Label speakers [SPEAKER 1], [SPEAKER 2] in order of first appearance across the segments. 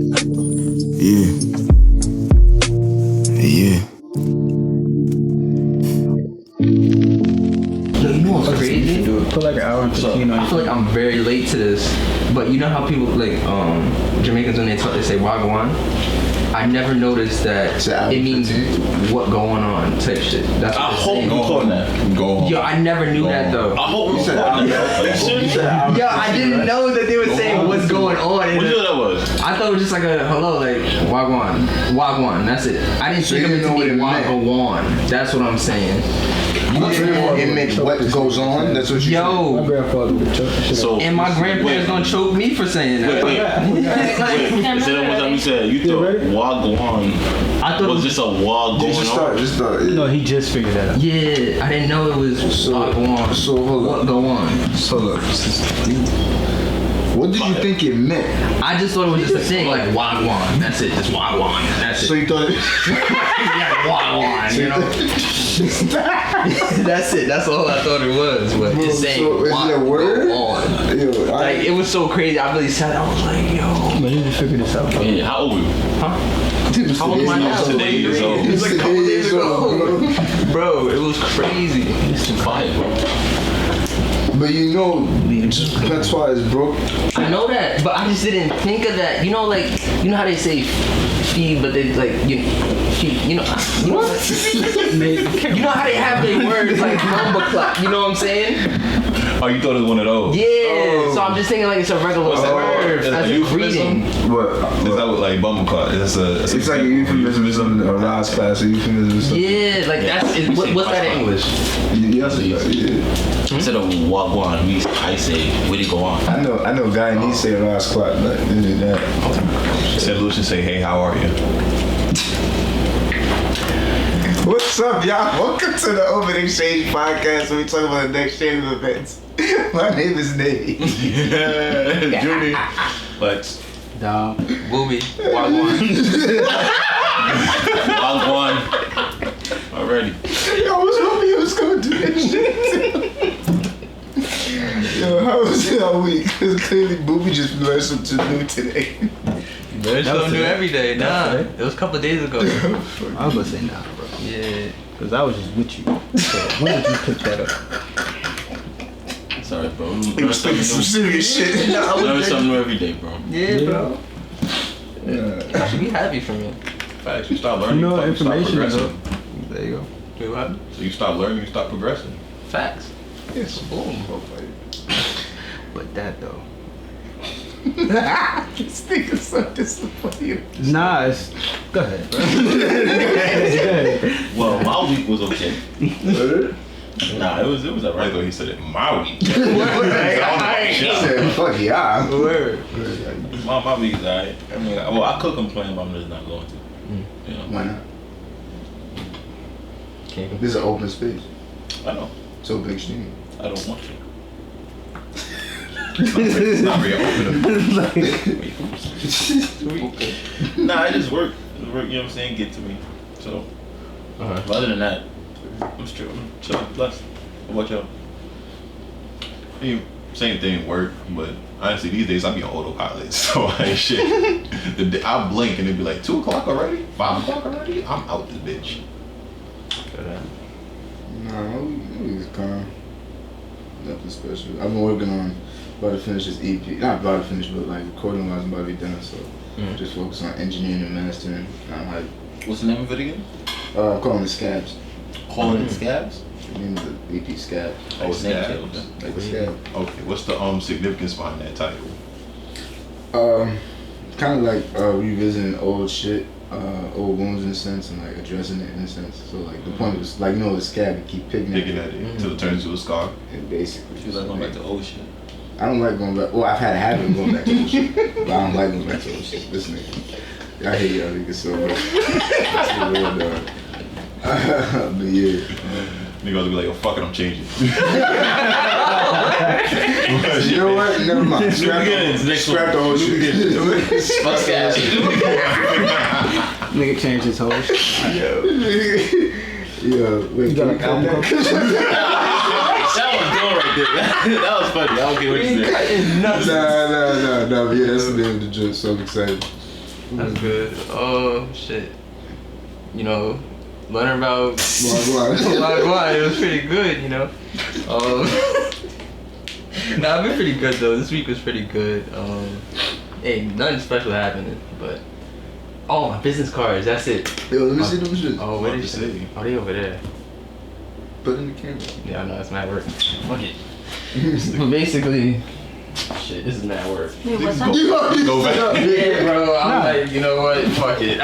[SPEAKER 1] Yeah. Yeah.
[SPEAKER 2] Yo, you know what's crazy?
[SPEAKER 3] Put like an hour and 15
[SPEAKER 2] I feel like I'm very late to this, but you know how people like Jamaicans when they talk, they say wagwan. I never noticed that it means what going on type shit. That's what
[SPEAKER 4] I hope you call that.
[SPEAKER 1] Go home.
[SPEAKER 2] Yo, I never knew that though.
[SPEAKER 4] I hope you said
[SPEAKER 2] Yo, I didn't know that they were saying what's going on.
[SPEAKER 4] What you know that was?
[SPEAKER 2] I thought it was just like a hello, like wagwan, wagwan. That's it. I didn't think of it to be wagwan. That's what I'm saying.
[SPEAKER 1] It meant what goes on. That's what you
[SPEAKER 3] My
[SPEAKER 2] Yo,
[SPEAKER 3] grandfather would choke the shit
[SPEAKER 4] So,
[SPEAKER 2] and my grandparents gonna choke me for saying that.
[SPEAKER 4] Wait. Say that one time you said you thought wagwan
[SPEAKER 2] I thought it
[SPEAKER 4] was
[SPEAKER 2] was
[SPEAKER 4] just a wag going on.
[SPEAKER 1] Just start.
[SPEAKER 3] No, he just figured that out.
[SPEAKER 2] yeah. I didn't know it was wagwan.
[SPEAKER 1] So hold
[SPEAKER 2] What
[SPEAKER 1] up.
[SPEAKER 2] go on?
[SPEAKER 1] So look. What did you think it meant?
[SPEAKER 2] I just thought it was just a thing like wagwan. That's it, just wagwan. That's it.
[SPEAKER 1] So you thought it?
[SPEAKER 2] Yeah, wagwan. You know. That's it. That's all I thought it was. But it's saying
[SPEAKER 1] So is it a word?
[SPEAKER 2] go on.
[SPEAKER 1] Yo,
[SPEAKER 2] Like it was so crazy. I really sat. I was like, yo,
[SPEAKER 3] But he just figured this out.
[SPEAKER 4] Yeah, how old were you?
[SPEAKER 2] huh? How old am I now?
[SPEAKER 4] Today years old.
[SPEAKER 2] It was like a couple days ago,
[SPEAKER 1] bro.
[SPEAKER 2] bro. It was crazy.
[SPEAKER 4] It's fire, bro.
[SPEAKER 1] But you know, that's why it's broke.
[SPEAKER 2] I know that, but I just didn't think of that. You know, like you know how they say feed, but they like you know what? You know how they have their words like number clock. You know what I'm saying?
[SPEAKER 4] Oh, you thought it was one of those?
[SPEAKER 2] Yeah. So I'm just thinking like it's a regular
[SPEAKER 4] What's that
[SPEAKER 2] word
[SPEAKER 4] word?
[SPEAKER 2] as
[SPEAKER 4] Is that
[SPEAKER 2] a
[SPEAKER 4] a euphemism?
[SPEAKER 2] greeting.
[SPEAKER 1] What?
[SPEAKER 4] Is that what like bumbleclot? It's
[SPEAKER 1] It's like a euphemism or something, or last class, a euphemism or something.
[SPEAKER 2] Yeah, like that's what's that in English?
[SPEAKER 1] Yes, yeah.
[SPEAKER 4] Instead of wagwan, I say, where it go on?
[SPEAKER 1] I know a guy and he say last class, but they did that.
[SPEAKER 4] St. Lucian say, hey, how are you?
[SPEAKER 1] What's up, y'all? Welcome to the Open Exchange podcast where we talk about the next chain of events. My name is Nate.
[SPEAKER 4] Yeah, Junior. But
[SPEAKER 3] Dom.
[SPEAKER 2] Boobie, wagwan.
[SPEAKER 4] wagwan. Already.
[SPEAKER 1] Yo, I was hoping you was going to do that shit. Yo, how was your week? Because clearly Boobie just learned something new today.
[SPEAKER 2] There's
[SPEAKER 3] That was
[SPEAKER 2] something new
[SPEAKER 3] today?
[SPEAKER 2] every day. Nah,
[SPEAKER 3] That was
[SPEAKER 2] it was a couple of days ago.
[SPEAKER 3] I was gonna say nah, bro.
[SPEAKER 2] Yeah.
[SPEAKER 3] Because I was just with you. So when did you pick that up?
[SPEAKER 4] Sorry, bro.
[SPEAKER 1] He was thinking some serious shit.
[SPEAKER 4] Learn something new every day, bro.
[SPEAKER 2] Yeah, bro.
[SPEAKER 1] Yeah.
[SPEAKER 2] I should be happy for me.
[SPEAKER 4] Facts. You stop learning,
[SPEAKER 3] You know,
[SPEAKER 4] you stop
[SPEAKER 3] information is
[SPEAKER 4] progressing.
[SPEAKER 2] There you go. Wait, what happened?
[SPEAKER 4] So you stop learning, you stop progressing.
[SPEAKER 2] Facts.
[SPEAKER 1] Yes.
[SPEAKER 2] Boom.
[SPEAKER 3] But that though.
[SPEAKER 1] This nigga's so disappointed.
[SPEAKER 3] Nah, it's. Go ahead, bro. Go ahead.
[SPEAKER 4] Well, my week was okay. Nah, it was alright though. He said it. My week.
[SPEAKER 1] He said, fuck yeah.
[SPEAKER 2] Word.
[SPEAKER 4] My week's alright. I mean, well, I could complain, but I'm just not going to. You know.
[SPEAKER 1] Why not?
[SPEAKER 2] Can't
[SPEAKER 1] This is an open space.
[SPEAKER 4] I know.
[SPEAKER 1] So big stream.
[SPEAKER 4] I don't want to. It's not very open. Nah, I just work. You know what I'm saying? Get to me. So, but other than that, I'm chilling, blessed. How about y'all? I mean, same thing, work, but honestly, these days I be on autopilot, so I ain't shit. I blink and it'd be like 2 o'clock already, 5 o'clock already. I'm out this bitch.
[SPEAKER 1] Nah, we was calm. Nothing special. I've been working on about to finish this EP. Not about to finish, but like recording wise, I'm about to be done. So just focus on engineering and mastering. I'm like,
[SPEAKER 4] What's the name of it again?
[SPEAKER 1] I'm calling it Scabs.
[SPEAKER 4] Calling it Scabs?
[SPEAKER 1] The name of the EP Scabs.
[SPEAKER 4] Oh, Scabs.
[SPEAKER 1] Like a scab.
[SPEAKER 4] Okay, what's the significance behind that title?
[SPEAKER 1] Kind of like revisiting old shit, old wounds in a sense, and like addressing it in a sense. So like the point was like, you know, the scab, you keep picking
[SPEAKER 4] Picking at it until it turns into a scar.
[SPEAKER 1] And basically.
[SPEAKER 4] You like going back to old shit.
[SPEAKER 1] I don't like going back. Well, I've had a habit of going back to old shit, but I don't like going back to old shit. This nigga, I hate y'all niggas so much. That's the real dog. But yeah.
[SPEAKER 4] Niggas will be like, oh fuck it, I'm changing.
[SPEAKER 1] You know what? Never mind. Scrap the whole shit.
[SPEAKER 2] Fuck that.
[SPEAKER 3] Nigga changed his whole shit.
[SPEAKER 1] Yeah, wait.
[SPEAKER 3] You got like album cover?
[SPEAKER 4] That was good right there. That was funny. I don't care what you said.
[SPEAKER 1] Nah, but yeah, that's the name of the joint, so I'm excited.
[SPEAKER 2] That's good. Oh shit. You know, learning about Wagwan, it was pretty good, you know. Nah, I've been pretty good though. This week was pretty good. Hey, nothing special happening, but my business cards. That's it.
[SPEAKER 1] Yo, let me see them shit.
[SPEAKER 2] Oh, where is it? Oh, they over there.
[SPEAKER 1] Put in the camera.
[SPEAKER 2] Yeah, I know, it's mad work. Fuck it. But basically, shit, this is mad work.
[SPEAKER 5] Wait, what's up?
[SPEAKER 1] You go back.
[SPEAKER 2] Yeah, bro, I'm like, you know what? Fuck it.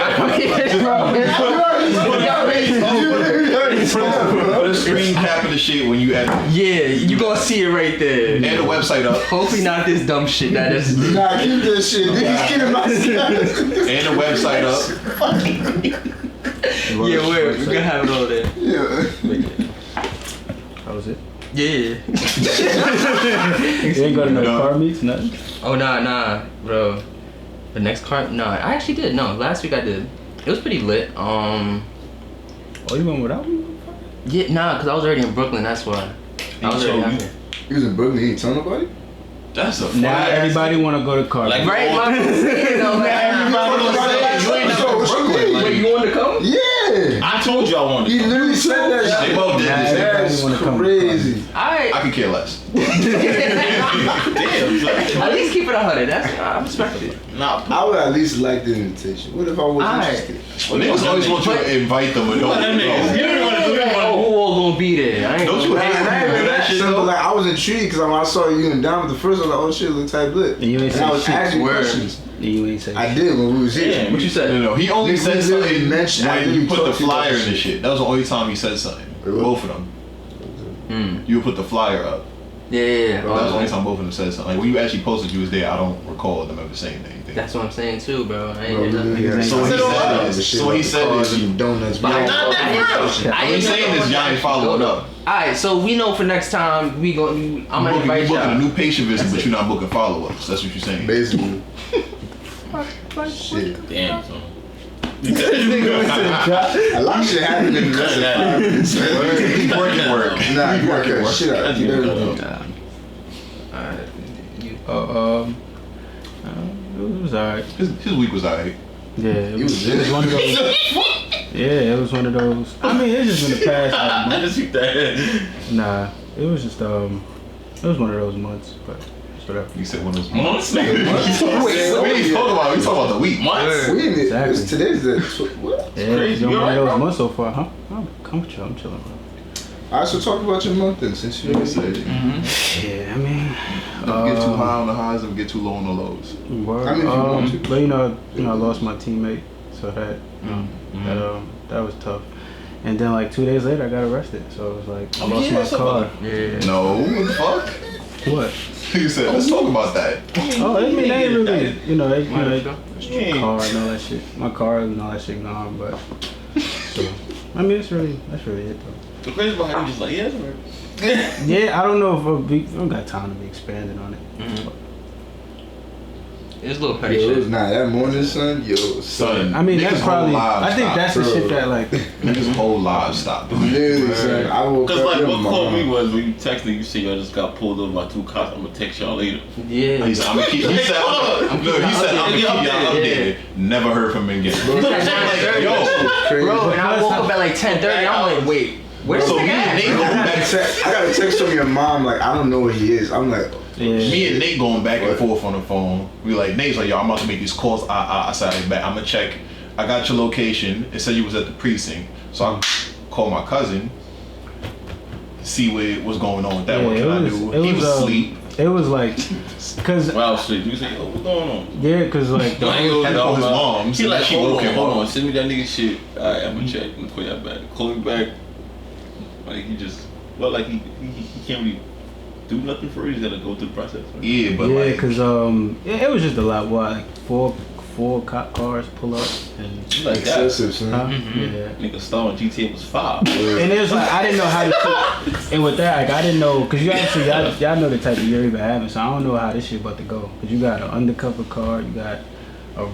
[SPEAKER 4] Put a screen cap of the shit when you edit.
[SPEAKER 2] Yeah, you gonna see it right there.
[SPEAKER 4] And the website up.
[SPEAKER 2] Hopefully not this dumb shit that is.
[SPEAKER 1] Nah, keep that shit. Niggas kidding myself.
[SPEAKER 4] And the website up.
[SPEAKER 2] Yeah, we're gonna have it all there.
[SPEAKER 1] Yeah.
[SPEAKER 3] How was it?
[SPEAKER 2] Yeah.
[SPEAKER 3] You ain't go to no car meets, nothing?
[SPEAKER 2] Oh nah, bro. The next car? No, I actually did. No, last week I did. It was pretty lit.
[SPEAKER 3] Oh, you went without me?
[SPEAKER 2] Yeah, nah, cause I was already in Brooklyn. That's why. I was already out here.
[SPEAKER 1] You was in Brooklyn. You ain't tell nobody.
[SPEAKER 4] That's a
[SPEAKER 3] Now everybody want to go to car.
[SPEAKER 4] Like,
[SPEAKER 2] Right, man. You know, like, wait, you want to come?
[SPEAKER 1] Yeah.
[SPEAKER 4] I told you I wanted.
[SPEAKER 1] He literally said that
[SPEAKER 4] They
[SPEAKER 1] shit.
[SPEAKER 4] both did this.
[SPEAKER 1] That's
[SPEAKER 3] wanna come.
[SPEAKER 1] crazy.
[SPEAKER 2] Alright.
[SPEAKER 4] I could care less. Damn.
[SPEAKER 2] At least keep it 100. That's I respect it.
[SPEAKER 4] Nah.
[SPEAKER 1] I would at least like the invitation. What if I was interested?
[SPEAKER 4] Well, niggas always want you to invite them, but don't.
[SPEAKER 2] Who all gonna be there? I ain't
[SPEAKER 4] Don't you
[SPEAKER 2] gonna
[SPEAKER 4] hate that shit
[SPEAKER 1] But
[SPEAKER 4] though?
[SPEAKER 1] like I was intrigued because I saw you and Dom at the first. I was like, oh shit, look type lit.
[SPEAKER 3] And you ain't
[SPEAKER 1] And I
[SPEAKER 3] say
[SPEAKER 1] was
[SPEAKER 3] shit.
[SPEAKER 1] asking
[SPEAKER 2] Word.
[SPEAKER 1] questions.
[SPEAKER 3] You ain't say
[SPEAKER 1] I did when we was here.
[SPEAKER 4] Yeah.
[SPEAKER 2] What you said?
[SPEAKER 4] No, he only
[SPEAKER 1] Nigga,
[SPEAKER 4] said
[SPEAKER 1] we literally
[SPEAKER 4] something
[SPEAKER 1] mentioned- I
[SPEAKER 4] when you
[SPEAKER 1] literally
[SPEAKER 4] put the
[SPEAKER 1] talked to you about
[SPEAKER 4] flyer in
[SPEAKER 1] this
[SPEAKER 4] the shit. That was the only time he said something.
[SPEAKER 1] Really?
[SPEAKER 4] Both of them. You put the flyer up.
[SPEAKER 2] Yeah.
[SPEAKER 4] That was the only time both of them said something. Like when you actually posted you was there, I don't recall them ever saying anything.
[SPEAKER 2] That's what I'm saying too, bro. I
[SPEAKER 1] Bro,
[SPEAKER 2] ain't
[SPEAKER 1] we
[SPEAKER 2] nothing.
[SPEAKER 1] literally
[SPEAKER 4] So
[SPEAKER 1] had
[SPEAKER 4] he
[SPEAKER 1] some
[SPEAKER 4] said
[SPEAKER 1] shit
[SPEAKER 4] this.
[SPEAKER 1] shit
[SPEAKER 4] So he
[SPEAKER 1] like
[SPEAKER 4] said
[SPEAKER 1] cards
[SPEAKER 4] this.
[SPEAKER 1] and donuts.
[SPEAKER 2] But
[SPEAKER 1] We
[SPEAKER 2] I
[SPEAKER 1] don't-
[SPEAKER 2] know
[SPEAKER 4] What he's saying is y'all ain't following up.
[SPEAKER 2] Alright, so we know for next time we gonna. I'm
[SPEAKER 4] You
[SPEAKER 2] gonna invite
[SPEAKER 4] booking a
[SPEAKER 2] y'all.
[SPEAKER 4] new patient visit, but you're not booking follow-ups. That's what you're saying.
[SPEAKER 1] Basically. Shit.
[SPEAKER 4] Damn, son.
[SPEAKER 1] A lot of shit happened in the rest of 5 minutes.
[SPEAKER 4] He's working work.
[SPEAKER 1] Nah, you gotta cut shit out.
[SPEAKER 4] That's
[SPEAKER 1] You
[SPEAKER 4] good.
[SPEAKER 1] better-
[SPEAKER 2] Alright.
[SPEAKER 3] it was alright.
[SPEAKER 4] His week was alright.
[SPEAKER 3] Yeah, it
[SPEAKER 1] You
[SPEAKER 3] was
[SPEAKER 1] was
[SPEAKER 3] one of those. Yeah, it was one of those. I mean, it's just in the past.
[SPEAKER 4] I just shoot that.
[SPEAKER 3] Nah, it was just it was one of those months, but it's whatever.
[SPEAKER 4] You said one of those months.
[SPEAKER 1] Wait,
[SPEAKER 4] What are you talking about? We talking about the week. Months.
[SPEAKER 1] We in it.
[SPEAKER 3] Exactly.
[SPEAKER 1] Today's the what?
[SPEAKER 3] Yeah,
[SPEAKER 4] crazy.
[SPEAKER 3] it's been
[SPEAKER 4] You
[SPEAKER 3] one of
[SPEAKER 4] alright,
[SPEAKER 3] those
[SPEAKER 4] bro?
[SPEAKER 3] months so far, huh? I'm chilling, bro.
[SPEAKER 1] Alright, so talk about your month then, since you said it.
[SPEAKER 3] Yeah, I mean,
[SPEAKER 4] Don't get too high on the highs and get too low on the lows.
[SPEAKER 3] word.
[SPEAKER 1] I mean, if you want to.
[SPEAKER 3] But I lost my teammate, so that that was tough. And then like 2 days later, I got arrested. So it was like I lost my car. Yeah.
[SPEAKER 4] No. What the fuck?
[SPEAKER 3] What?
[SPEAKER 4] He said, let's talk about that.
[SPEAKER 3] Oh, I mean, they ain't really, they car and
[SPEAKER 4] Yeah.
[SPEAKER 3] all that shit. My car and all that shit gone, but so I mean, that's really it though.
[SPEAKER 4] The crazy part, he just like, yeah, it's right.
[SPEAKER 3] Yeah, I don't know if we don't got time to be expanding on it.
[SPEAKER 2] It's a little petty
[SPEAKER 1] Yo,
[SPEAKER 2] shit.
[SPEAKER 1] nah, that morning, son,
[SPEAKER 4] Son,
[SPEAKER 3] I mean, that's
[SPEAKER 4] niggas'
[SPEAKER 3] probably.
[SPEAKER 4] whole lives
[SPEAKER 3] I think
[SPEAKER 4] stop,
[SPEAKER 3] that's the
[SPEAKER 1] bro.
[SPEAKER 3] shit that like.
[SPEAKER 4] Niggas' whole lives stopped.
[SPEAKER 1] Literally, son, I woke
[SPEAKER 6] Cause
[SPEAKER 1] up
[SPEAKER 6] like
[SPEAKER 1] in
[SPEAKER 6] what
[SPEAKER 1] my
[SPEAKER 6] called me
[SPEAKER 1] mom.
[SPEAKER 6] was when you text me, you say y'all just got pulled over by 2 cops. I'm gonna text y'all later.
[SPEAKER 2] Yeah.
[SPEAKER 4] He said, I'm gonna keep. He said, I'm gonna keep y'all updated. Never heard from him again.
[SPEAKER 2] It's like 9:30.
[SPEAKER 4] Yo,
[SPEAKER 1] Crazy.
[SPEAKER 2] Bro, and I woke up at like 10:30. I'm like, wait, where's
[SPEAKER 4] so
[SPEAKER 2] the
[SPEAKER 4] me and
[SPEAKER 2] guy?
[SPEAKER 4] Nate going back.
[SPEAKER 1] I got a text from your mom, like, I don't know where he is. I'm like,
[SPEAKER 4] Me and Nate going back and forth on the phone. We like, Nate's like, yo, I'm about to make these calls. I said, I'm gonna check. I got your location. It said you was at the precinct. So I called my cousin, see what's going on with that. What can I do? He was asleep.
[SPEAKER 3] It was like, cause
[SPEAKER 6] Wow, shit. You say, yo, what's going on?
[SPEAKER 3] yeah, cause like
[SPEAKER 6] No, I ain't
[SPEAKER 4] Had to call his mom.
[SPEAKER 6] He like,
[SPEAKER 4] she
[SPEAKER 6] hold
[SPEAKER 4] woke
[SPEAKER 6] on,
[SPEAKER 4] him
[SPEAKER 6] hold
[SPEAKER 4] up.
[SPEAKER 6] on. Send me that nigga shit. Alright, I'm gonna check. I'm gonna call you back. Call me back. Like he just, well, like he can't really do nothing for you. He's gotta go through the process. Right?
[SPEAKER 4] Yeah, but
[SPEAKER 3] yeah,
[SPEAKER 4] like,
[SPEAKER 3] cause it was just a lot. What like four cop cars pull up and
[SPEAKER 6] You like that?
[SPEAKER 1] excessive, son.
[SPEAKER 3] yeah.
[SPEAKER 6] Nigga star on GTA was 5.
[SPEAKER 3] And it was like I didn't know how to. And with that, like I didn't know, cause you actually y'all know the type of year you've been having, so I don't know how this shit about to go. Cause you got an undercover car, you got a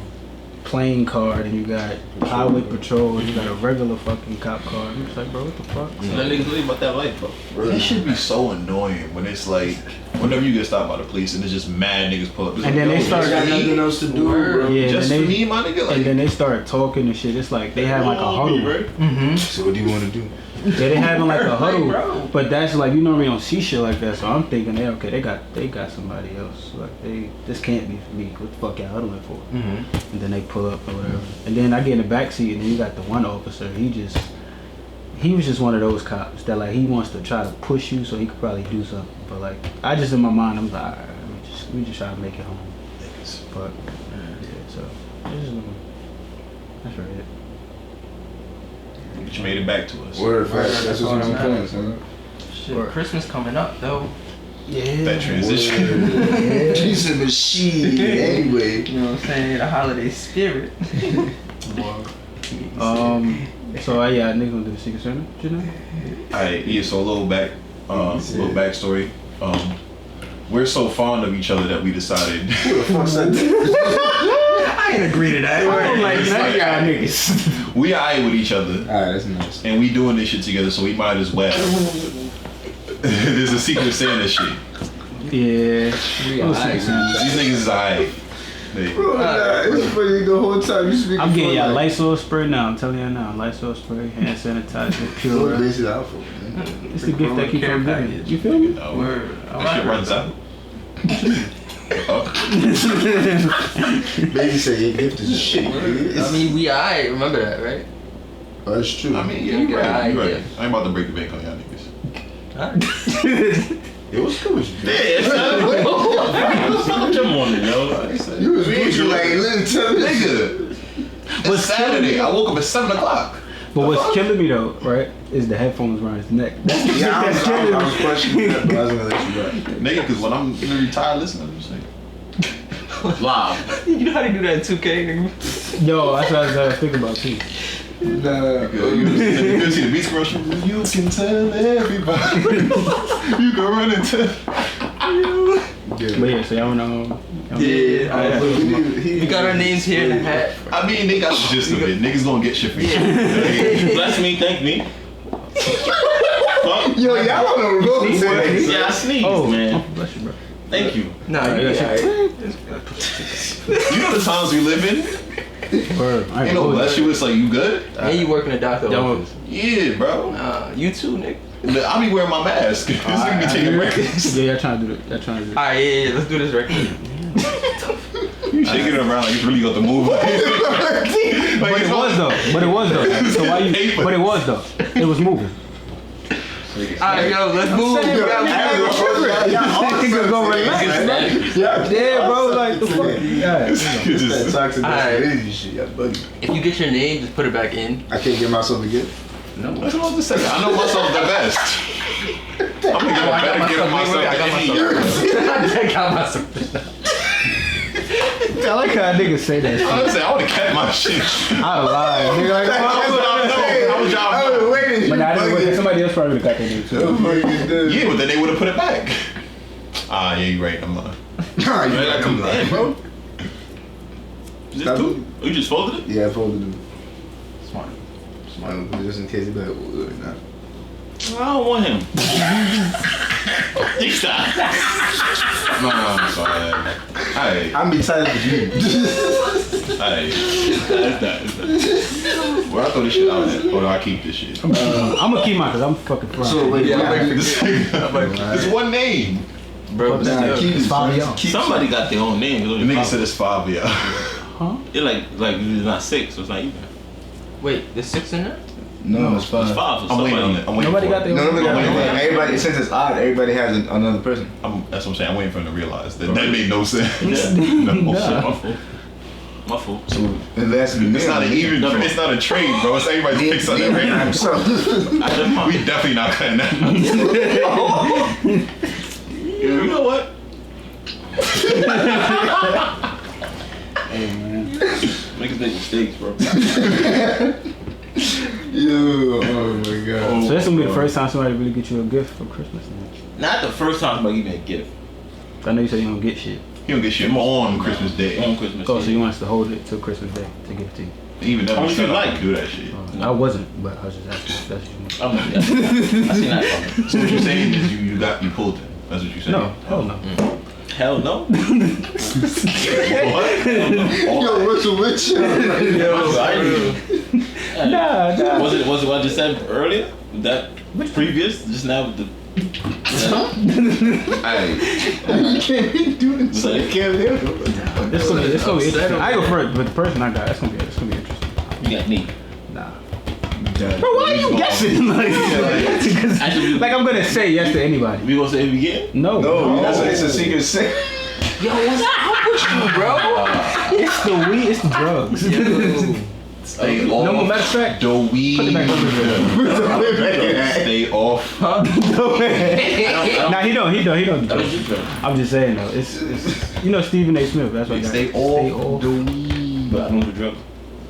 [SPEAKER 3] plane car, and you got highway patrol, and you got a regular fucking cop car. I'm just like, bro, what the fuck?
[SPEAKER 6] So that niggas really about that life, bro.
[SPEAKER 4] It should be so annoying when it's like, whenever you get stopped by the police and it's just mad niggas pull up. It's
[SPEAKER 3] And
[SPEAKER 4] like,
[SPEAKER 3] then they
[SPEAKER 4] yo,
[SPEAKER 3] start-
[SPEAKER 1] Got nothing else to do, bro.
[SPEAKER 3] Yeah,
[SPEAKER 4] just
[SPEAKER 3] and
[SPEAKER 4] for
[SPEAKER 3] they,
[SPEAKER 4] me, my nigga. Like,
[SPEAKER 3] and then they start talking and shit. It's like they have like a huddle.
[SPEAKER 4] Right?
[SPEAKER 2] Mm-hmm.
[SPEAKER 1] So what do you want to do?
[SPEAKER 3] Yeah, they having like a huddle,
[SPEAKER 2] bro.
[SPEAKER 3] but that's like, you normally don't see shit like that. So I'm thinking, they got somebody else. Like this can't be for me. What the fuck y'all huddling for?
[SPEAKER 2] Mm-hmm.
[SPEAKER 3] And then they pull up or whatever. And then I get in the back seat, and then you got the one officer. He was just one of those cops that like he wants to try to push you so he could probably do something. But like I just in my mind, I'm like, all right, we just try to make it home. But yeah, so that's right.
[SPEAKER 4] But you made it back to us.
[SPEAKER 1] Word, facts. That's what's important, son.
[SPEAKER 2] Shit,
[SPEAKER 3] Word.
[SPEAKER 2] Christmas coming up though.
[SPEAKER 3] Yeah.
[SPEAKER 4] That transition.
[SPEAKER 1] She's a machine. Anyway.
[SPEAKER 2] You know what I'm saying? The holiday spirit.
[SPEAKER 3] So yeah, nigga gonna do the Secret Santa, you know?
[SPEAKER 4] Alright, yeah, so a little backstory. We're so fond of each other that we decided
[SPEAKER 2] I ain't agree to that.
[SPEAKER 3] I don't like none of y'all niggas.
[SPEAKER 4] we alright with each other
[SPEAKER 1] Alright, that's nice.
[SPEAKER 4] and we doing this shit together, so we might as well. There's a Secret Santa shit.
[SPEAKER 3] Yeah.
[SPEAKER 4] These niggas is alright.
[SPEAKER 1] Bro, it's funny the whole time you speak.
[SPEAKER 3] I'm getting y'all Lysol spray now. I'm telling you now, Lysol spray, hand sanitizer,
[SPEAKER 1] What
[SPEAKER 3] pure.
[SPEAKER 1] base it out for, man?
[SPEAKER 3] It's the gift that keeps on giving.
[SPEAKER 2] package.
[SPEAKER 3] You feel me?
[SPEAKER 4] No,
[SPEAKER 2] Word.
[SPEAKER 4] that shit runs out.
[SPEAKER 1] Baby said your gift is shit.
[SPEAKER 2] I mean, we alright. Remember that, right?
[SPEAKER 1] Oh, that's true.
[SPEAKER 4] I mean, yeah, you're right. You're right. I ain't about to break the bank on y'all niggas.
[SPEAKER 1] It was cool with you.
[SPEAKER 6] Yeah, son. Come on, yo.
[SPEAKER 1] You was Gucci like, listen, tell me.
[SPEAKER 4] Nigga, it's Saturday. I woke up at 7 o'clock.
[SPEAKER 3] But what's killing me though, right, is the headphones around his neck. That's the shit
[SPEAKER 1] Yeah,
[SPEAKER 3] that's killing
[SPEAKER 1] I
[SPEAKER 3] me.
[SPEAKER 1] was questioning that, but I was gonna let you go.
[SPEAKER 4] Nigga, because when I'm retired listening, I'm just like, live.
[SPEAKER 2] You know how to do that in 2K, nigga?
[SPEAKER 3] Yo, that's what I was thinking about too.
[SPEAKER 4] You ever see the Beats commercial? You can tell everybody. You can run and tell.
[SPEAKER 3] But yeah, so y'all wanna
[SPEAKER 2] Yeah. We got our names here in the hat.
[SPEAKER 4] I mean, they got the gist of it. Niggas gonna get shit for you.
[SPEAKER 6] Bless me, thank me. Fuck.
[SPEAKER 1] Yo, y'all on the road today.
[SPEAKER 6] Yeah, I sneezed,
[SPEAKER 3] Oh
[SPEAKER 6] man.
[SPEAKER 3] bless you, bro.
[SPEAKER 6] Thank you.
[SPEAKER 2] Nah, you
[SPEAKER 3] that's
[SPEAKER 2] alright.
[SPEAKER 4] You know the times we live in?
[SPEAKER 3] Word. I
[SPEAKER 4] Ain't no bless you, it's like, you good?
[SPEAKER 2] And you work in a doctor office.
[SPEAKER 4] Yeah, bro.
[SPEAKER 2] Nah, you too, nigga.
[SPEAKER 4] I be wearing my mask. This nigga be taking breaks.
[SPEAKER 3] Yeah, y'all trying to do it.
[SPEAKER 2] Alright, yeah, let's do this record.
[SPEAKER 4] You shaking it around like you really got the move.
[SPEAKER 3] But it was though. So why you? But it was though. It was moving.
[SPEAKER 2] Alright, yo, let's move.
[SPEAKER 3] saying, bro, Niggas go relax. Yeah, bro, like the fuck. Yeah.
[SPEAKER 1] That toxic masculinity shit, y'all buggy.
[SPEAKER 2] If you get your name, just put it back in.
[SPEAKER 1] I can't give myself a gift.
[SPEAKER 2] No.
[SPEAKER 4] That's what I was just saying. I know myself the best. I'm gonna give myself
[SPEAKER 2] I got myself.
[SPEAKER 3] I like how niggas say that shit.
[SPEAKER 4] I would have kept my shit.
[SPEAKER 3] I lied. Nigga, like,
[SPEAKER 4] I was
[SPEAKER 1] waiting.
[SPEAKER 3] but I didn't. Somebody else probably would have got that name too.
[SPEAKER 4] Yeah, but then they would have put it back. Ah, yeah, you're right. I'm lying.
[SPEAKER 1] Nah, you gotta come back, bro.
[SPEAKER 6] Is it two? Oh, you just folded it?
[SPEAKER 1] Yeah, I folded them.
[SPEAKER 2] Smart.
[SPEAKER 1] Just in case he be like, well, not.
[SPEAKER 6] I don't want him. Stop.
[SPEAKER 4] No, I'm sorry. Hey,
[SPEAKER 1] I'm excited for you.
[SPEAKER 4] hey.
[SPEAKER 6] It's not.
[SPEAKER 4] Where I throw this shit out at? Or do I keep this shit?
[SPEAKER 3] I'm gonna keep mine because I'm fucking proud.
[SPEAKER 1] So, wait,
[SPEAKER 4] It's one name.
[SPEAKER 2] Bro,
[SPEAKER 1] nah, keep it.
[SPEAKER 3] Fabio.
[SPEAKER 6] Somebody got their own name.
[SPEAKER 4] The nigga said it's 5, yeah.
[SPEAKER 3] Huh?
[SPEAKER 6] It's like it's not 6, so it's not even.
[SPEAKER 2] Wait, there's 6 in there?
[SPEAKER 1] No, it's
[SPEAKER 6] It's
[SPEAKER 1] 5.
[SPEAKER 6] 5. So
[SPEAKER 4] I'm waiting on it. I'm waiting
[SPEAKER 3] Nobody
[SPEAKER 4] for
[SPEAKER 3] got
[SPEAKER 4] it.
[SPEAKER 3] their
[SPEAKER 1] No,
[SPEAKER 3] own.
[SPEAKER 1] nobody got
[SPEAKER 4] Wait,
[SPEAKER 1] it.
[SPEAKER 4] wait.
[SPEAKER 1] Everybody, since it's odd, everybody has another person.
[SPEAKER 4] That's what I'm saying. I'm waiting for him to realize that that made no sense.
[SPEAKER 6] Yeah.
[SPEAKER 4] No.
[SPEAKER 6] My fault.
[SPEAKER 1] So it has to be
[SPEAKER 4] It's not an even. It's not a trade, bro. It's everybody's picks on that right now. We definitely not cutting that.
[SPEAKER 6] You know what?
[SPEAKER 3] Hey man.
[SPEAKER 6] Niggas make mistakes, bro.
[SPEAKER 1] Yo, oh my god.
[SPEAKER 3] So this gonna be the first time somebody really get you a gift for Christmas. Man.
[SPEAKER 6] Not the first time somebody give me a gift.
[SPEAKER 3] I know you said you don't get shit.
[SPEAKER 6] He don't get shit on Christmas Day.
[SPEAKER 4] On Christmas.
[SPEAKER 3] Oh, so you want us to hold it till Christmas Day to give it to you?
[SPEAKER 6] He even never
[SPEAKER 4] Only
[SPEAKER 6] said
[SPEAKER 4] if you
[SPEAKER 6] I
[SPEAKER 4] like.
[SPEAKER 6] could do that shit.
[SPEAKER 3] I wasn't, but I was just asking if that's what you want.
[SPEAKER 4] I'm not. I seen that fucking.
[SPEAKER 6] So what you're saying is you pulled it. That's what you're saying.
[SPEAKER 3] No, hell no.
[SPEAKER 4] Hell no.
[SPEAKER 6] What?
[SPEAKER 1] Yo, what's with you?
[SPEAKER 3] Nah.
[SPEAKER 4] Was it what I just said earlier? That previous? Just now with the.
[SPEAKER 1] Hey, you can't be doing so. You can't be.
[SPEAKER 3] It's gonna be interesting. I go first, but the person I got, it's gonna be interesting.
[SPEAKER 4] You got me.
[SPEAKER 3] Nah. Bro, why are you guessing? Like I'm gonna say yes to anybody.
[SPEAKER 4] We gonna say it again?
[SPEAKER 3] No.
[SPEAKER 1] No, it's a secret sin.
[SPEAKER 2] Yo, what's up with you, bro?
[SPEAKER 3] It's the weed, it's the drugs.
[SPEAKER 6] Stay off.
[SPEAKER 3] No, matter of fact,
[SPEAKER 6] the weed.
[SPEAKER 3] put it back over here.
[SPEAKER 6] Stay off.
[SPEAKER 3] Nah, he don't. I'm just saying though. It's Stephen A. Smith. That's what I got.
[SPEAKER 6] Stay off the weed.
[SPEAKER 4] But I don't do drugs.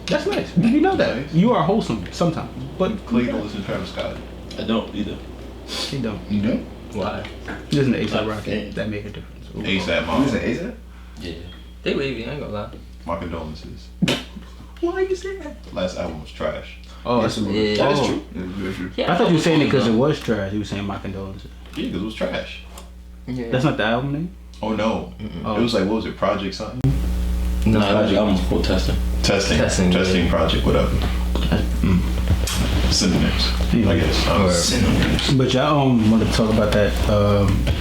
[SPEAKER 3] That's nice. You know that. You are wholesome sometimes, but
[SPEAKER 6] Clay don't listen to Travis Scott.
[SPEAKER 4] I don't either.
[SPEAKER 3] he don't.
[SPEAKER 1] You do?
[SPEAKER 2] Why?
[SPEAKER 3] Listen to A$AP Rocky.
[SPEAKER 4] Okay.
[SPEAKER 3] That make a difference.
[SPEAKER 6] ASAP mom.
[SPEAKER 1] Who's it? ASAP?
[SPEAKER 2] Yeah. They wavy, I ain't gonna lie.
[SPEAKER 6] My condolences.
[SPEAKER 3] Why you say that?
[SPEAKER 6] Last album was trash.
[SPEAKER 3] Oh,
[SPEAKER 1] Yes, it was.
[SPEAKER 2] Yeah.
[SPEAKER 1] That is
[SPEAKER 3] Oh.
[SPEAKER 1] true. It's very true.
[SPEAKER 2] Yeah,
[SPEAKER 3] I thought you were saying it because it
[SPEAKER 2] though.
[SPEAKER 3] was trash. You were saying my condolences.
[SPEAKER 6] Yeah, because it was trash.
[SPEAKER 2] Yeah.
[SPEAKER 3] That's not the album name?
[SPEAKER 6] Oh no.
[SPEAKER 3] Oh.
[SPEAKER 6] It was like, what was it? Project something?
[SPEAKER 2] No,
[SPEAKER 4] Project album's called Testing.
[SPEAKER 6] Testing project, whatever. Synonyms, I guess.
[SPEAKER 3] But y'all want to talk about that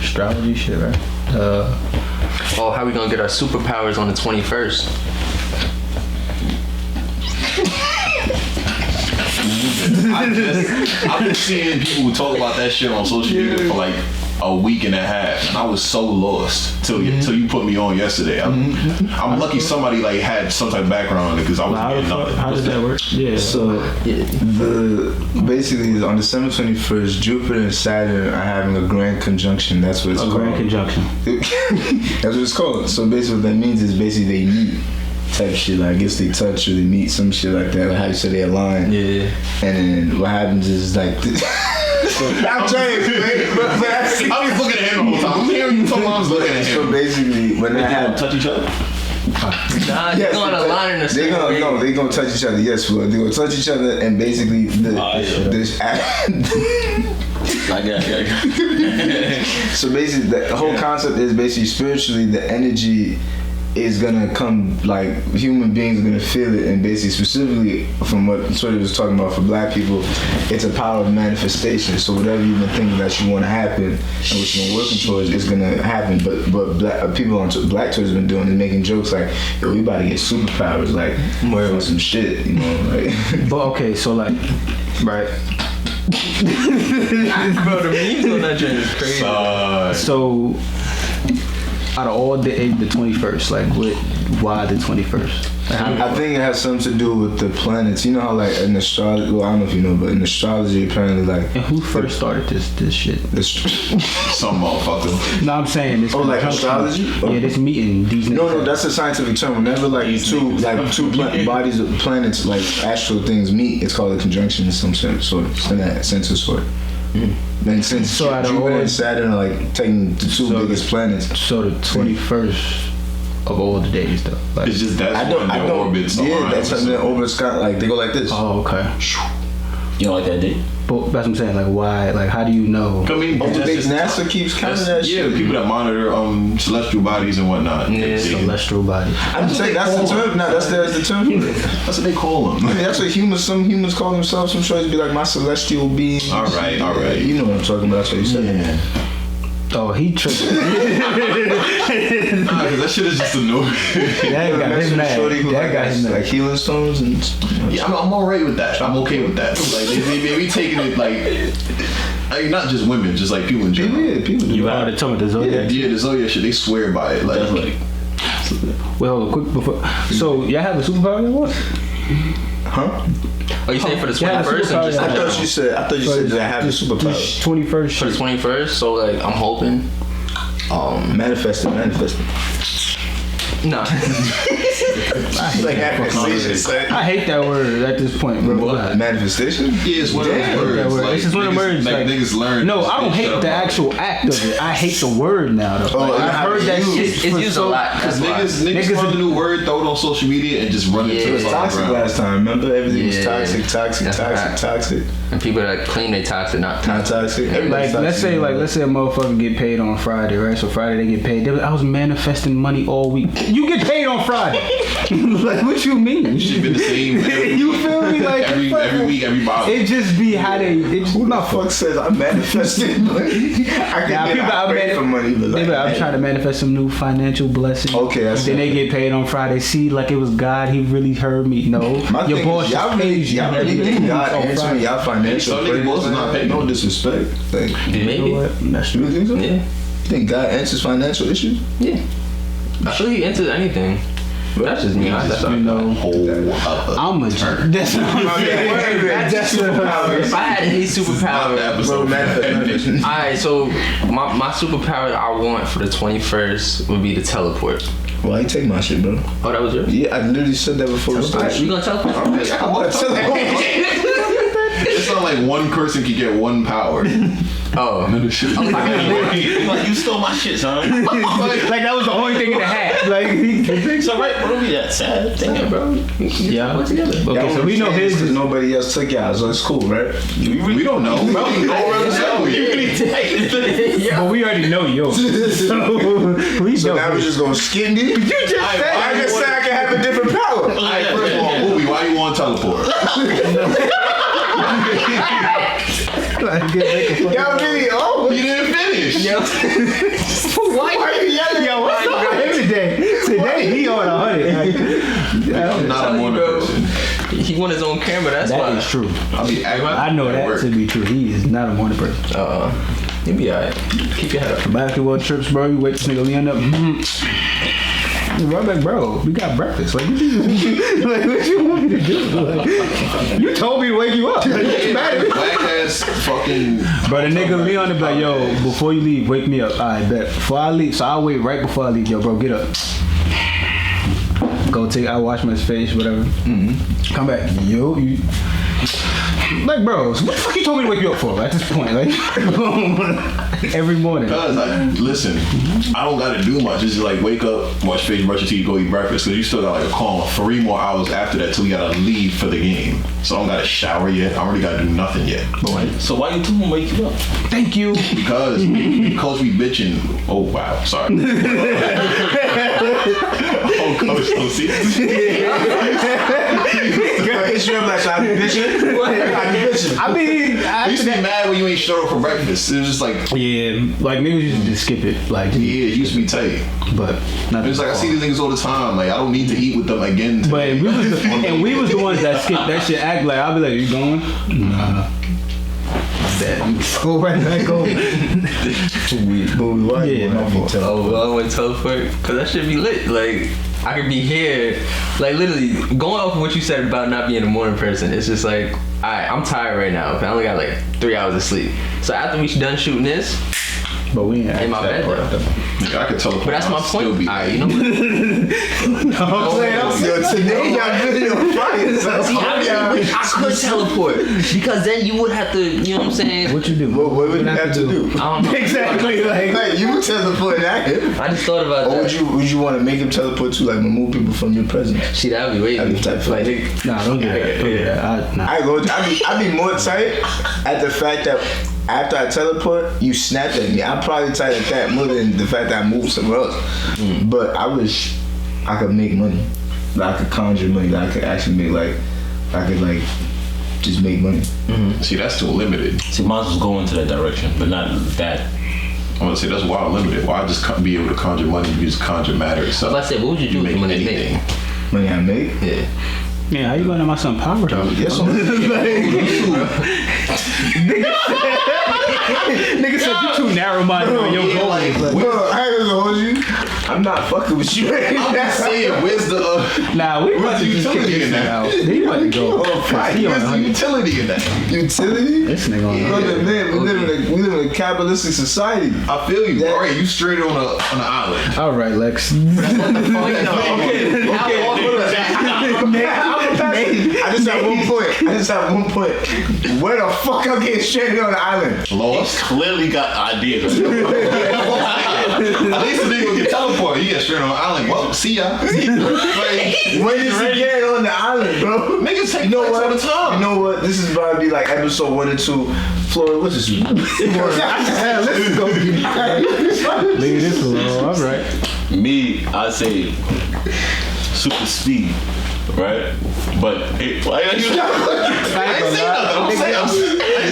[SPEAKER 3] astrology shit, right?
[SPEAKER 2] Oh, how we gonna get our superpowers on the 21st?
[SPEAKER 6] I've been seeing people talk about that shit on social media for like a week and a half, and I was so lost till you put me on yesterday. I'm lucky somebody like had some type of background on it because I was getting nothing.
[SPEAKER 3] How does that work? Yeah.
[SPEAKER 1] So basically on December 21st, Jupiter and Saturn are having a grand conjunction. That's what it's called.
[SPEAKER 3] Grand conjunction.
[SPEAKER 1] That's what it's called. So basically what that means is basically they meet type shit. Like I guess they touch or they meet, some shit like that. Like how you say they align.
[SPEAKER 2] Yeah.
[SPEAKER 1] And then what happens is like I'm trying to explain, but
[SPEAKER 6] I was looking at him the whole time. I'm hearing you talking. I was looking at
[SPEAKER 1] so
[SPEAKER 6] him.
[SPEAKER 1] basically when they have
[SPEAKER 4] Touch each other?
[SPEAKER 2] Nah, they're gonna align in a
[SPEAKER 1] they're
[SPEAKER 2] certain way.
[SPEAKER 1] they're gonna touch each other. Yes, Floyd. They're gonna touch each other, and basically this. So basically, the whole concept is basically spiritually, the energy is gonna come, like human beings are gonna feel it, and basically specifically from what Floyd was talking about for black people, it's a power of manifestation. So whatever you've been thinking that you want to happen and what you've been working towards is gonna happen. But black people on Black Twitter have been doing is making jokes like, yo, we about to get superpowers, like more some shit, you know, like.
[SPEAKER 3] But okay, so like, right.
[SPEAKER 2] Bro, the memes on that joint is crazy.
[SPEAKER 3] So out of all the 21st, like why the 21st?
[SPEAKER 1] I think it has something to do with the planets. You know how like in astrology, well I don't know if you know, but in astrology apparently like.
[SPEAKER 3] And who first started this shit?
[SPEAKER 6] Some motherfucker.
[SPEAKER 3] No, I'm saying this.
[SPEAKER 1] Oh, like astrology?
[SPEAKER 3] Yeah, this meeting. These
[SPEAKER 1] No, that's a scientific term. Whenever like two bodies of planets, like astral things meet, it's called a conjunction in some sort in that sense of sort. And since
[SPEAKER 3] So out of
[SPEAKER 1] Jupiter
[SPEAKER 3] all-
[SPEAKER 1] and Saturn are like taking the two biggest planets.
[SPEAKER 3] So the 21st of all the days though. Like,
[SPEAKER 6] It's just that's when their orbits
[SPEAKER 1] Yeah,
[SPEAKER 6] align.
[SPEAKER 1] that's when their orbits got like they go like this.
[SPEAKER 3] oh, okay.
[SPEAKER 4] You don't like that date?
[SPEAKER 3] But that's what I'm saying. Like why? Like how do you know?
[SPEAKER 6] I mean,
[SPEAKER 1] Oh,
[SPEAKER 6] that's
[SPEAKER 1] big
[SPEAKER 6] just-
[SPEAKER 1] NASA keeps counting that
[SPEAKER 6] yeah,
[SPEAKER 1] shit.
[SPEAKER 6] the people that monitor celestial bodies and whatnot.
[SPEAKER 2] Yeah,
[SPEAKER 3] Celestial body.
[SPEAKER 1] I'm saying that's the term. No, that's the term for it.
[SPEAKER 6] That's what they call them.
[SPEAKER 1] I mean, that's what some humans call themselves. Some shows be like my celestial being.
[SPEAKER 6] All right.
[SPEAKER 1] You know what I'm talking about. That's what you said.
[SPEAKER 3] Oh, he tripping.
[SPEAKER 6] Nah, 'cause that shit is just annoying.
[SPEAKER 3] That got him mad. That got him
[SPEAKER 1] like
[SPEAKER 3] mad.
[SPEAKER 1] healing stones and.
[SPEAKER 6] Yeah, I'm alright with that. I'm okay with that. Like they be taking it like not just women, just like people in general.
[SPEAKER 1] Yeah, people do.
[SPEAKER 3] You are the talking about the Zodiac.
[SPEAKER 6] Yeah, the Zodiac shit, they swear by it. Like,
[SPEAKER 3] Well, hold on, quick before. So y'all have a superpower you want?
[SPEAKER 1] Huh?
[SPEAKER 2] Oh, you saying for the
[SPEAKER 3] Yeah,
[SPEAKER 2] 21st?
[SPEAKER 3] superpower,
[SPEAKER 2] And just
[SPEAKER 3] yeah.
[SPEAKER 1] I thought you said that I have the superpower.
[SPEAKER 3] 21st
[SPEAKER 2] for the
[SPEAKER 3] shit.
[SPEAKER 2] 21st, so like I'm hoping.
[SPEAKER 1] Manifest it.
[SPEAKER 2] Nah.
[SPEAKER 3] I hate that word at this point, bro.
[SPEAKER 1] Manifestation?
[SPEAKER 6] Yeah, it's one of those words. Like,
[SPEAKER 3] it's just one of the words.
[SPEAKER 6] Like niggas learn.
[SPEAKER 3] No, I don't hate the actual act of it. I hate the word now, though.
[SPEAKER 1] Oh,
[SPEAKER 3] I heard that shit.
[SPEAKER 2] It's used a lot. That's
[SPEAKER 6] Niggas find a new word, throw it on social media, and just run into
[SPEAKER 1] It was
[SPEAKER 6] it.
[SPEAKER 1] toxic last time, remember? Everything was toxic.
[SPEAKER 2] And people that claim they toxic, not
[SPEAKER 1] Not
[SPEAKER 2] toxic.
[SPEAKER 1] toxic.
[SPEAKER 3] Like let's say a motherfucker get paid on Friday, right? So Friday they get paid. I was manifesting money all week. You get paid on Friday. Like what you mean?
[SPEAKER 6] Shit been the same.
[SPEAKER 3] You feel me? Like
[SPEAKER 6] every week, every bottle.
[SPEAKER 3] it just be how they.
[SPEAKER 1] Who the fuck says I manifested money? I can pray for money, but like,
[SPEAKER 3] I'm trying to manifest some new financial blessings.
[SPEAKER 1] Okay, that's
[SPEAKER 3] then they get paid on Friday. See, like it was God. He really heard me. No, your boss
[SPEAKER 1] y'all really think God answering y'all financial prayers?
[SPEAKER 6] Not paying.
[SPEAKER 1] No disrespect. Like,
[SPEAKER 2] Maybe.
[SPEAKER 1] You think so?
[SPEAKER 2] Yeah.
[SPEAKER 1] You think God answers financial issues?
[SPEAKER 2] Yeah. I'm sure he answers anything. But that's just me.
[SPEAKER 3] I'm a. That's what I'm saying.
[SPEAKER 2] If I had any superpower, alright. So my superpower I want for the 21st would be to teleport.
[SPEAKER 1] Why you take my shit, bro?
[SPEAKER 2] Oh, that was yours?
[SPEAKER 1] Yeah, I literally said that before we started.
[SPEAKER 2] You gonna teleport?
[SPEAKER 6] It's not like one person can get one power.
[SPEAKER 2] Oh.
[SPEAKER 6] None of shit.
[SPEAKER 4] Like, you stole my shit, son.
[SPEAKER 3] Like that was the only thing in the hat. Like
[SPEAKER 4] It's alright, bro. Don't be that sad.
[SPEAKER 2] Damn, bro.
[SPEAKER 3] yeah.
[SPEAKER 2] Put together.
[SPEAKER 3] Okay, so we know his
[SPEAKER 1] because
[SPEAKER 3] is.
[SPEAKER 1] nobody else took y'all, so it's cool, right?
[SPEAKER 6] We don't know.
[SPEAKER 3] But we already know yours. So we
[SPEAKER 1] So
[SPEAKER 3] know.
[SPEAKER 1] now we're just gonna skin you? You just said I just said I can have a different power.
[SPEAKER 6] Alright, first of all, Boobie, why you want to teleport?
[SPEAKER 1] Y'all really
[SPEAKER 6] You didn't finish.
[SPEAKER 3] Why you yelling? Yo, what's up with him today? Today he on 100.
[SPEAKER 6] I'm not a morning person.
[SPEAKER 2] He want his own camera. That's why.
[SPEAKER 3] That is true.
[SPEAKER 6] I
[SPEAKER 3] know that to be true. He is not a morning person.
[SPEAKER 2] You'll be alright. Keep your head up.
[SPEAKER 3] Basketball trips, bro. You wake this nigga Leon up. Right back, bro. We got breakfast. Like, what you want me to do? Like, you told me to wake you up. Like, what's the matter?
[SPEAKER 6] Black ass fucking.
[SPEAKER 3] Bro, the nigga Leon be like, yo, before you leave, wake me up. Alright, bet. Before I leave, so I'll wait right before I leave. Yo, bro, get up. Go I wash my face, whatever. Come back. Yo, you. Like, bro, so what the fuck you told me to wake you up for at this point? Like, every morning.
[SPEAKER 6] Cause listen, I don't gotta do much. It's just like wake up, wash face, brush your teeth, go eat breakfast. Cause you still got like a call 3 more hours after that till we gotta leave for the game. So I don't gotta shower yet. I already gotta do nothing yet.
[SPEAKER 4] So why you told him wake you up?
[SPEAKER 3] Thank you.
[SPEAKER 6] Because we bitching. Oh wow, sorry. Oh, coach, don't see this.
[SPEAKER 3] I mean,
[SPEAKER 6] You used to be mad when you ain't showed up for breakfast. It was just like,
[SPEAKER 3] yeah, like niggas used to just skip it. Like,
[SPEAKER 6] yeah, it used to be tight.
[SPEAKER 3] but not.
[SPEAKER 6] It's like I see these niggas all the time. Like I don't need to eat with them again.
[SPEAKER 3] But we was the ones that skipped that shit. Act like I'll be like, you going? Nah. That go right back over.
[SPEAKER 1] Why you
[SPEAKER 3] Yeah,
[SPEAKER 1] want me to
[SPEAKER 2] Oh, well, I went teleport because that should be lit. Like, I could be here. Like, literally, going off of what you said about not being a morning person, it's just like, alright, I'm tired right now. I only got like 3 hours of sleep. So after we done shooting this,
[SPEAKER 3] But we ain't
[SPEAKER 2] in my bed though.
[SPEAKER 6] Nigga, I could teleport.
[SPEAKER 2] But that's my point.
[SPEAKER 6] Still be
[SPEAKER 2] Alright, you know what?
[SPEAKER 1] Yo, today y'all really on fire.
[SPEAKER 2] See, I could teleport because then you would have to, you know what I'm saying?
[SPEAKER 3] What you do?
[SPEAKER 1] What would you have to do?
[SPEAKER 2] I don't know.
[SPEAKER 3] Exactly. Like,
[SPEAKER 1] Like, you would teleport at him.
[SPEAKER 2] I just thought about
[SPEAKER 1] Or
[SPEAKER 2] that.
[SPEAKER 1] would you want to make him teleport to, like, remove people from your presence?
[SPEAKER 2] See, that'd be way
[SPEAKER 1] That'd be tight.
[SPEAKER 2] like, nigga,
[SPEAKER 3] nah, don't do that. Don't do that.
[SPEAKER 1] I'd be more tight at the fact that after I teleport, you snapped at me. I'm probably tight at that more than the fact that I moved somewhere else. But I wish I could make money. That I could conjure money. That I could actually make, like, I could, like, just make money.
[SPEAKER 6] See, that's too limited.
[SPEAKER 4] See, mine was going to that direction, but not that.
[SPEAKER 6] I'm gonna say that's wild limited. Why just be able to conjure money? You just conjure matter itself.
[SPEAKER 2] If I said, what would you do with the money you make?
[SPEAKER 1] Money I make?
[SPEAKER 2] Yeah.
[SPEAKER 3] Man, how you gonna have my son power though?
[SPEAKER 1] Yes,
[SPEAKER 3] Nigga said you too narrow-minded on your goals.
[SPEAKER 1] Bro, I ain't gonna hold you. I'm not fucking with you.
[SPEAKER 6] I'm just saying, where's the
[SPEAKER 3] Nah, we about to just kick
[SPEAKER 6] utility
[SPEAKER 3] this
[SPEAKER 6] in
[SPEAKER 3] nigga
[SPEAKER 6] that?
[SPEAKER 3] out. He about to go.
[SPEAKER 1] Right.
[SPEAKER 3] He on
[SPEAKER 6] Where's the
[SPEAKER 3] 100.
[SPEAKER 6] utility in that?
[SPEAKER 1] Utility?
[SPEAKER 3] This nigga on
[SPEAKER 1] Brother, man, we live in a capitalistic society.
[SPEAKER 6] I feel you.
[SPEAKER 1] Yeah.
[SPEAKER 6] All right, you straight on an island.
[SPEAKER 3] All right, Lex.
[SPEAKER 1] I just have one point. Where the fuck I'm getting stranded on the island?
[SPEAKER 6] Lost.
[SPEAKER 4] Clearly got ideas.
[SPEAKER 6] At least the nigga can teleport. He got straight on an island. Well, see ya. Like,
[SPEAKER 1] When is he getting on the island, bro?
[SPEAKER 6] niggas take
[SPEAKER 1] You know
[SPEAKER 6] flights
[SPEAKER 1] what?
[SPEAKER 6] all the time.
[SPEAKER 1] You know what? This is about to be like episode 1 and 2. Floyd, what's this? Let's go.
[SPEAKER 3] Leave this alone. All right.
[SPEAKER 4] Me, I say super speed, right? But I didn't say nothing. I didn't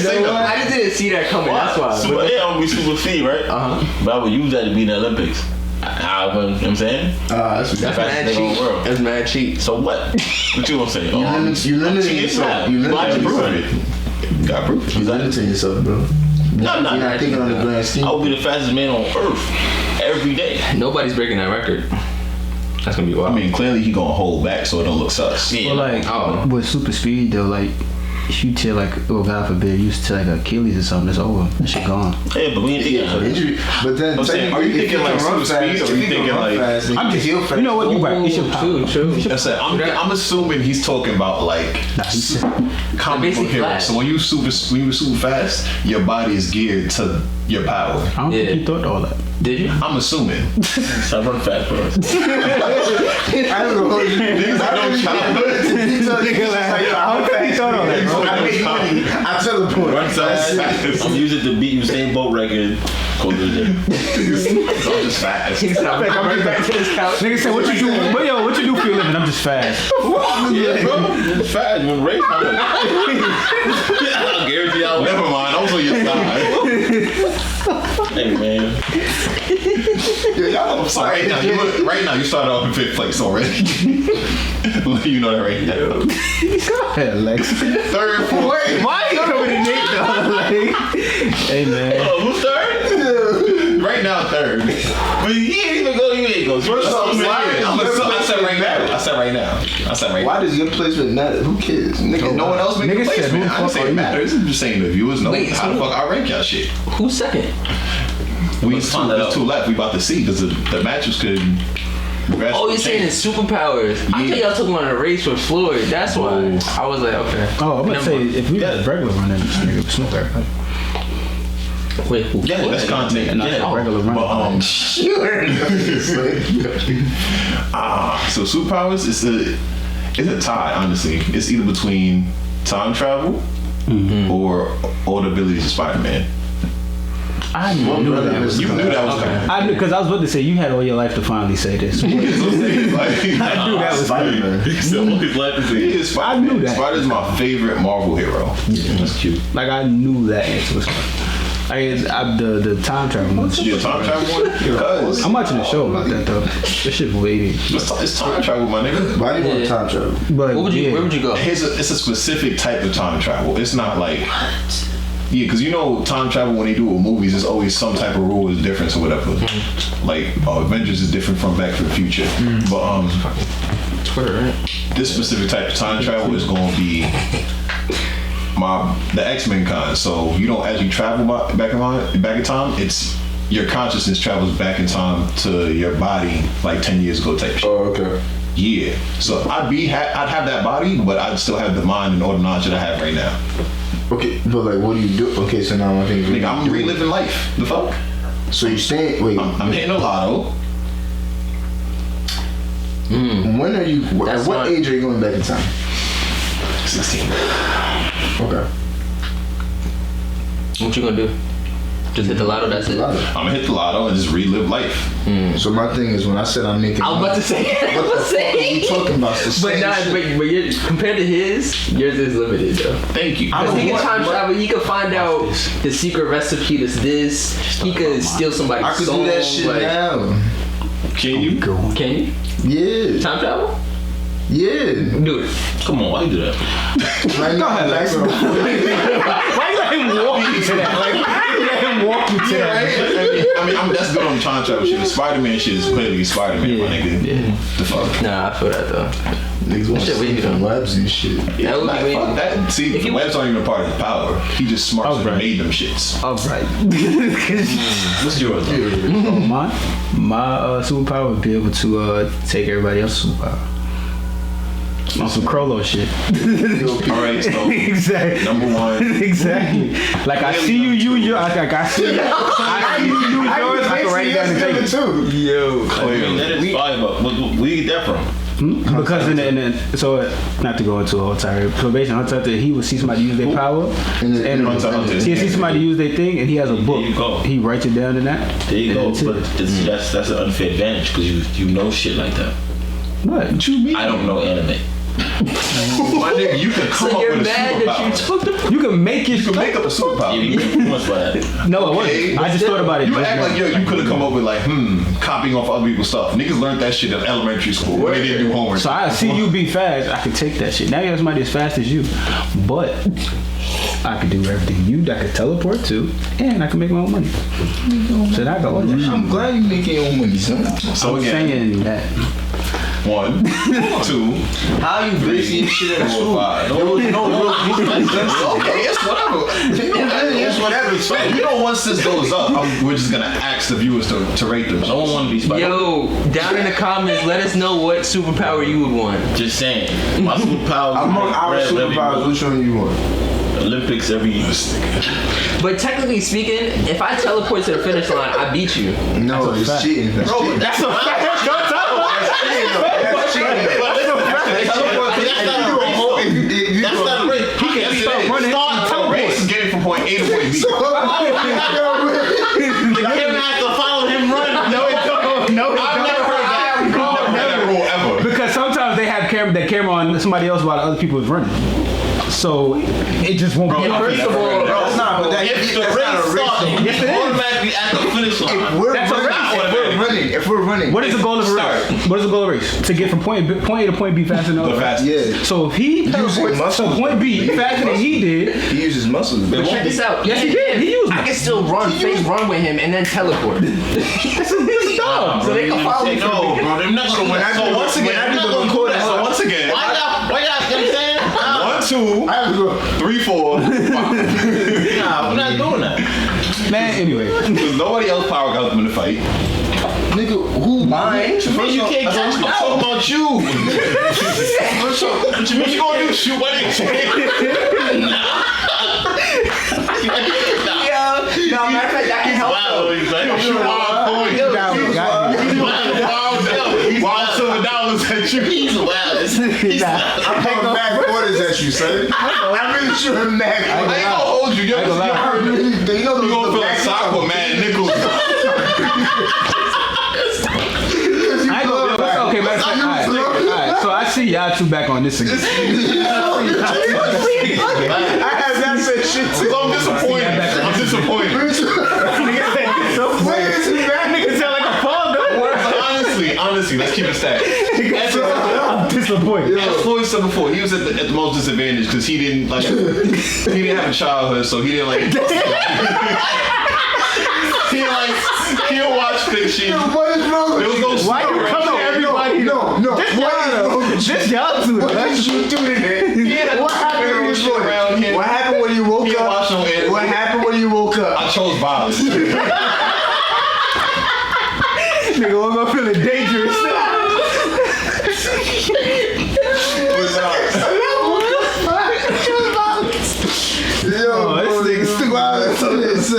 [SPEAKER 4] say nothing.
[SPEAKER 2] I just didn't see that coming. That's why.
[SPEAKER 4] Super, yeah, I'm gonna be super speed, right? But I would use that to be in the Olympics. You know what I'm saying?
[SPEAKER 1] That's
[SPEAKER 2] That's
[SPEAKER 4] Fastest
[SPEAKER 2] mad
[SPEAKER 4] nigga in the
[SPEAKER 2] cheap.
[SPEAKER 4] world.
[SPEAKER 2] That's mad cheap.
[SPEAKER 4] So what? What you gonna say?
[SPEAKER 1] You limiting yourself. You limiting yourself.
[SPEAKER 6] Got proof.
[SPEAKER 1] You limiting yourself, bro.
[SPEAKER 4] No,
[SPEAKER 1] You're not thinking on the grand scheme.
[SPEAKER 4] I would be the fastest man on earth every day.
[SPEAKER 2] Nobody's breaking that record. That's gonna be wild.
[SPEAKER 6] I mean, clearly he gonna hold back so it don't look sus.
[SPEAKER 4] Yeah.
[SPEAKER 3] Well, like with super speed though, like if you tear like, oh God forbid, you tear like Achilles or something, it's over. That shit gone.
[SPEAKER 4] Yeah, but we ain't thinking.
[SPEAKER 1] Injury. But then,
[SPEAKER 4] I'm saying,
[SPEAKER 6] are you
[SPEAKER 1] technically, if
[SPEAKER 6] thinking like
[SPEAKER 1] can run
[SPEAKER 6] super speed,
[SPEAKER 1] fast,
[SPEAKER 6] or
[SPEAKER 1] if
[SPEAKER 6] you
[SPEAKER 1] can
[SPEAKER 6] thinking
[SPEAKER 1] run
[SPEAKER 6] like-
[SPEAKER 1] fast, then
[SPEAKER 3] I'm
[SPEAKER 1] you
[SPEAKER 3] just,
[SPEAKER 1] can heal fast.
[SPEAKER 3] you know what? You're right. It's your power.
[SPEAKER 2] True.
[SPEAKER 6] That's it. I'm assuming he's talking about like comic book
[SPEAKER 2] Basically
[SPEAKER 6] heroes.
[SPEAKER 2] flash.
[SPEAKER 6] So when you super fast, your body is geared to your power.
[SPEAKER 3] I don't think
[SPEAKER 2] Yeah.
[SPEAKER 3] he thought all that.
[SPEAKER 2] Did you?
[SPEAKER 6] I'm assuming.
[SPEAKER 4] Stop running fast, bro.
[SPEAKER 1] I don't know.
[SPEAKER 6] Niggas I don't
[SPEAKER 3] I don't think he thought all that, bro.
[SPEAKER 1] I make money. I teleport.
[SPEAKER 4] Run fast. I'm using the beat Usain Bolt record. Go to the gym.
[SPEAKER 6] I'm just fast.
[SPEAKER 2] I'm right back to this couch.
[SPEAKER 3] Nigga said, what you do? But yo, what you do for your living? I'm just fast.
[SPEAKER 4] Yeah, bro. You're fast. When race, I'll guarantee I'll
[SPEAKER 6] Never mind. I was on your side.
[SPEAKER 4] Hey, man.
[SPEAKER 6] I'm sorry. Right now, you started off in 5th place already. You know that right now.
[SPEAKER 3] Hey, Lex.
[SPEAKER 6] 3rd, 4th.
[SPEAKER 3] Why you coming to Nate though? Like, hey man.
[SPEAKER 4] Oh, who's third?
[SPEAKER 6] Right now, 3rd.
[SPEAKER 4] But he ain't even go. You ain't go.
[SPEAKER 6] I said right now. I said right now.
[SPEAKER 1] Why does your placement matter? Who cares?
[SPEAKER 6] Nigga, no one else make a
[SPEAKER 3] Nigga said,
[SPEAKER 6] placement.
[SPEAKER 3] who the
[SPEAKER 6] I didn't
[SPEAKER 3] fuck
[SPEAKER 6] say
[SPEAKER 3] are
[SPEAKER 6] it
[SPEAKER 3] you?
[SPEAKER 6] matters. I'm just saying the viewers know
[SPEAKER 2] Wait,
[SPEAKER 6] how the
[SPEAKER 2] so-
[SPEAKER 6] fuck I rank y'all shit.
[SPEAKER 2] Who's second?
[SPEAKER 6] There's 2 left. We about to see because the matches could.
[SPEAKER 2] Oh, you're saying it's superpowers. I thought y'all talking about a race with Floyd. That's why I was like, okay.
[SPEAKER 3] Oh, I'm gonna
[SPEAKER 2] Never
[SPEAKER 3] say
[SPEAKER 2] mind.
[SPEAKER 3] if we had regular running, this nigga would smoke everybody.
[SPEAKER 2] Wait, who?
[SPEAKER 6] Yeah, that's content.
[SPEAKER 3] Not
[SPEAKER 6] Yeah.
[SPEAKER 3] regular running.
[SPEAKER 6] But so superpowers is a tie. Honestly, it's either between time travel or all the abilities of Spider-Man.
[SPEAKER 3] I knew that was
[SPEAKER 6] You knew that was coming.
[SPEAKER 3] I knew because I was about to say you had all your life to finally say this. I knew that was
[SPEAKER 1] Spider-Man.
[SPEAKER 6] He is Spider-Man.
[SPEAKER 3] I knew that.
[SPEAKER 6] Spider's my favorite Marvel hero.
[SPEAKER 1] Yeah, that's cute.
[SPEAKER 3] like I knew that answer was coming. The time travel one.
[SPEAKER 6] You a time travel one? Because
[SPEAKER 3] I'm watching a show about that though. This shit waiting.
[SPEAKER 6] it's time travel, my nigga.
[SPEAKER 1] Why do you want
[SPEAKER 2] Yeah.
[SPEAKER 1] time travel?
[SPEAKER 3] But
[SPEAKER 2] Where would you go?
[SPEAKER 6] It's a specific type of time travel. It's not like yeah, because you know time travel when they do it with movies, there's always some type of rule is different or whatever. Like Avengers is different from Back to the Future, but
[SPEAKER 2] Twitter, right?
[SPEAKER 6] this specific type of time travel is going to be the X-Men kind. So you don't actually travel back in time. It's your consciousness travels back in time to your body like 10 years ago type shit.
[SPEAKER 1] Oh, okay.
[SPEAKER 6] Yeah. So I'd have that body, but I'd still have the mind and all the knowledge that I have right now.
[SPEAKER 1] Okay, but like, what do you do? Okay, so now I think
[SPEAKER 6] Nigga, I'm reliving life. The fuck?
[SPEAKER 1] So you staying? Wait,
[SPEAKER 6] I'm hitting a lotto.
[SPEAKER 1] when are you?
[SPEAKER 2] That's
[SPEAKER 1] At what
[SPEAKER 2] not-
[SPEAKER 1] age are you going back in time?
[SPEAKER 6] 16.
[SPEAKER 1] Okay.
[SPEAKER 2] What you gonna do? Just hit the lotto, that's it?
[SPEAKER 1] Lotto.
[SPEAKER 6] I'm gonna hit the lotto and just relive life.
[SPEAKER 1] So my thing is when I said I'm making.
[SPEAKER 2] I was about to say, I was
[SPEAKER 1] What are you
[SPEAKER 2] saying.
[SPEAKER 1] talking about? It's the
[SPEAKER 2] But
[SPEAKER 1] same
[SPEAKER 2] nah,
[SPEAKER 1] shit.
[SPEAKER 2] but you're, compared to his, yours is limited though.
[SPEAKER 6] Thank you.
[SPEAKER 2] Because he can
[SPEAKER 1] what-
[SPEAKER 2] time
[SPEAKER 1] what-
[SPEAKER 2] travel, he could find out the secret recipe to this. He could steal somebody's
[SPEAKER 1] I could
[SPEAKER 2] soul.
[SPEAKER 1] do that shit
[SPEAKER 2] like,
[SPEAKER 1] now.
[SPEAKER 6] Can you?
[SPEAKER 2] Can you?
[SPEAKER 1] Yeah.
[SPEAKER 2] Time travel?
[SPEAKER 1] Yeah.
[SPEAKER 2] Do it.
[SPEAKER 4] Come on, why you do that?
[SPEAKER 1] Right now,
[SPEAKER 3] ahead, Lex.
[SPEAKER 1] like,
[SPEAKER 3] Why you like him walk you to that. Like, let him walk you to that.
[SPEAKER 6] I mean, that's good on the time travel shit. The Spider-Man shit is clearly Spider-Man, my nigga.
[SPEAKER 3] Yeah.
[SPEAKER 6] The fuck?
[SPEAKER 2] Nah, I feel that though.
[SPEAKER 1] Niggas want
[SPEAKER 2] Shit, we
[SPEAKER 1] some webs and shit.
[SPEAKER 2] That would be
[SPEAKER 6] Fuck
[SPEAKER 2] weird.
[SPEAKER 6] that. See, the webs aren't even a part of his power. He just smart and made them shits.
[SPEAKER 3] All right.
[SPEAKER 4] What's yours?
[SPEAKER 3] My superpower would be able to take everybody else's superpower. On some Crollo shit.
[SPEAKER 6] All right, so
[SPEAKER 3] Exactly.
[SPEAKER 6] number one.
[SPEAKER 3] Exactly. Like I see you use your. I see you. I see you use yours. I can write it down and take it.
[SPEAKER 1] too.
[SPEAKER 6] Yo, clearly.
[SPEAKER 4] That is fire, but where you get that from?
[SPEAKER 3] Because so not to go into a whole tirade. Probation Hunter Hunter, he would see somebody use their power, and
[SPEAKER 6] Hunter Hunter.
[SPEAKER 3] he see somebody use their thing, and he has a book.
[SPEAKER 4] There you go.
[SPEAKER 3] He writes it down in that.
[SPEAKER 4] There you
[SPEAKER 3] and
[SPEAKER 4] go. But that's an unfair advantage because you know shit like that.
[SPEAKER 3] What you mean?
[SPEAKER 4] I don't know anime.
[SPEAKER 6] My nigga, you can come
[SPEAKER 2] So
[SPEAKER 6] up
[SPEAKER 2] you're
[SPEAKER 6] with a
[SPEAKER 2] mad that you
[SPEAKER 6] superpower.
[SPEAKER 2] took the.
[SPEAKER 3] You can make it.
[SPEAKER 6] You can make up a superpower.
[SPEAKER 4] You get too much by that.
[SPEAKER 3] No, I
[SPEAKER 6] Okay,
[SPEAKER 3] wasn't. I just thought about it.
[SPEAKER 6] You
[SPEAKER 3] just
[SPEAKER 6] act
[SPEAKER 3] now.
[SPEAKER 6] like you could have come up with like, copying off other people's stuff. Niggas learned that shit in elementary school when they didn't do homework.
[SPEAKER 3] So I see you be fast. I can take that shit. Now you have somebody as fast as you, but I could do everything I could teleport to, and I can make my own money. So I got all that shit.
[SPEAKER 1] I'm glad you making your own money, son.
[SPEAKER 6] So
[SPEAKER 3] I'm
[SPEAKER 6] again,
[SPEAKER 3] saying that.
[SPEAKER 6] 1, 2,
[SPEAKER 2] How you greasy and shit at
[SPEAKER 6] 4, 5. Okay, it's whatever. It's whatever. You know, once this goes up, we're just gonna ask the viewers to rate them.
[SPEAKER 4] No one want to be Spider.
[SPEAKER 2] Yo, down in the comments, let us know what superpower you would want.
[SPEAKER 4] Just saying. My superpower.
[SPEAKER 1] Among our superpowers, which one you want?
[SPEAKER 4] Olympics every year.
[SPEAKER 2] But technically speaking, if I teleport to the finish line, I beat you.
[SPEAKER 1] No, it's cheating. That's cheating.
[SPEAKER 3] That's a fact. Don't tell me.
[SPEAKER 1] That's cheating.
[SPEAKER 4] That's not a race.
[SPEAKER 3] He can start running.
[SPEAKER 6] A race is getting from point A to point B.
[SPEAKER 4] The camera has to follow him run.
[SPEAKER 3] No, it don't. No, it
[SPEAKER 6] I've
[SPEAKER 3] don't.
[SPEAKER 6] never heard that. I've never heard that rule ever.
[SPEAKER 3] Because sometimes they have that camera on somebody else while the other people is running. So it just won't be.
[SPEAKER 2] First of all,
[SPEAKER 1] That's not, but
[SPEAKER 4] If the
[SPEAKER 1] that's not a
[SPEAKER 4] race starts,
[SPEAKER 1] race.
[SPEAKER 3] Yes, it is.
[SPEAKER 4] automatically at the finish line.
[SPEAKER 3] That's a race.
[SPEAKER 1] If we're running.
[SPEAKER 3] What is the goal of a race? What is the goal of a race? To get from point A to point B faster than
[SPEAKER 6] The fastest.
[SPEAKER 1] Yeah.
[SPEAKER 3] So if he teleports
[SPEAKER 1] muscles,
[SPEAKER 3] to point B faster than he did,
[SPEAKER 1] He uses muscles.
[SPEAKER 2] but check this out.
[SPEAKER 3] Yes, he did. He used
[SPEAKER 2] I can still run with him and then teleport.
[SPEAKER 3] that's a dog.
[SPEAKER 2] So they can follow me.
[SPEAKER 4] No, bro, they're not
[SPEAKER 6] So
[SPEAKER 4] gonna.
[SPEAKER 6] so once again, so once again,
[SPEAKER 4] Why y'all? You know what I'm saying?
[SPEAKER 6] 1, 2,
[SPEAKER 1] I have to go.
[SPEAKER 6] 3, 4, 5.
[SPEAKER 4] Nah, we're not doing that.
[SPEAKER 3] Man, anyway.
[SPEAKER 6] Because nobody else power got them in the fight.
[SPEAKER 1] Nigga, who?
[SPEAKER 2] Mine?
[SPEAKER 4] You can't touch me. I'm talking about you. What you mean? You gonna do shoot wedding?
[SPEAKER 2] No, matter of fact, that can help.
[SPEAKER 4] Wow, he's like,
[SPEAKER 6] Shoot wild $2 at you.
[SPEAKER 4] he's wild.
[SPEAKER 1] I'm taking back orders at you, son. I'm really shooting back.
[SPEAKER 6] I ain't gonna hold you. You gonna feel like soccer, man. Nickels.
[SPEAKER 3] I go, okay, matter of fact, alright, so I see y'all two back on this again.
[SPEAKER 1] I have that said shit too.
[SPEAKER 6] I'm disappointed. I'm disappointed.
[SPEAKER 3] Nigga sound like a father.
[SPEAKER 6] Honestly, let's keep it stacked.
[SPEAKER 3] I'm disappointed.
[SPEAKER 6] As Floyd said before, he was at the most disadvantage because he didn't have a childhood, so he didn't he didn't watch fiction.
[SPEAKER 1] What is wrong with
[SPEAKER 6] There was
[SPEAKER 1] you?
[SPEAKER 6] no
[SPEAKER 3] Why you come to everybody?
[SPEAKER 1] No.
[SPEAKER 3] This y'all two.
[SPEAKER 1] What did you do today? What happened when you woke up?
[SPEAKER 6] around here.
[SPEAKER 1] What happened when you woke
[SPEAKER 6] He didn't
[SPEAKER 1] up?
[SPEAKER 6] watch no anime.
[SPEAKER 1] What happened when you woke up?
[SPEAKER 6] I chose violence.
[SPEAKER 3] Nigga, we're gonna feel it dangerous.
[SPEAKER 1] Yo,
[SPEAKER 3] this nigga
[SPEAKER 1] violence on this,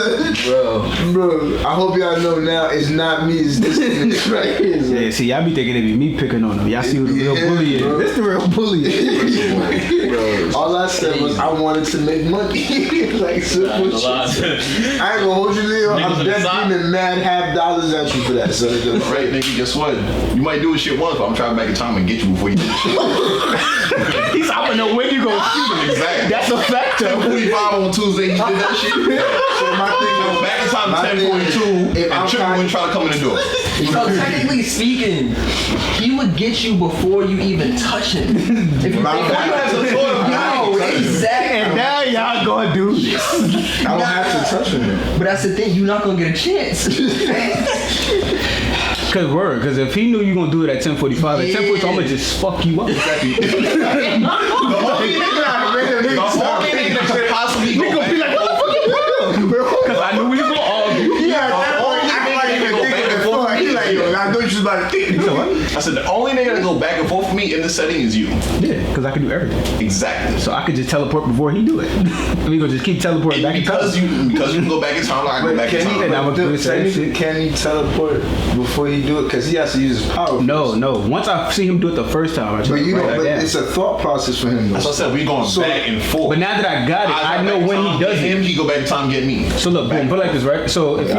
[SPEAKER 1] bro. I hope y'all know now it's not me, it's this nigga right here. son.
[SPEAKER 3] Yeah, see, y'all be thinking it be me picking on them. Y'all see who the real bully is.
[SPEAKER 1] bro.
[SPEAKER 3] This the real bully is.
[SPEAKER 1] All I said was I wanted to make money. Like simple shit. I ain't gonna hold you, Leo.
[SPEAKER 4] Niggas
[SPEAKER 1] I'm
[SPEAKER 4] in the
[SPEAKER 1] dead
[SPEAKER 4] side.
[SPEAKER 1] demon mad $50 at you for that, son.
[SPEAKER 6] Right, nigga, guess what? You might do this shit once, but I'm trying back in time and get you before you do this shit.
[SPEAKER 3] He's I wanna know when you gonna shoot him.
[SPEAKER 6] Exactly.
[SPEAKER 3] That's a fact though.
[SPEAKER 6] 10:45 on Tuesday, you did that shit.
[SPEAKER 1] So my thing is,
[SPEAKER 6] Back in time
[SPEAKER 1] my thing is,
[SPEAKER 6] 10:42,
[SPEAKER 1] if I'm
[SPEAKER 6] and Chip
[SPEAKER 1] trying-
[SPEAKER 6] wouldn't try to come in the door.
[SPEAKER 2] So technically speaking, he would get you before you even touch him. If you think
[SPEAKER 1] My
[SPEAKER 2] about
[SPEAKER 1] bad.
[SPEAKER 2] it. No, exactly.
[SPEAKER 3] And now y'all gonna do this.
[SPEAKER 2] that's the thing. You're not gonna get a chance.
[SPEAKER 3] Cause if he knew you gonna do it at 10:45, at 10:45 I'm gonna just fuck you up.
[SPEAKER 6] Exactly. The only thing that could possibly go back.
[SPEAKER 3] Be like, what the fuck you doing? Cause I knew we was gonna argue.
[SPEAKER 1] I know you was about to think.
[SPEAKER 6] I said the only nigga to go back and forth with me in this setting is you.
[SPEAKER 3] Yeah, cause I can do everything.
[SPEAKER 6] Exactly.
[SPEAKER 3] So I could just teleport before he do it. We gonna just keep teleporting back in time.
[SPEAKER 6] Because you can go back in time, like I go back in time.
[SPEAKER 1] Can he teleport before he do it? Because he has to use his power.
[SPEAKER 3] No. Once I see him do it the first time, I just
[SPEAKER 1] But
[SPEAKER 3] down.
[SPEAKER 1] it's a thought process for him.
[SPEAKER 6] That's what I said. We going back and forth.
[SPEAKER 3] But now that I got it, I know when he does it.
[SPEAKER 6] He go back in time and get me.
[SPEAKER 3] So look, boom, put it like this, right? So if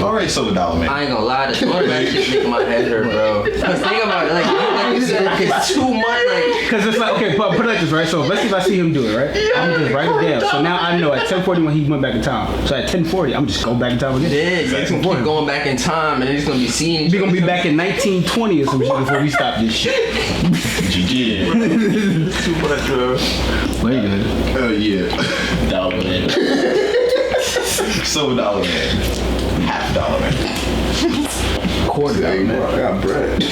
[SPEAKER 6] All right, $1 man.
[SPEAKER 2] I ain't gonna lie, the thought of that shit making my head hurt, bro. Cause think about it, like you said, it's too much, like.
[SPEAKER 3] Cause it's like, okay, put it like this, right? So let's see if I see him do it, right? I'm just write it down. So now I know at 10:40 when he went back in time. So at 10:40, I'm just going back in time again.
[SPEAKER 2] Yeah, you're just gonna keep going back in time, and then he's gonna be seeing.
[SPEAKER 3] We're gonna be back in 1920 or some shit before we stop this shit.
[SPEAKER 6] GG.
[SPEAKER 4] Too much, bro.
[SPEAKER 3] Wait a minute.
[SPEAKER 6] Yeah.
[SPEAKER 4] $1 man.
[SPEAKER 6] $1 man. $50 man.
[SPEAKER 3] Quarter,
[SPEAKER 1] I
[SPEAKER 3] man.
[SPEAKER 1] got bread.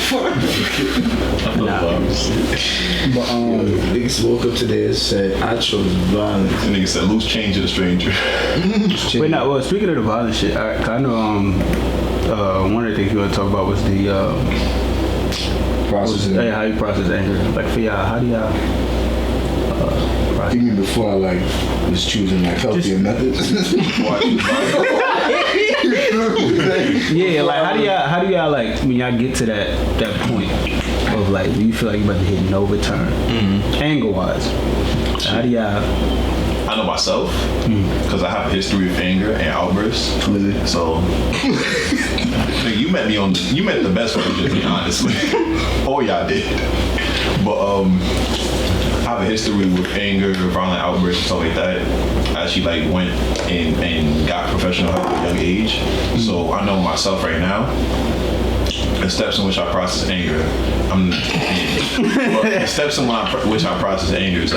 [SPEAKER 3] But
[SPEAKER 1] Niggas woke up today and said, I chose violence.
[SPEAKER 6] The nigga said loose change to the stranger.
[SPEAKER 3] wait, now, well, speaking of the violent shit, I know one of the things you want to talk about was the
[SPEAKER 1] Processing.
[SPEAKER 3] how you process anger. Like for y'all, how do y'all process?
[SPEAKER 1] You mean before I was choosing healthier methods?
[SPEAKER 3] Yeah, like how do y'all when y'all get to that point of when you feel like you're about to hit no return, anger wise, how do y'all?
[SPEAKER 6] I know myself because I have a history of anger and outbursts. So you met the best version of me, honestly. All y'all did. But I have a history with anger, violent outbursts, and stuff like that. I actually went and got professional help at a young age. So I know myself right now. The steps in which I process anger. The steps in which I process anger is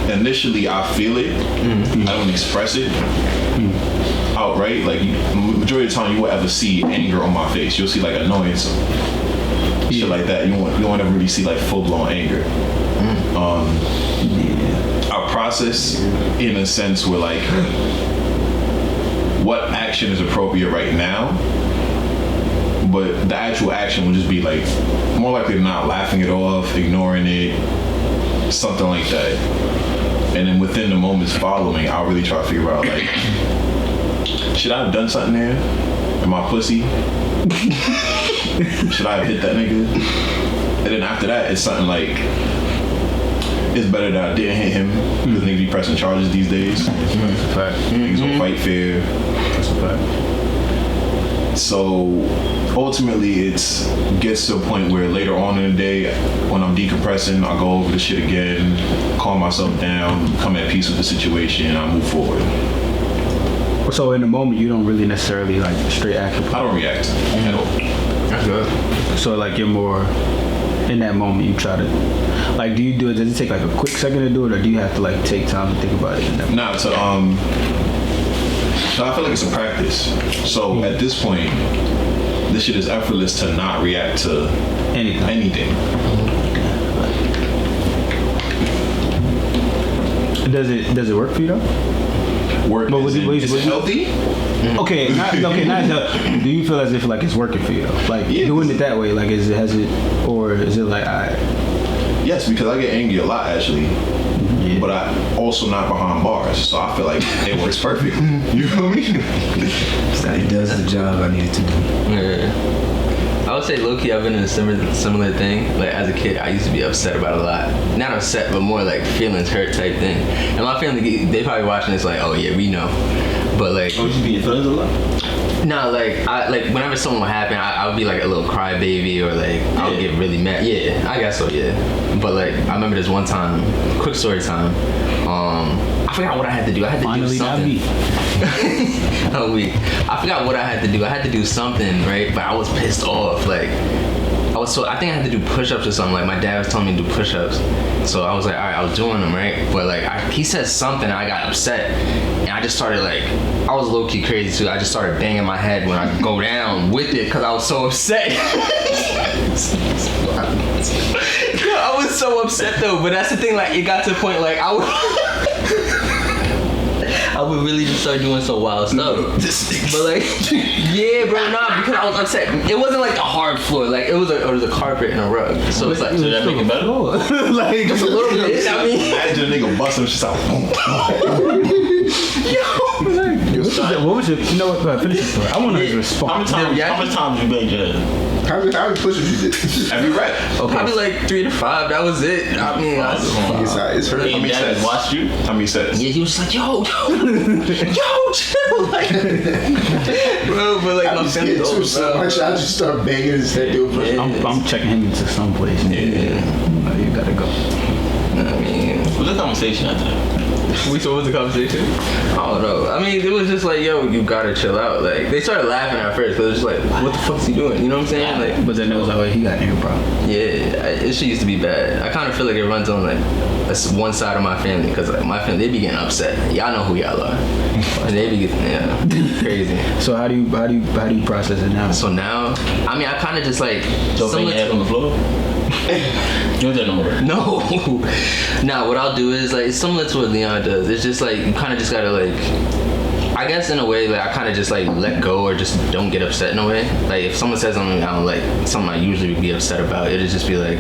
[SPEAKER 6] initially I feel it. I don't express it outright. Majority of the time you won't ever see anger on my face. You'll see annoyance, shit like that. You won't ever really see full blown anger. I process in a sense where what action is appropriate right now. But the actual action will just be more likely than not laughing it off, ignoring it, something like that. And then within the moments following, I'll really try to figure out should I have done something there? Am I pussy? Should I have hit that nigga? And then after that, it's something it's better that I didn't hit him because niggas be pressing charges these days.
[SPEAKER 3] That's a fact.
[SPEAKER 6] Niggas don't fight fair.
[SPEAKER 3] That's a fact.
[SPEAKER 6] So ultimately it gets to a point where later on in the day when I'm decompressing, I go over the shit again, calm myself down, come at peace with the situation, and I move forward.
[SPEAKER 3] So in the moment you don't really necessarily straight act.
[SPEAKER 6] I don't react at all.
[SPEAKER 2] That's good.
[SPEAKER 3] So you're more in that moment you try to do you do it, does it take a quick second to do it, or do you have to take time to think about it?
[SPEAKER 6] Nah, so I feel like it's a practice. So at this point, this shit is effortless to not react to anything.
[SPEAKER 3] Does it work for you though?
[SPEAKER 6] Is it healthy?
[SPEAKER 3] Okay, not do you feel as if it's working for you though? Doing it that way, is it
[SPEAKER 6] Yes, because I get angry a lot actually. Yeah. But I also not behind bars, so I feel like it works perfect. You feel me?
[SPEAKER 1] It does the job I needed to do.
[SPEAKER 2] Yeah. I would say low-key I've been in a similar thing. As a kid, I used to be upset about a lot. Not upset, but more feelings hurt type thing. And my family, they probably watching this oh yeah, we know. But
[SPEAKER 4] you used to be in feelings a lot?
[SPEAKER 2] No, whenever something would happen, I would be a little crybaby or I would get really mad. Yeah, I guess so, yeah. But I remember this one time, quick story time. I forgot what I had to do. I had to do something. I forgot what I had to do. I had to do something, right? But I was pissed off. I I think I had to do push-ups or something. Like my dad was telling me to do push-ups, so I was like, all right, I was doing them, right? But like he said something, and I got upset, and I just started like, I was low-key crazy too. I just started banging my head when I go down with it because I was so upset. I was so upset though, but that's the thing. Like it got to the point like I would really just start doing some wild stuff. But like, yeah, bro, nah, because I was upset. It wasn't like a hard floor, like it was a carpet and a rug. So it's like,
[SPEAKER 4] so that make it better?
[SPEAKER 3] Like
[SPEAKER 2] just a little bit. I mean,
[SPEAKER 6] Imagine a nigga busting shit out.
[SPEAKER 3] what was your? You know what? Finish the story. I want to response.
[SPEAKER 4] How many times you banged your head?
[SPEAKER 1] How many push-ups you did?
[SPEAKER 6] Every rep.
[SPEAKER 2] okay. Probably like 3 to 5. That was it. I mean,
[SPEAKER 1] It's hurt.
[SPEAKER 6] How many sets?
[SPEAKER 4] Watched you?
[SPEAKER 6] How many sets?
[SPEAKER 2] yeah, he was just like, yo, chill, like, bro, but like my family
[SPEAKER 1] too so much. I just start banging his head doing push-ups.
[SPEAKER 3] I'm checking him into some place.
[SPEAKER 2] Yeah.
[SPEAKER 3] You gotta go.
[SPEAKER 2] I mean,
[SPEAKER 4] What's the conversation after that?
[SPEAKER 2] what was the conversation? I don't know. I mean, it was just like, yo, you gotta chill out. Like, they started laughing at first, but it was just like, what the fuck's he doing? You know what I'm saying? Like,
[SPEAKER 3] But then it was like, wait, he got anger problem.
[SPEAKER 2] yeah, it shit used to be bad. I kind of feel like it runs on like that's one side of my family, because like my family, they be getting upset. Y'all know who y'all are, and they be getting crazy.
[SPEAKER 3] So how do you process it now?
[SPEAKER 2] So now, I mean, I kind of just like
[SPEAKER 4] So bang your head on the floor? You don't do that no more.
[SPEAKER 2] no. Nah, what I'll do is like it's similar to what Leon does. It's just like you kind of just gotta like, I guess in a way, like I kind of just like let go or just don't get upset in a way. Like if someone says something I don't like, something I usually would be upset about, it'll just be like,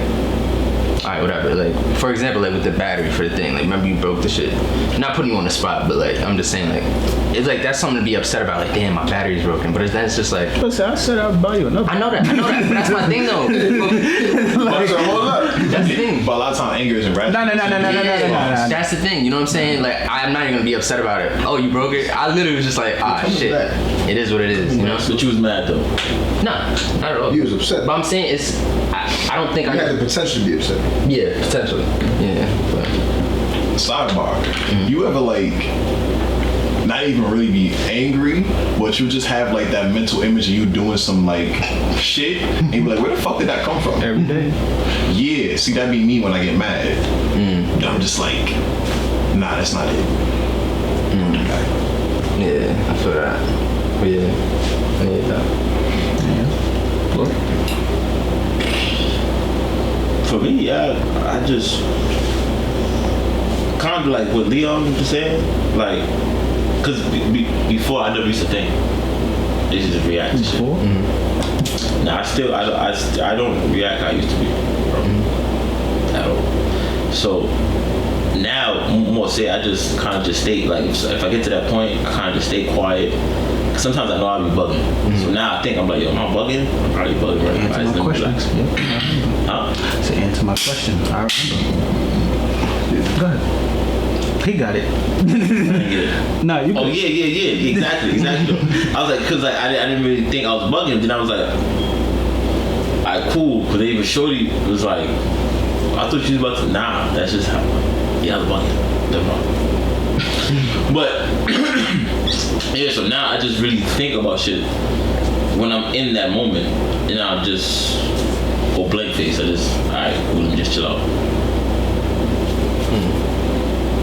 [SPEAKER 2] alright, whatever. Like for example, like with the battery for the thing, like remember you broke the shit. Not putting you on the spot, but like I'm just saying like it's like that's something to be upset about. Like damn, my battery's broken. But then it's just like,
[SPEAKER 3] Listen, I said I'd buy you another.
[SPEAKER 2] I know that. But that's my thing though.
[SPEAKER 6] Hold up.
[SPEAKER 2] That's the thing.
[SPEAKER 6] But a lot of times anger isn't rational.
[SPEAKER 3] No.
[SPEAKER 2] That's the thing, you know what I'm saying? Like, I'm not even gonna be upset about it. Oh, you broke it? I literally was just like, shit. It is what it is, you know?
[SPEAKER 4] But you was mad though.
[SPEAKER 2] Nah, not at all.
[SPEAKER 1] You was upset.
[SPEAKER 2] But I'm saying I don't think
[SPEAKER 1] You had the potential to be upset.
[SPEAKER 2] Yeah, potentially. Yeah. But.
[SPEAKER 6] Sidebar. You ever like not even really be angry, but you just have like that mental image of you doing some like shit, and you be like, where the fuck did that come from?
[SPEAKER 3] Every day.
[SPEAKER 6] Yeah, see, that'd be me when I get mad. And I'm just like, nah, that's not it.
[SPEAKER 2] Yeah, I feel that. Yeah. I need that.
[SPEAKER 4] For me, I just kind of like what Leon was saying, like, cause before I never used to think. It's just react to shit. Nah, I don't react how I used to be, bro. At all. So now, more say I just kind of just stay, like, if I get to that point, I kind of just stay quiet. Sometimes I know I'll be bugging. So now I think I'm like, yo, am I bugging? I'm probably bugging right now.
[SPEAKER 3] Answer my question.
[SPEAKER 4] Huh?
[SPEAKER 3] To answer my question, I remember. Go ahead. He got it. Nah, you.
[SPEAKER 4] Oh yeah, exactly. Though. I was like, cause like I didn't really think I was bugging. Then I was like, alright, cool. Cause even Shorty was like, I thought she was about to. Nah, that's just how. Yeah, I was bugging. Never mind. But yeah, so now I just really think about shit when I'm in that moment, and I'll just go blank face. I just, alright, cool, let me just chill out.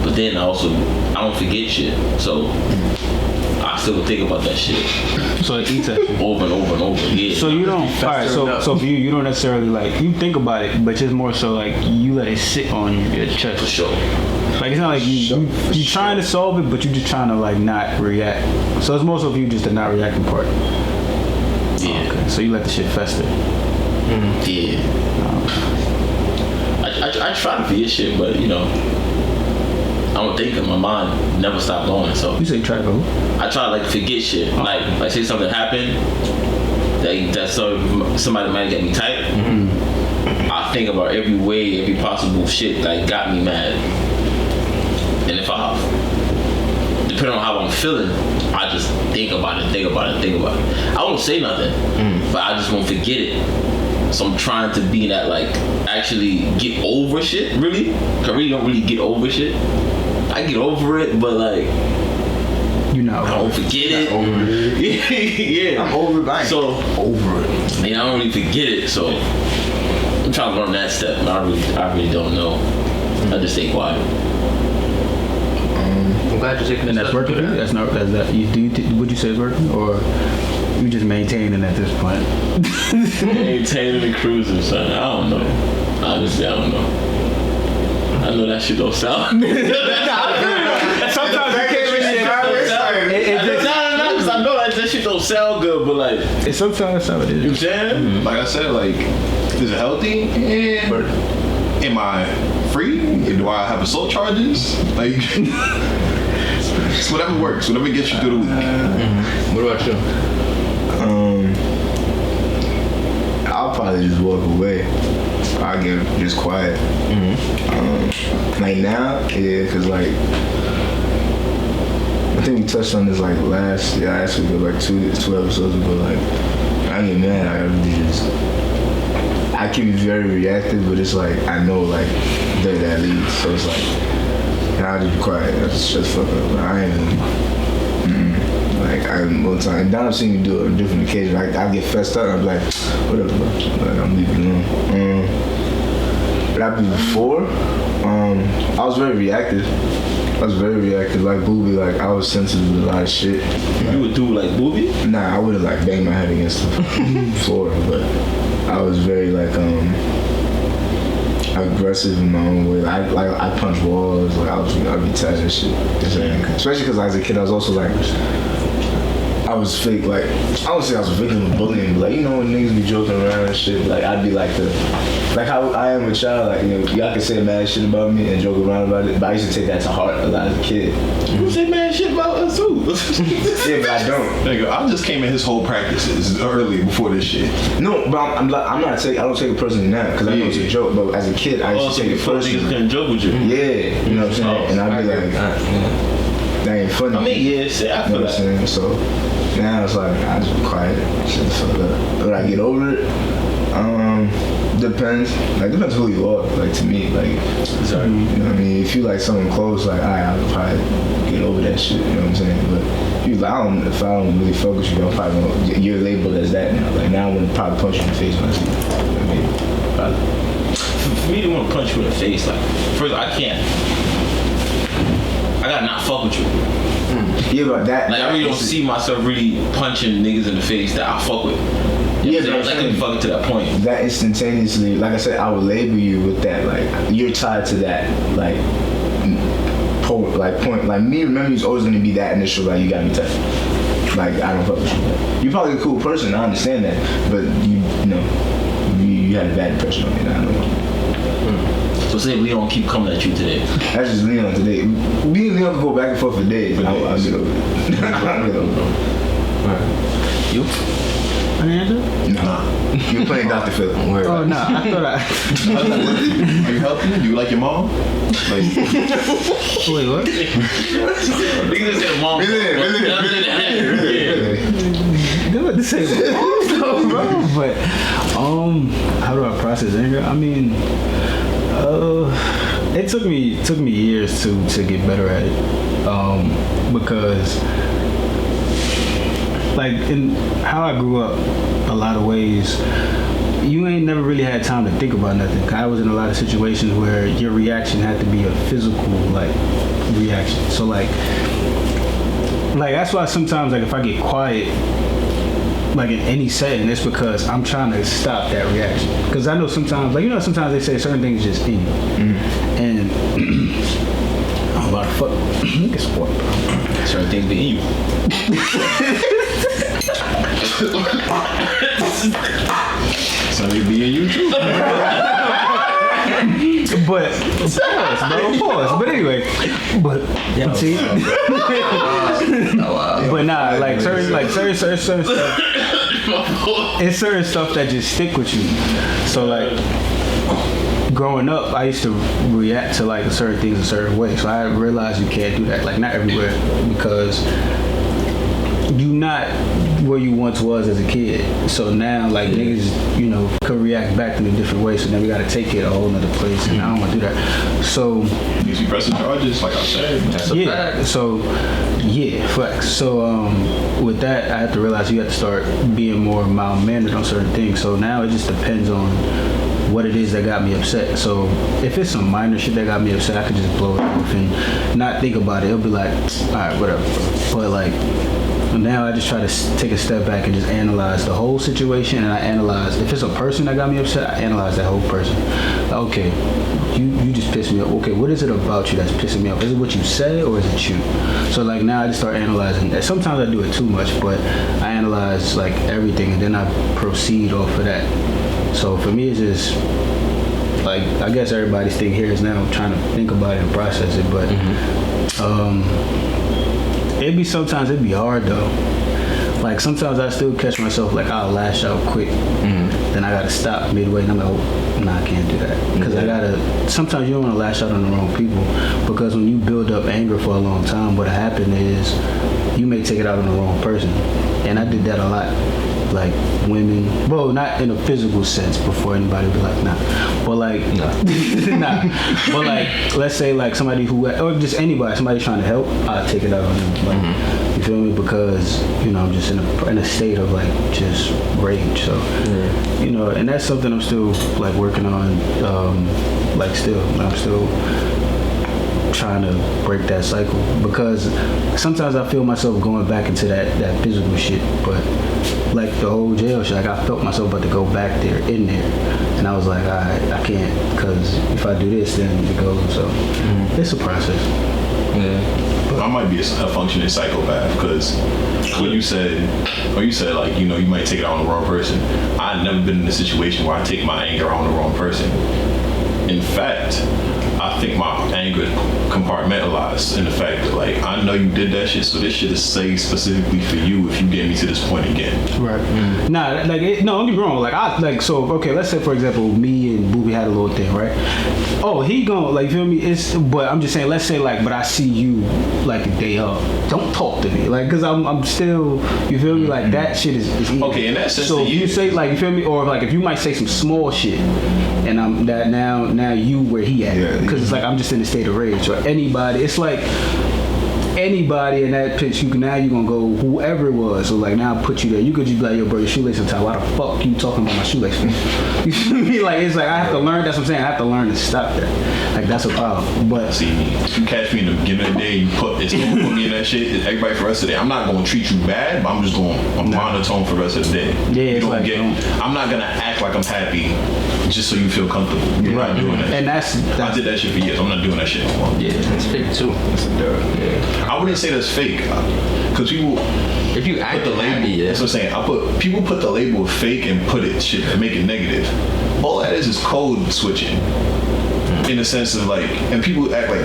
[SPEAKER 4] But then I don't forget shit, so I still think about that shit.
[SPEAKER 3] So it eats at you.
[SPEAKER 4] Over and over and over, yeah.
[SPEAKER 3] So you don't. All right. So for you don't necessarily like you think about it, but just more so like you let it sit on your chest.
[SPEAKER 4] For sure.
[SPEAKER 3] Like it's not like you trying to solve it, but you just trying to like not react. So it's most of you just the not reacting part.
[SPEAKER 4] Yeah.
[SPEAKER 3] Okay. So you let the shit fester.
[SPEAKER 4] Yeah. I try to forget shit, but you know, I don't think in my mind never stop going. So
[SPEAKER 3] You say try to go.
[SPEAKER 4] I try to like forget shit. Like say something happened that somebody might get me tight. I think about every possible shit that got me mad. And if depending on how I'm feeling, I just think about it. I won't say nothing, but I just won't forget it. So I'm trying to be that like actually get over shit. Really, I really don't really get over shit. I get over it, but like
[SPEAKER 3] You know.
[SPEAKER 4] I don't forget it. Yeah.
[SPEAKER 1] I'm over it.
[SPEAKER 4] So
[SPEAKER 1] over it.
[SPEAKER 4] I don't really forget it. So I'm trying to learn that step. I really don't know. I just stay quiet.
[SPEAKER 2] I'm glad you're taking.
[SPEAKER 3] And that's working for you. That's not. That's that. Would you say it's working, or you just maintaining at this point?
[SPEAKER 4] Maintaining and cruising, son. I don't know. Honestly, I don't know. I know that shit don't sound.
[SPEAKER 3] Sometimes you can't really
[SPEAKER 4] I know that shit don't sound good, but like,
[SPEAKER 3] sometimes how it is.
[SPEAKER 4] you know what I'm saying?
[SPEAKER 6] Like I said, like, is it healthy? Yeah. But am I free? Do I have assault charges? Like, it's whatever works, whatever gets you through the week.
[SPEAKER 2] What about you?
[SPEAKER 1] I'll probably just walk away. I'll get just quiet. Like now, yeah, because like I think we touched on this like last week or like two episodes ago. Like I get mad, I can be very reactive, but it's like I know like that leads, so it's like I'll just be quiet. I'll just fuck up. I ain't like most time. And Don seen me do it on different occasions. Like I get fessed up, and I'm like, whatever, bro. Like I'm leaving alone. But after before, I was very reactive. Like Boobie, like I was sensitive to a lot of shit.
[SPEAKER 4] You would do like Boobie?
[SPEAKER 1] Nah, I would've like banged my head against the floor, but I was very like aggressive in my own way. I punch walls. Like I'd be tired of shit. Especially because as a kid, I was also like. I was fake, like, I don't say I was a victim of bullying, but like, you know when niggas be joking around and shit, like, I'd be like like how I am a child, like, you know, y'all can say mad shit about me and joke around about it, but I used to take that to heart a lot as a kid.
[SPEAKER 4] You say mad shit about us too.
[SPEAKER 1] Yeah, but I don't.
[SPEAKER 6] Nigga, I just came in his whole practices early before this shit.
[SPEAKER 1] No, but I don't take it personally now, because I know it's a joke, but as a kid, I used to take it personally.
[SPEAKER 4] Niggas couldn't joke with you.
[SPEAKER 1] Yeah, you know what I'm saying? And I'd be like, that ain't funny.
[SPEAKER 4] I mean, yeah, shit, I feel
[SPEAKER 1] you know what I'm saying? So now it's like I just be quiet, shut the fuck up. But I get over it. Depends. Like depends who you are. Like to me, like
[SPEAKER 4] sorry.
[SPEAKER 1] You know what I mean? If you like someone close, like I'll probably get over that shit. You know what I'm saying? But if I don't really focus you, I'm probably gonna, you're labeled as that now. Like now I'm gonna probably punch you in the face when I see you. I mean, probably.
[SPEAKER 4] For me to want to punch you in the face, like first I can't. I gotta not fuck with you.
[SPEAKER 1] Yeah, but that.
[SPEAKER 4] Like I really don't see myself really punching niggas in the face that I fuck with. You know what I'm saying? Like fucking to that point.
[SPEAKER 1] That instantaneously, like I said, I would label you with that. Like you're tied to that. Like point. Like me, remember, is always gonna be that initial. Like you got me touched. Like I don't fuck with you. You're probably a cool person. I understand that, but you had a bad impression on me. And I don't know.
[SPEAKER 4] So say Leon keep coming at you today.
[SPEAKER 1] That's just Leon today. Me and Leon can go back and forth for days. I'll get over it. I'll get over it.
[SPEAKER 2] Alright. You?
[SPEAKER 1] Nah. You were playing Dr. Phil.
[SPEAKER 3] Oh, no. I thought
[SPEAKER 6] Are you healthy? Do you like your mom? Like,
[SPEAKER 3] Wait, what?
[SPEAKER 4] Niggas said mom.
[SPEAKER 3] They were the same. Bro, but how do I process anger? I mean, it took me years to get better at it, because like in how I grew up, a lot of ways, you ain't never really had time to think about nothing. 'Cause I was in a lot of situations where your reaction had to be a physical like reaction. So like that's why sometimes like if I get quiet, like in any setting, it's because I'm trying to stop that reaction. Because I know sometimes, like sometimes they say certain things just in you, and I'm about to fuck. Guess what, bro?
[SPEAKER 4] Certain things be in you.
[SPEAKER 6] something be in you too.
[SPEAKER 3] But pause. But anyway, see. But nah, like certain stuff. It's certain stuff that just stick with you. So like growing up, I used to react to like certain things a certain way. So I realized you can't do that. Like not everywhere, because where you once was as a kid. So now, like, niggas, you know, could react back in a different way. So then we got to take it a whole nother place, and I don't want to do that. So
[SPEAKER 6] you be pressing charges, like I said.
[SPEAKER 2] That's a fact.
[SPEAKER 3] So flex. So with that, I have to realize you have to start being more mild-mannered on certain things. So now it just depends on what it is that got me upset. So if it's some minor shit that got me upset, I could just blow it off and not think about it. It'll be like, all right, whatever. But like, now I just try to take a step back and just analyze the whole situation. And I analyze, if it's a person that got me upset, I analyze that whole person. Okay, you just pissed me off. Okay, what is it about you that's pissing me off? Is it what you said or is it you? So like now I just start analyzing. Sometimes I do it too much, but I analyze like everything and then I proceed off of that. So for me, it's just like, I guess everybody's thing here is now trying to think about it and process it, but sometimes it'd be hard though. Like sometimes I still catch myself like I'll lash out quick, then I gotta stop midway and I'm like, oh, nah, I can't do that. Because sometimes you don't want to lash out on the wrong people, because when you build up anger for a long time, what happened is you may take it out on the wrong person. And I did that a lot. Like women, well, not in a physical sense before anybody would be like, nah. But like, nah. But like, let's say like somebody who, or just anybody, somebody trying to help, I'll take it out on them. Like, you feel me? Because, you know, I'm just in a state of like just rage. So, you know, and that's something I'm still like working on. I'm still trying to break that cycle, because sometimes I feel myself going back into that physical shit, but like the whole jail shit, like I felt myself about to go back there, in there, and I was like, I can't, because if I do this, then it goes. So it's a process.
[SPEAKER 6] Yeah. I might be a functioning psychopath, because when you said like, you know, you might take it out on the wrong person. I've never been in a situation where I take my anger out on the wrong person. In fact, I think my anger is compartmentalized in the fact that, like, I know you did that shit, so this shit is saved specifically for you if you get me to this point again.
[SPEAKER 3] Right. Nah, like, no, don't get me wrong. Like, so, okay, let's say, for example, me and Boobie had a little thing, right? Oh, he gon', like, feel me? But I'm just saying, let's say, like, but I see you, like, a day up. Don't talk to me, like, because I'm still, you feel me? Like, that shit is easy.
[SPEAKER 6] Okay, in that sense,
[SPEAKER 3] so if you say, like, you feel me? Or, like, if you might say some small shit, and I'm that now you where he at, because it's like I'm just in a state of rage. Or anybody, it's like anybody in that pitch, you're gonna go whoever it was. So like now I put you there. You could just be like, yo, bro, your shoelace untied. Why the fuck you talking about my shoelace? You feel me? Like it's like I have to learn. That's what I'm saying. I have to learn to stop that. Like that's a problem. But
[SPEAKER 6] see, if you catch me in the beginning of the day, you put me in that shit. Everybody for the rest of the day. I'm not gonna treat you bad, but I'm just gonna monotone for the rest of the day.
[SPEAKER 3] Yeah,
[SPEAKER 6] I'm not gonna act like I'm happy just so you feel comfortable. You're not doing that.
[SPEAKER 3] And that's
[SPEAKER 6] I did that shit for years. I'm not doing that shit no more.
[SPEAKER 2] Yeah, it's fake too. It's a dub. Yeah.
[SPEAKER 6] I wouldn't say that's fake, because people.
[SPEAKER 2] If you act
[SPEAKER 6] put the label,
[SPEAKER 2] happy,
[SPEAKER 6] that's what I'm saying. People put the label of fake and put it shit and make it negative. All that is code switching, in the sense of like, and people act like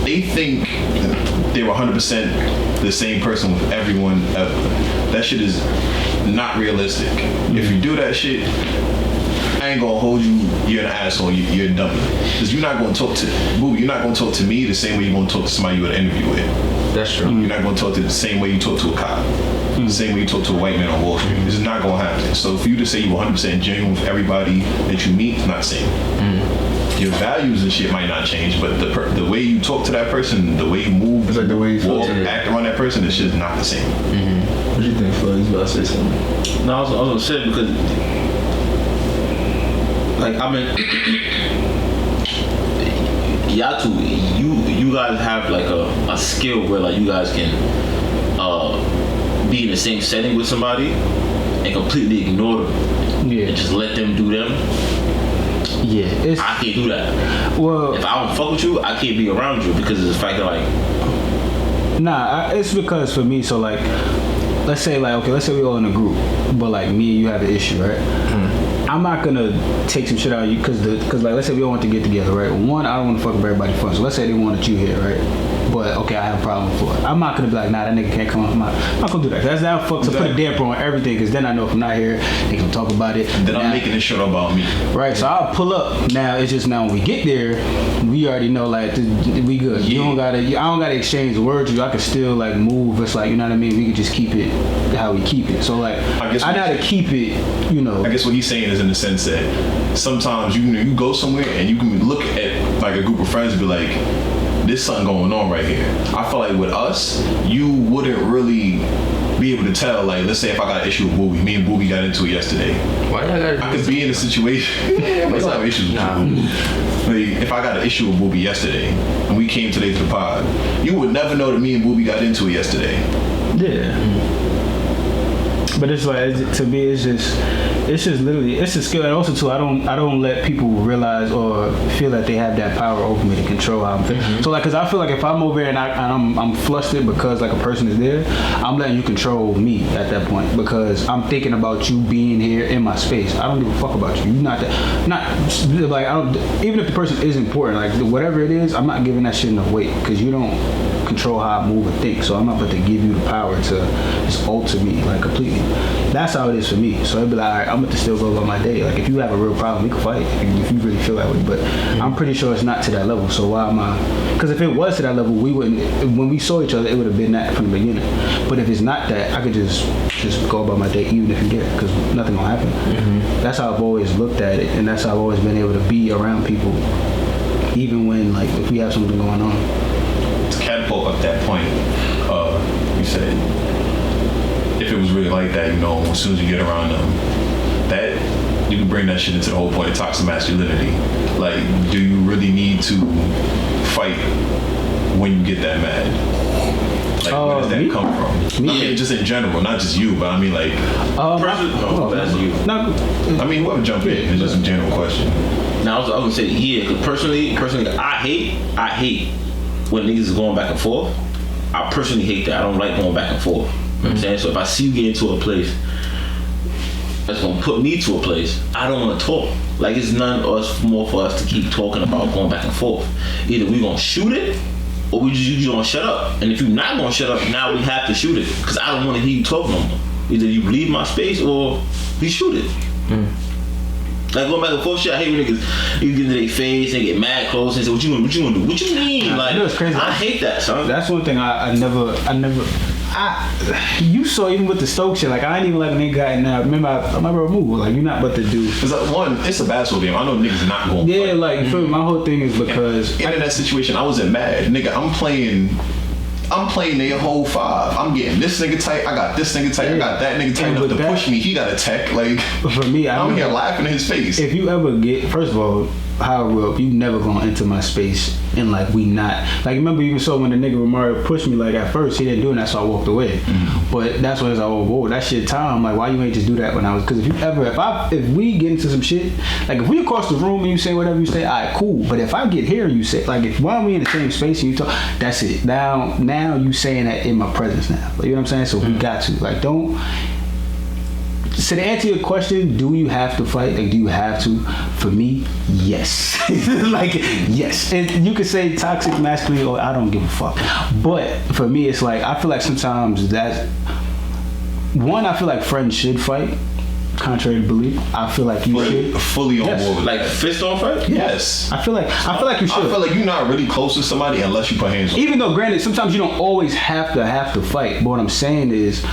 [SPEAKER 6] they think they were 100% the same person with everyone ever. That shit is not realistic. If you do that shit, I ain't gonna hold you. You're an asshole. You're a dummy. Because you're not gonna talk to Boobie. You're not gonna talk to me the same way you're gonna talk to somebody you had an interview with.
[SPEAKER 2] That's true.
[SPEAKER 6] You're not gonna talk to the same way you talk to a cop. The same way you talk to a white man on Wall Street. This is not gonna happen. So for you to say you're 100% genuine with everybody that you meet, it's not the same. Your values and shit might not change, but the way you talk to that person, the way you move,
[SPEAKER 1] it's like the way you
[SPEAKER 6] walk, act around that person, it's just not the same.
[SPEAKER 1] What do you think, Floyd? You about to say something?
[SPEAKER 4] No, I was gonna say because. Like I mean, y'all two, you guys have like a skill where like you guys can be in the same setting with somebody and completely ignore them and just let them do them.
[SPEAKER 3] Yeah,
[SPEAKER 4] I can't do that.
[SPEAKER 3] Well,
[SPEAKER 4] if I don't fuck with you, I can't be around you because of the fact that like.
[SPEAKER 3] Nah, it's because for me, so like, let's say we all in a group, but like me and you have an issue, right? I'm not gonna take some shit out of you because like let's say we all want to get together, right? One, I don't want to fuck up everybody's fun. So let's say they wanted you here, right? but okay, I have a problem with Floyd. I'm not gonna be like, nah, that nigga can't come up. I'm not gonna do that. That fucks to put a damper on everything, because then I know if I'm not here, they gonna talk about it.
[SPEAKER 6] Then I'm making this shit about me.
[SPEAKER 3] Right, so I'll pull up. Now it's just now when we get there, we already know like we good. You don't gotta. I don't gotta exchange words with you. I can still like move. It's like, you know what I mean. We can just keep it how we keep it. So like I know to keep it. You know.
[SPEAKER 6] I guess what he's saying is in the sense that sometimes you go somewhere and you can look at like a group of friends and be like, there's something going on right here. I feel like with us, you wouldn't really be able to tell. Like, let's say if I got an issue with Boobie, me and Boobie got into it yesterday.
[SPEAKER 2] Why y'all gotta?
[SPEAKER 6] I could be in a situation. Let's not have issues with you. Like, if I got an issue with Boobie yesterday and we came today to the pod, you would never know that me and Boobie got into it yesterday.
[SPEAKER 3] Yeah. But it's like, to me, it's just literally, it's a skill. And also too, I don't let people realize or feel that they have that power over me to control how I'm feeling. So like, cause I feel like if I'm over here and I'm flustered because like a person is there, I'm letting you control me at that point, because I'm thinking about you being here in my space. I don't give a fuck about you. You're not like, I don't, even if the person is important, like whatever it is, I'm not giving that shit enough weight, because you don't control how I move and think. So I'm not about to give you the power to just alter me like completely. That's how it is for me. So it'd be like, all right, I'm going to still go about my day. Like, if you have a real problem, we can fight if you really feel that way. But I'm pretty sure it's not to that level. So why am I? Because if it was to that level, we wouldn't. When we saw each other, it would have been that from the beginning. But if it's not that, I could just go about my day even if you're there, because nothing will happen. That's how I've always looked at it, and that's how I've always been able to be around people, even when like if we have something going on.
[SPEAKER 6] To catapult up that point, you said, if it was really like that, you know, as soon as you get around them, that you can bring that shit into the whole point of toxic masculinity. Like, do you really need to fight when you get that mad? Like, where does that come from?
[SPEAKER 3] Me?
[SPEAKER 6] I mean, just in general, not just you, but I mean, like,
[SPEAKER 4] That's you.
[SPEAKER 6] I mean, whoever jump in, it's just a general question.
[SPEAKER 4] Now, I was gonna say, yeah, because personally, I hate when niggas is going back and forth. I personally hate that. I don't like going back and forth. You know what I'm saying? So if I see you get into a place that's gonna put me to a place, I don't wanna talk. Like, it's more for us to keep talking about going back and forth. Either we gonna shoot it, or you just gonna shut up. And if you're not gonna shut up, now we have to shoot it. Because I don't wanna hear you talk no more. Either you leave my space or we shoot it. Like, going back and forth shit, I hate when niggas, you get into their face and get mad close and say, what you gonna do? What you mean? Like,
[SPEAKER 3] you know, it's crazy.
[SPEAKER 4] I hate that, son.
[SPEAKER 3] That's one thing I never. You saw even with the Stoke shit, like I ain't even like when they got in there. Remember, I remember move, like you're not about to do.
[SPEAKER 6] Cause one, it's a basketball game. I know niggas not going.
[SPEAKER 3] Yeah, fight. Like for me, my whole thing is because
[SPEAKER 6] in that situation, I wasn't mad, nigga. I'm playing their whole five. I'm getting this nigga tight. I got this nigga tight. I got that nigga tight enough to push me. He got a tech. Like,
[SPEAKER 3] for me,
[SPEAKER 6] I'm here laughing in his face.
[SPEAKER 3] If you ever get, first of all, how I grew up, you never gonna enter my space and like we not. Like, remember you saw when the nigga with Mario pushed me, like at first he didn't do that, so I walked away. But that's when it's like, oh, whoa, that shit time. Like, why you ain't just do that when I was, because if we get into some shit, like if we across the room and you say whatever you say, alright, cool. But if I get here and you say, like, if while we in the same space and you talk, that's it. Now you saying that in my presence now. Like, you know what I'm saying? So we got to, like, don't. So to answer your question, do you have to fight? Like, do you have to? For me, yes. Like, yes. And you could say toxic masculinity, or I don't give a fuck. But for me, it's like, I feel like sometimes I feel like friends should fight. Contrary to belief, I feel like you should.
[SPEAKER 6] Fully on board with
[SPEAKER 4] like fist on fight?
[SPEAKER 6] Yes.
[SPEAKER 3] I feel like you should.
[SPEAKER 6] I feel like you're not really close to somebody unless you put hands on.
[SPEAKER 3] Even though, granted, sometimes you don't always have to fight. But what I'm saying is,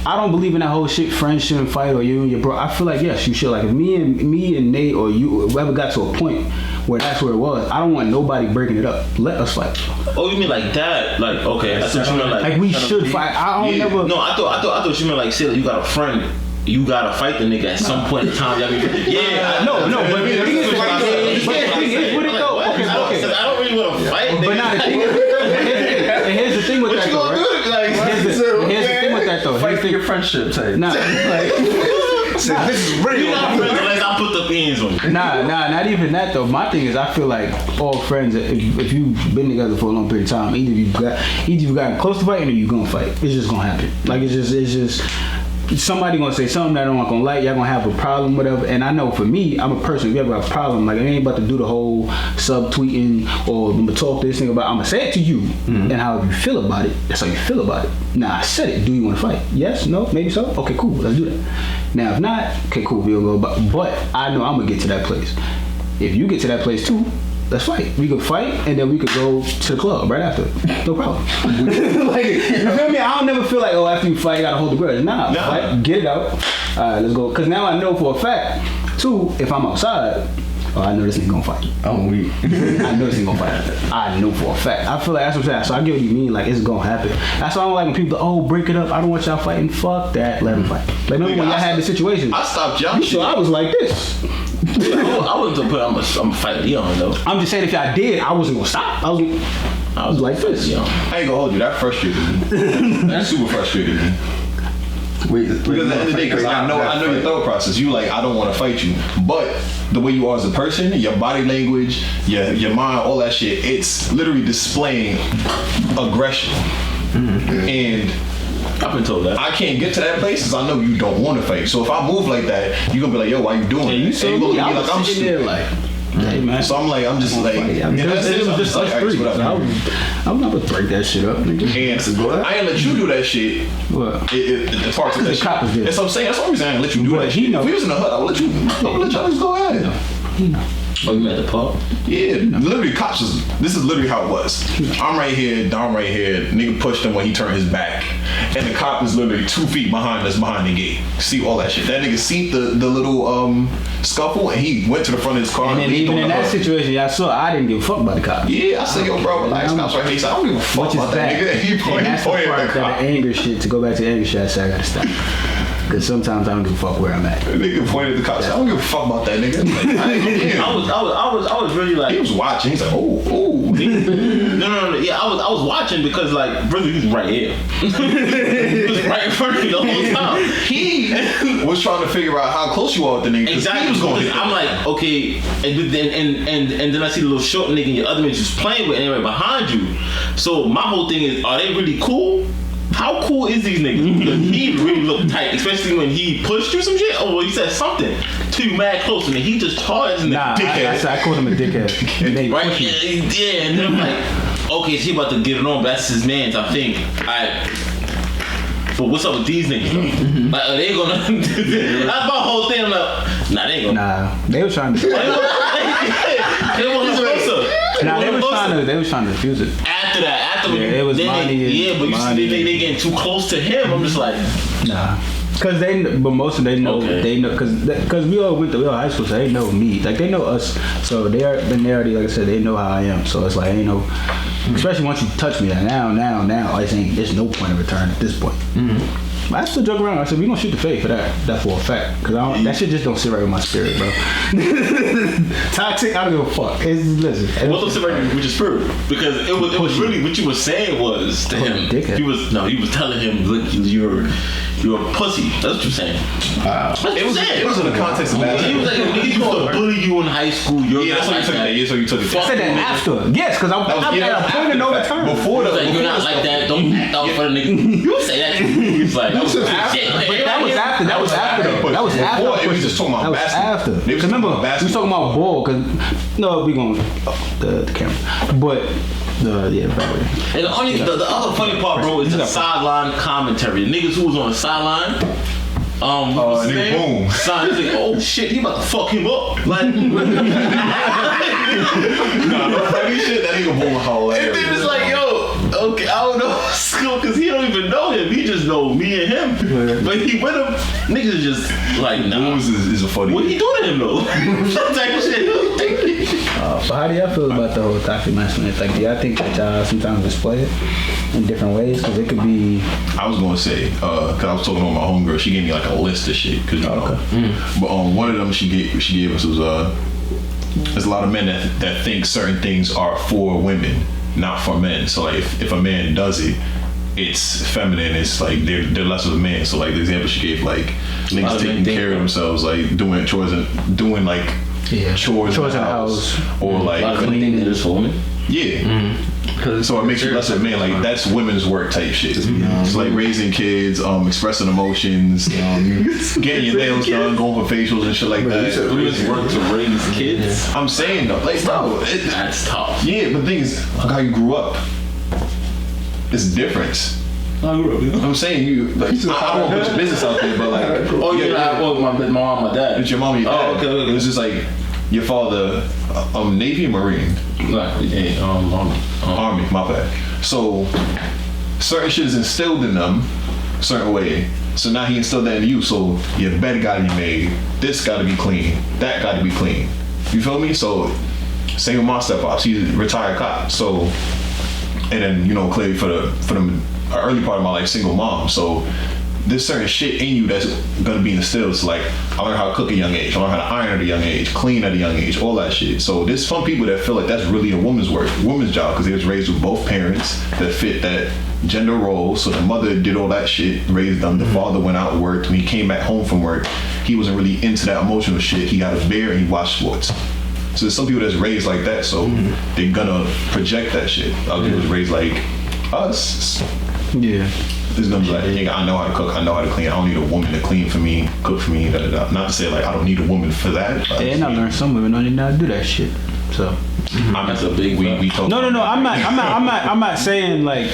[SPEAKER 3] I don't believe in that whole shit. Friends shouldn't fight, or you and your bro. I feel like yes, you should. Like if me and Nate or you, whoever got to a point where that's where it was, I don't want nobody breaking it up. Let us fight.
[SPEAKER 4] Oh, you mean like that? Like, okay, that's what you mean.
[SPEAKER 3] Like we should fight. I don't never.
[SPEAKER 4] No, I thought you meant like, say that you got a friend. You gotta fight the nigga at some point in time.
[SPEAKER 3] No, but the thing is, what it though? Okay.
[SPEAKER 4] I don't really want to fight.
[SPEAKER 3] But now the thing is, and here's the thing with that though, right? Here's the thing with that though.
[SPEAKER 2] Fight for your friendship type.
[SPEAKER 3] Nah, like.
[SPEAKER 4] This is real. You're not friends unless I put the pins on you.
[SPEAKER 3] Nah, not even that though. My thing is, I feel like all friends, if you've been together for a long period of time, either you've gotten close to fighting or you're gonna fight. It's just gonna happen. Like it's just. somebody gonna say something that I'm not gonna like. Y'all gonna have a problem, whatever. And I know for me, I'm a person. If you ever have a problem, like I ain't about to do the whole subtweeting or I'm gonna talk this thing about. I'm gonna say it to you, and how you feel about it. That's how you feel about it. Now I said it. Do you want to fight? Yes, no, maybe so. Okay, cool. Let's do that. Now if not, okay, cool. We'll go. But I know I'm gonna get to that place. If you get to that place too, let's fight. We could fight and then we could go to the club right after. No problem. Like, you feel me? I don't never feel like, oh, after you fight, you gotta hold the grudge. Nah, fight, get it out. Alright, let's go. Cause now I know for a fact, too, if I'm outside, oh, I know this ain't gonna fight.
[SPEAKER 2] I'm weak.
[SPEAKER 3] I know this ain't gonna fight. I know for a fact. I feel like that's what I'm saying. So I get what you mean, like it's gonna happen. That's why I don't like when people, oh, break it up. I don't want y'all fighting. Fuck that. Let them fight. Like, remember when y'all had the situation?
[SPEAKER 6] I stopped y'all.
[SPEAKER 3] So I was like this.
[SPEAKER 4] I wasn't gonna put. I'm a fight Leon though.
[SPEAKER 3] I'm just saying if y'all did, I wasn't gonna stop. I was like this.
[SPEAKER 4] Leon.
[SPEAKER 6] I ain't gonna hold you. That frustrated me. That super frustrated me. Because at the end of the day, because I know your thought process. You like, I don't want to fight you, but the way you are as a person, your body language, your mind, all that shit, it's literally displaying aggression. And
[SPEAKER 4] I've been told that.
[SPEAKER 6] I can't get to that place because I know you don't want to fight. So if I move like that, you're gonna be like, yo, why you doing that?
[SPEAKER 3] You saw me. I was
[SPEAKER 6] I'm
[SPEAKER 3] sitting there like, hey man.
[SPEAKER 6] So I'm just like,
[SPEAKER 3] it was just us three. So I'm not gonna break that shit up. Nigga.
[SPEAKER 6] And I ain't let you do that shit.
[SPEAKER 3] What?
[SPEAKER 6] The parts of that shit. That's what I'm saying. That's the only reason I ain't let you do that shit. If we was in the hood, I would let y'all just go ahead.
[SPEAKER 3] He know.
[SPEAKER 4] Oh, you at the pub?
[SPEAKER 6] Yeah, literally, cops this is literally how it was. I'm right here, Dom right here. Nigga pushed him when he turned his back. And the cop is literally 2 feet behind us, behind the gate. See all that shit. That nigga seen the little scuffle and he went to the front of his car.
[SPEAKER 3] And then even in that situation, y'all saw, I didn't give a fuck about the cop.
[SPEAKER 6] Yeah, I said, yo, bro, relax. Cops right here. He said, I don't give a fuck about that nigga. He pointed at the cop.
[SPEAKER 3] The anger shit, to go back to the anger shit, I said I gotta stop. Because sometimes I don't give a fuck where I'm at.
[SPEAKER 6] The nigga pointed at the cop. I said, I don't give a fuck about that nigga. Like,
[SPEAKER 4] I was really like,
[SPEAKER 6] he was watching. He's like, oh.
[SPEAKER 4] No. Yeah, I was watching because like, brother, he was right here. He was right in front of me the whole time.
[SPEAKER 6] He was trying to figure out how close you are with the nigga.
[SPEAKER 4] Exactly.
[SPEAKER 6] He was going
[SPEAKER 4] I'm like, okay, and then I see the little short nigga and your other man just playing with and they're right behind you. So my whole thing is, are they really cool? How cool is these niggas? Because he really looked tight, especially when he pushed you some shit. Oh, well, he said something to you mad close, and then he just charged and dickhead.
[SPEAKER 3] I called him a dickhead.
[SPEAKER 4] Right? Yeah, and then I'm like, okay, she about to get it on, but that's his man's, I think. But what's up with these niggas though? Like, are they gonna? That's my whole thing. I'm like, nah, they ain't gonna.
[SPEAKER 3] Nah, they were trying to.
[SPEAKER 4] They wasn't closer.
[SPEAKER 3] Nah, they was trying to defuse it.
[SPEAKER 4] After
[SPEAKER 3] it was Monty.
[SPEAKER 4] But you see, they getting too close to him. I'm just like,
[SPEAKER 3] nah. Cause but most of them know, they know, cause we all went to high school, so they know me, like they know us, so then they already, like I said, they know how I am, so it's like, ain't no, especially once you touch me, like now, there's no point of return at this point. I still joke around. I said we gonna shoot the fade for that for a fact, cause that shit just don't sit right with my spirit, bro. Toxic, I don't give a fuck. Listen,
[SPEAKER 4] what don't sit right with your spirit? Because it was really what you were saying was to him. He was telling him, look, you're a pussy. That's what you're saying.
[SPEAKER 6] It was in the context of that.
[SPEAKER 4] He was like, nigga, you used to bully you in high school.
[SPEAKER 6] Yeah, that's what you took it. Yeah, so you took it.
[SPEAKER 3] I said that after. Yes, because I'm at a point of no return.
[SPEAKER 6] Before the,
[SPEAKER 4] you're not like that. Don't act out for the nigga. You say that. He's like,
[SPEAKER 3] that was after. That was after.
[SPEAKER 6] It was just talking about basketball.
[SPEAKER 3] Because remember, we was talking about ball. Because no, we gonna the camera, but. And
[SPEAKER 4] the other funny part, bro, is the sideline commentary. The niggas who was on the sideline,
[SPEAKER 6] nigga Boom.
[SPEAKER 4] Son, he's like, oh shit, he about to fuck him up. Like,
[SPEAKER 6] no funny shit. That nigga Boom hilarious.
[SPEAKER 4] And then it's like, yo, okay, I don't know school because he don't even know him. He just know me and him. But he with him, niggas is just like, nah.
[SPEAKER 6] Boom is a funny.
[SPEAKER 4] What he do to him though? That type of shit.
[SPEAKER 3] But how do y'all feel about the whole toxic masculinity? Like, do y'all think that y'all sometimes display it in different ways? Because it could be.
[SPEAKER 6] I was gonna say, because I was talking to my homegirl, she gave me like a list of shit. Cause but one of them she gave us was there's a lot of men that think certain things are for women, not for men. So like if a man does it, it's feminine. It's like they're less of a man. So like the example she gave, like niggas taking care of themselves, like doing chores and doing like chores in the house, or like
[SPEAKER 4] cleaning. That is for women.
[SPEAKER 6] Yeah. So it makes you less of a man. Like that's women's work type shit. It's like raising kids, expressing emotions, getting your nails done, going for facials and shit like that.
[SPEAKER 4] Women's work to raise kids.
[SPEAKER 6] I'm saying though, like bro,
[SPEAKER 4] That's tough.
[SPEAKER 6] yeah, but the thing is, look how you grew up. It's different. I'm saying you like I don't want to put your business out there, but like
[SPEAKER 4] my mom, my dad.
[SPEAKER 6] it's your mom and your dad.
[SPEAKER 4] Oh, okay.
[SPEAKER 6] It was just like your father, Navy or Marine? Army, my bad. So certain shit is instilled in them a certain way. So now he instilled that in you. So your bed gotta be made. This gotta be clean. That gotta be clean. You feel me? So same with my step-pops. He's a retired cop. So and then clearly for the early part of my life, single mom. So there's certain shit in you that's gonna be instilled. So like I learned how to cook at a young age. I learned how to iron at a young age, clean at a young age, all that shit. So there's some people that feel like that's really a woman's job because they was raised with both parents that fit that gender role. So the mother did all that shit, raised them. The father went out and worked. When he came back home from work, he wasn't really into that emotional shit. He had a beer and he watched sports. So there's some people that's raised like that, so they're gonna project that shit. Other people was raised like us.
[SPEAKER 3] Yeah.
[SPEAKER 6] There's gonna be like, I know how to cook, I know how to clean. I don't need a woman to clean for me, cook for me, da da da. Not to say like I don't need a woman for that.
[SPEAKER 3] And I learned some women don't even know how to do that shit. So
[SPEAKER 4] That's a big
[SPEAKER 6] we talk.
[SPEAKER 3] No. I'm not saying like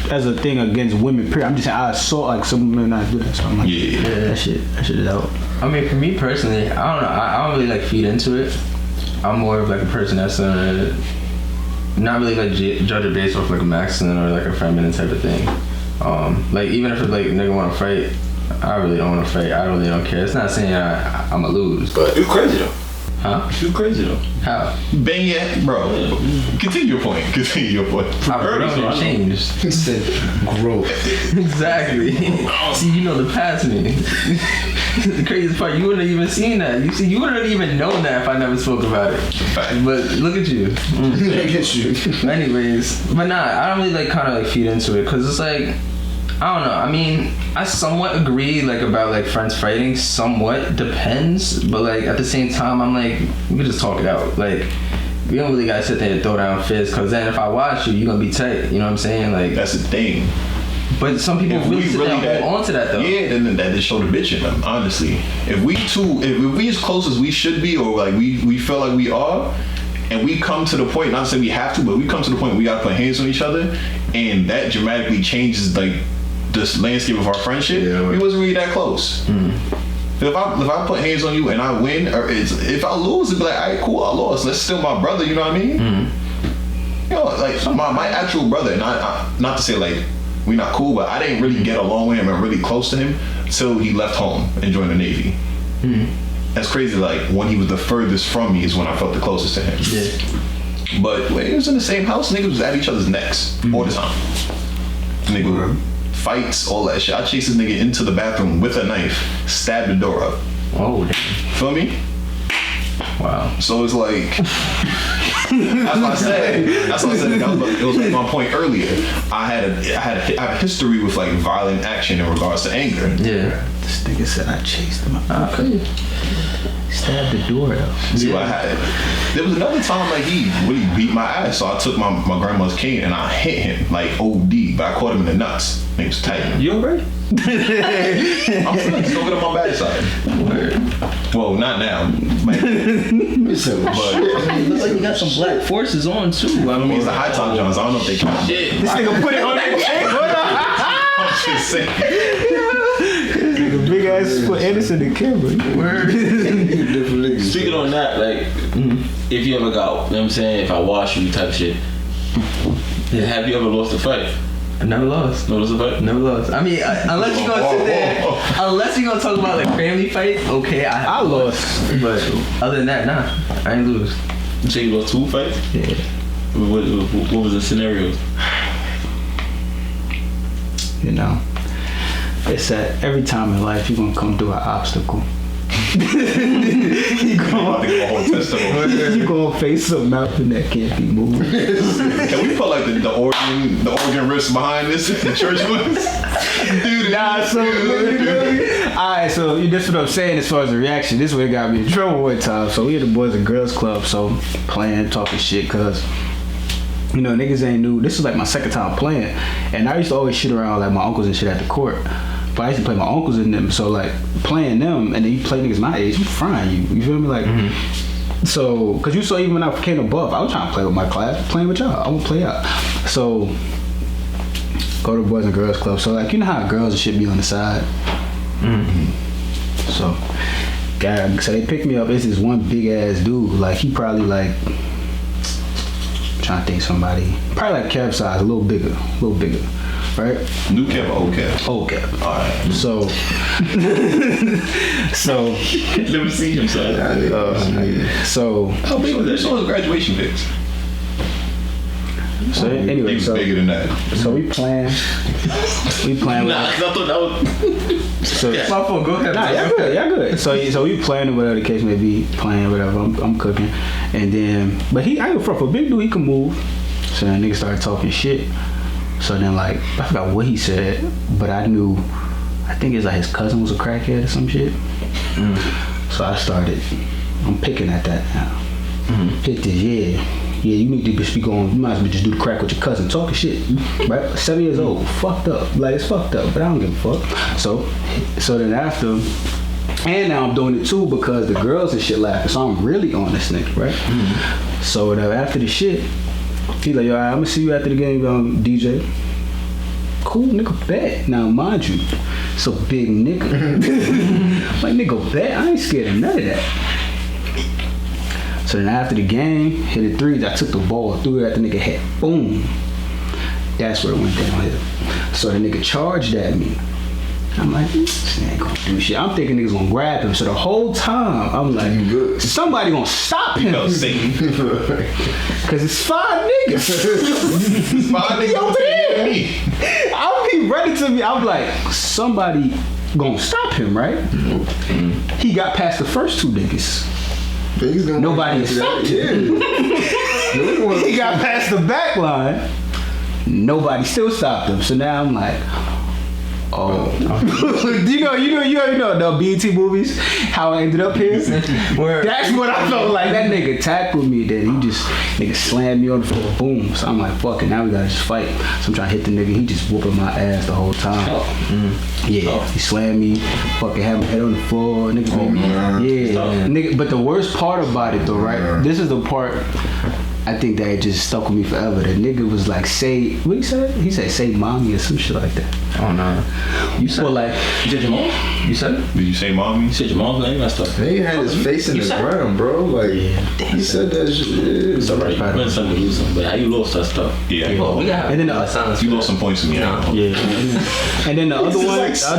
[SPEAKER 3] as a thing against women. Period. I'm just saying I saw like some women not do that. So I'm like, that shit is out.
[SPEAKER 2] I mean, for me personally, I don't know. I don't really like feed into it. I'm more of like a person that's not really like judge it based off like a masculine or like a feminine type of thing. Like even if it's like nigga want to fight, I really don't want to fight. I really don't care. It's not saying I'ma lose, but
[SPEAKER 4] You crazy though.
[SPEAKER 2] huh?
[SPEAKER 4] You crazy though.
[SPEAKER 2] How?
[SPEAKER 6] Bang yeah, bro. Continue your point.
[SPEAKER 2] I've grown and changed.
[SPEAKER 1] He said growth.
[SPEAKER 2] Exactly. See, you know the past me. The craziest part, you wouldn't have even seen that. You wouldn't have even known that if I never spoke about it. But look at you.
[SPEAKER 1] Look at you.
[SPEAKER 2] Anyways, but nah, I don't really like kind of like feed into it because it's like, I don't know. I mean, I somewhat agree like about like friends fighting. Somewhat depends, but like at the same time, I'm like, we can just talk it out. Like, we don't really gotta sit there and throw down fists because then if I watch you, you're gonna be tight. You know what I'm saying? Like
[SPEAKER 6] That's the thing.
[SPEAKER 2] But some people really sit there and hold on to that though.
[SPEAKER 6] Yeah, then that just show the bitch in them. Honestly, if we as close as we should be, or like we feel like we are, and we come to the point, not to say we have to, but we come to the point where we gotta put hands on each other, and that dramatically changes like this landscape of our friendship. Yeah, we wasn't really that close. If I put hands on you and I win, or if I lose, it'd be like, alright, cool, I lost. That's still my brother. You know what I mean? Like my actual brother. Not to say like we not cool, but I didn't really get along with him and really close to him till he left home and joined the Navy. That's crazy. Like when he was the furthest from me is when I felt the closest to him.
[SPEAKER 2] Yeah.
[SPEAKER 6] But when he was in the same house, niggas was at each other's necks all the time. Nigga fights, all that shit. I chased this nigga into the bathroom with a knife, stabbed the door up.
[SPEAKER 2] Oh, damn.
[SPEAKER 6] Feel me?
[SPEAKER 2] Wow.
[SPEAKER 6] So it's like, that's what I said. It was like my point earlier. I have a history with like violent action in regards to anger.
[SPEAKER 2] Yeah.
[SPEAKER 3] This nigga said I chased him. I stabbed the door out.
[SPEAKER 6] See what I had? There was another time like he really beat my ass, so I took my grandma's cane and I hit him like OD, but I caught him in the nuts. He was tight.
[SPEAKER 4] You alright?
[SPEAKER 6] I'm feeling so good on my bad side. Well, not now. But
[SPEAKER 2] Looks like you got some black forces on too.
[SPEAKER 6] I mean, it's the high top Johns. I don't know if they count.
[SPEAKER 4] Shit.
[SPEAKER 3] This nigga put it on that
[SPEAKER 6] I'm just saying.
[SPEAKER 3] nigga big ass put Anderson in the camera.
[SPEAKER 4] Speaking on that, like, if you ever got, you know what I'm saying, if I wash you type shit, have you ever lost a fight?
[SPEAKER 2] I never lost.
[SPEAKER 4] Never lost a fight?
[SPEAKER 2] Never lost. I mean, unless you're gonna sit there, unless you're gonna talk about like family fight, okay, I lost. But other than that, nah, I ain't lose.
[SPEAKER 4] You say you lost 2 fights?
[SPEAKER 2] Yeah.
[SPEAKER 4] What was the scenario?
[SPEAKER 3] You know, it's that every time in life you're gonna come through an obstacle. you gonna face something out that can't be moved.
[SPEAKER 6] Can we put like the organ wrist behind this? The church ones? Dude,
[SPEAKER 3] nah, so alright, so that's what I'm saying as far as the reaction. This way got me in trouble one time. So we had the Boys and Girls Club, so playing, talking shit, cause You know, niggas ain't new. This is like my second time playing, and I used to always shit around like my uncles and shit at the court. But I used to play my uncles and them, so like playing them, and then you play niggas my age, I'm frying you. You feel me? Like, so, cause you saw even when I came above, I was trying to play with my class, playing with y'all. I would play out. So, go to Boys and Girls Club. So like, you know how girls and shit be on the side. So, God, so they picked me up. It's this one big ass dude. Like he probably like. Trying to think somebody probably like Kev size, a little bigger, right?
[SPEAKER 6] New Kev or old Kev?
[SPEAKER 3] Old Kev.
[SPEAKER 6] All right.
[SPEAKER 3] So
[SPEAKER 4] Never seen him, son.
[SPEAKER 3] So
[SPEAKER 6] How big was that? So his graduation pics.
[SPEAKER 3] So anyway,
[SPEAKER 6] He was
[SPEAKER 3] so
[SPEAKER 6] bigger than that.
[SPEAKER 3] So we playing.
[SPEAKER 4] Nah, 'cause I thought that was.
[SPEAKER 3] So
[SPEAKER 4] Yeah.
[SPEAKER 2] My fault. Go ahead.
[SPEAKER 3] nah, y'all good. So we playing or whatever the case may be, playing whatever. I'm cooking, and then but I ain't front for a big dude. He can move. So then nigga started talking shit. So then like I forgot what he said, but I knew. I think it's like his cousin was a crackhead or some shit. So I started. I'm picking at that now. Hit this, yeah, you need to speak on. You might as well just do the crack with your cousin, talking shit, right? 7 years old, fucked up, like it's fucked up, but I don't give a fuck. So then after, and now I'm doing it too because the girls and shit laughing, so I'm really on this nigga, right? So after the shit, he like, yo, I'm gonna see you after the game, DJ. Cool, nigga, bet. Now mind you, it's a big nigga. Like nigga, bet. I ain't scared of none of that. So then after the game, hit a three, I took the ball, threw it at the nigga head. Boom. That's where it went downhill. So the nigga charged at me. I'm like, this ain't gonna do shit. I'm thinking niggas gonna grab him. So the whole time, I'm like, somebody gonna stop him.
[SPEAKER 6] Cause
[SPEAKER 3] it's 5 niggas.
[SPEAKER 6] It's 5 niggas
[SPEAKER 3] over there. I'll be ready to be, I'm like, somebody gonna stop him, right? He got past the first 2 niggas. Nobody stopped him. He got past the back line. Nobody still stopped him. So now I'm like, oh. you know the BET movies, how I ended up here? That's what I felt like. That nigga tackled me, then he just slammed me on the floor, boom. So I'm like, fuck it, now we gotta just fight. So I'm trying to hit the nigga, he just whooping my ass the whole time. Yeah, he slammed me, fucking had my head on the floor, nigga. Nigga. But the worst part about it though, right? This is the part I think that it just stuck with me forever. The nigga was like, say, what he said? He said, say mommy or some shit like that.
[SPEAKER 2] Oh no. You said
[SPEAKER 3] like,
[SPEAKER 2] you said your mom? You said it?
[SPEAKER 6] Did you say mommy?
[SPEAKER 2] You said your mom's name? That's stuff.
[SPEAKER 1] He had his face in the ground, bro. Like, he said that shit.
[SPEAKER 2] It's alright. You win some, you lose some. But how you lost that stuff?
[SPEAKER 6] Yeah.
[SPEAKER 2] Oh,
[SPEAKER 3] and then
[SPEAKER 6] you lost some points to me.
[SPEAKER 2] No.
[SPEAKER 3] Yeah. And then the other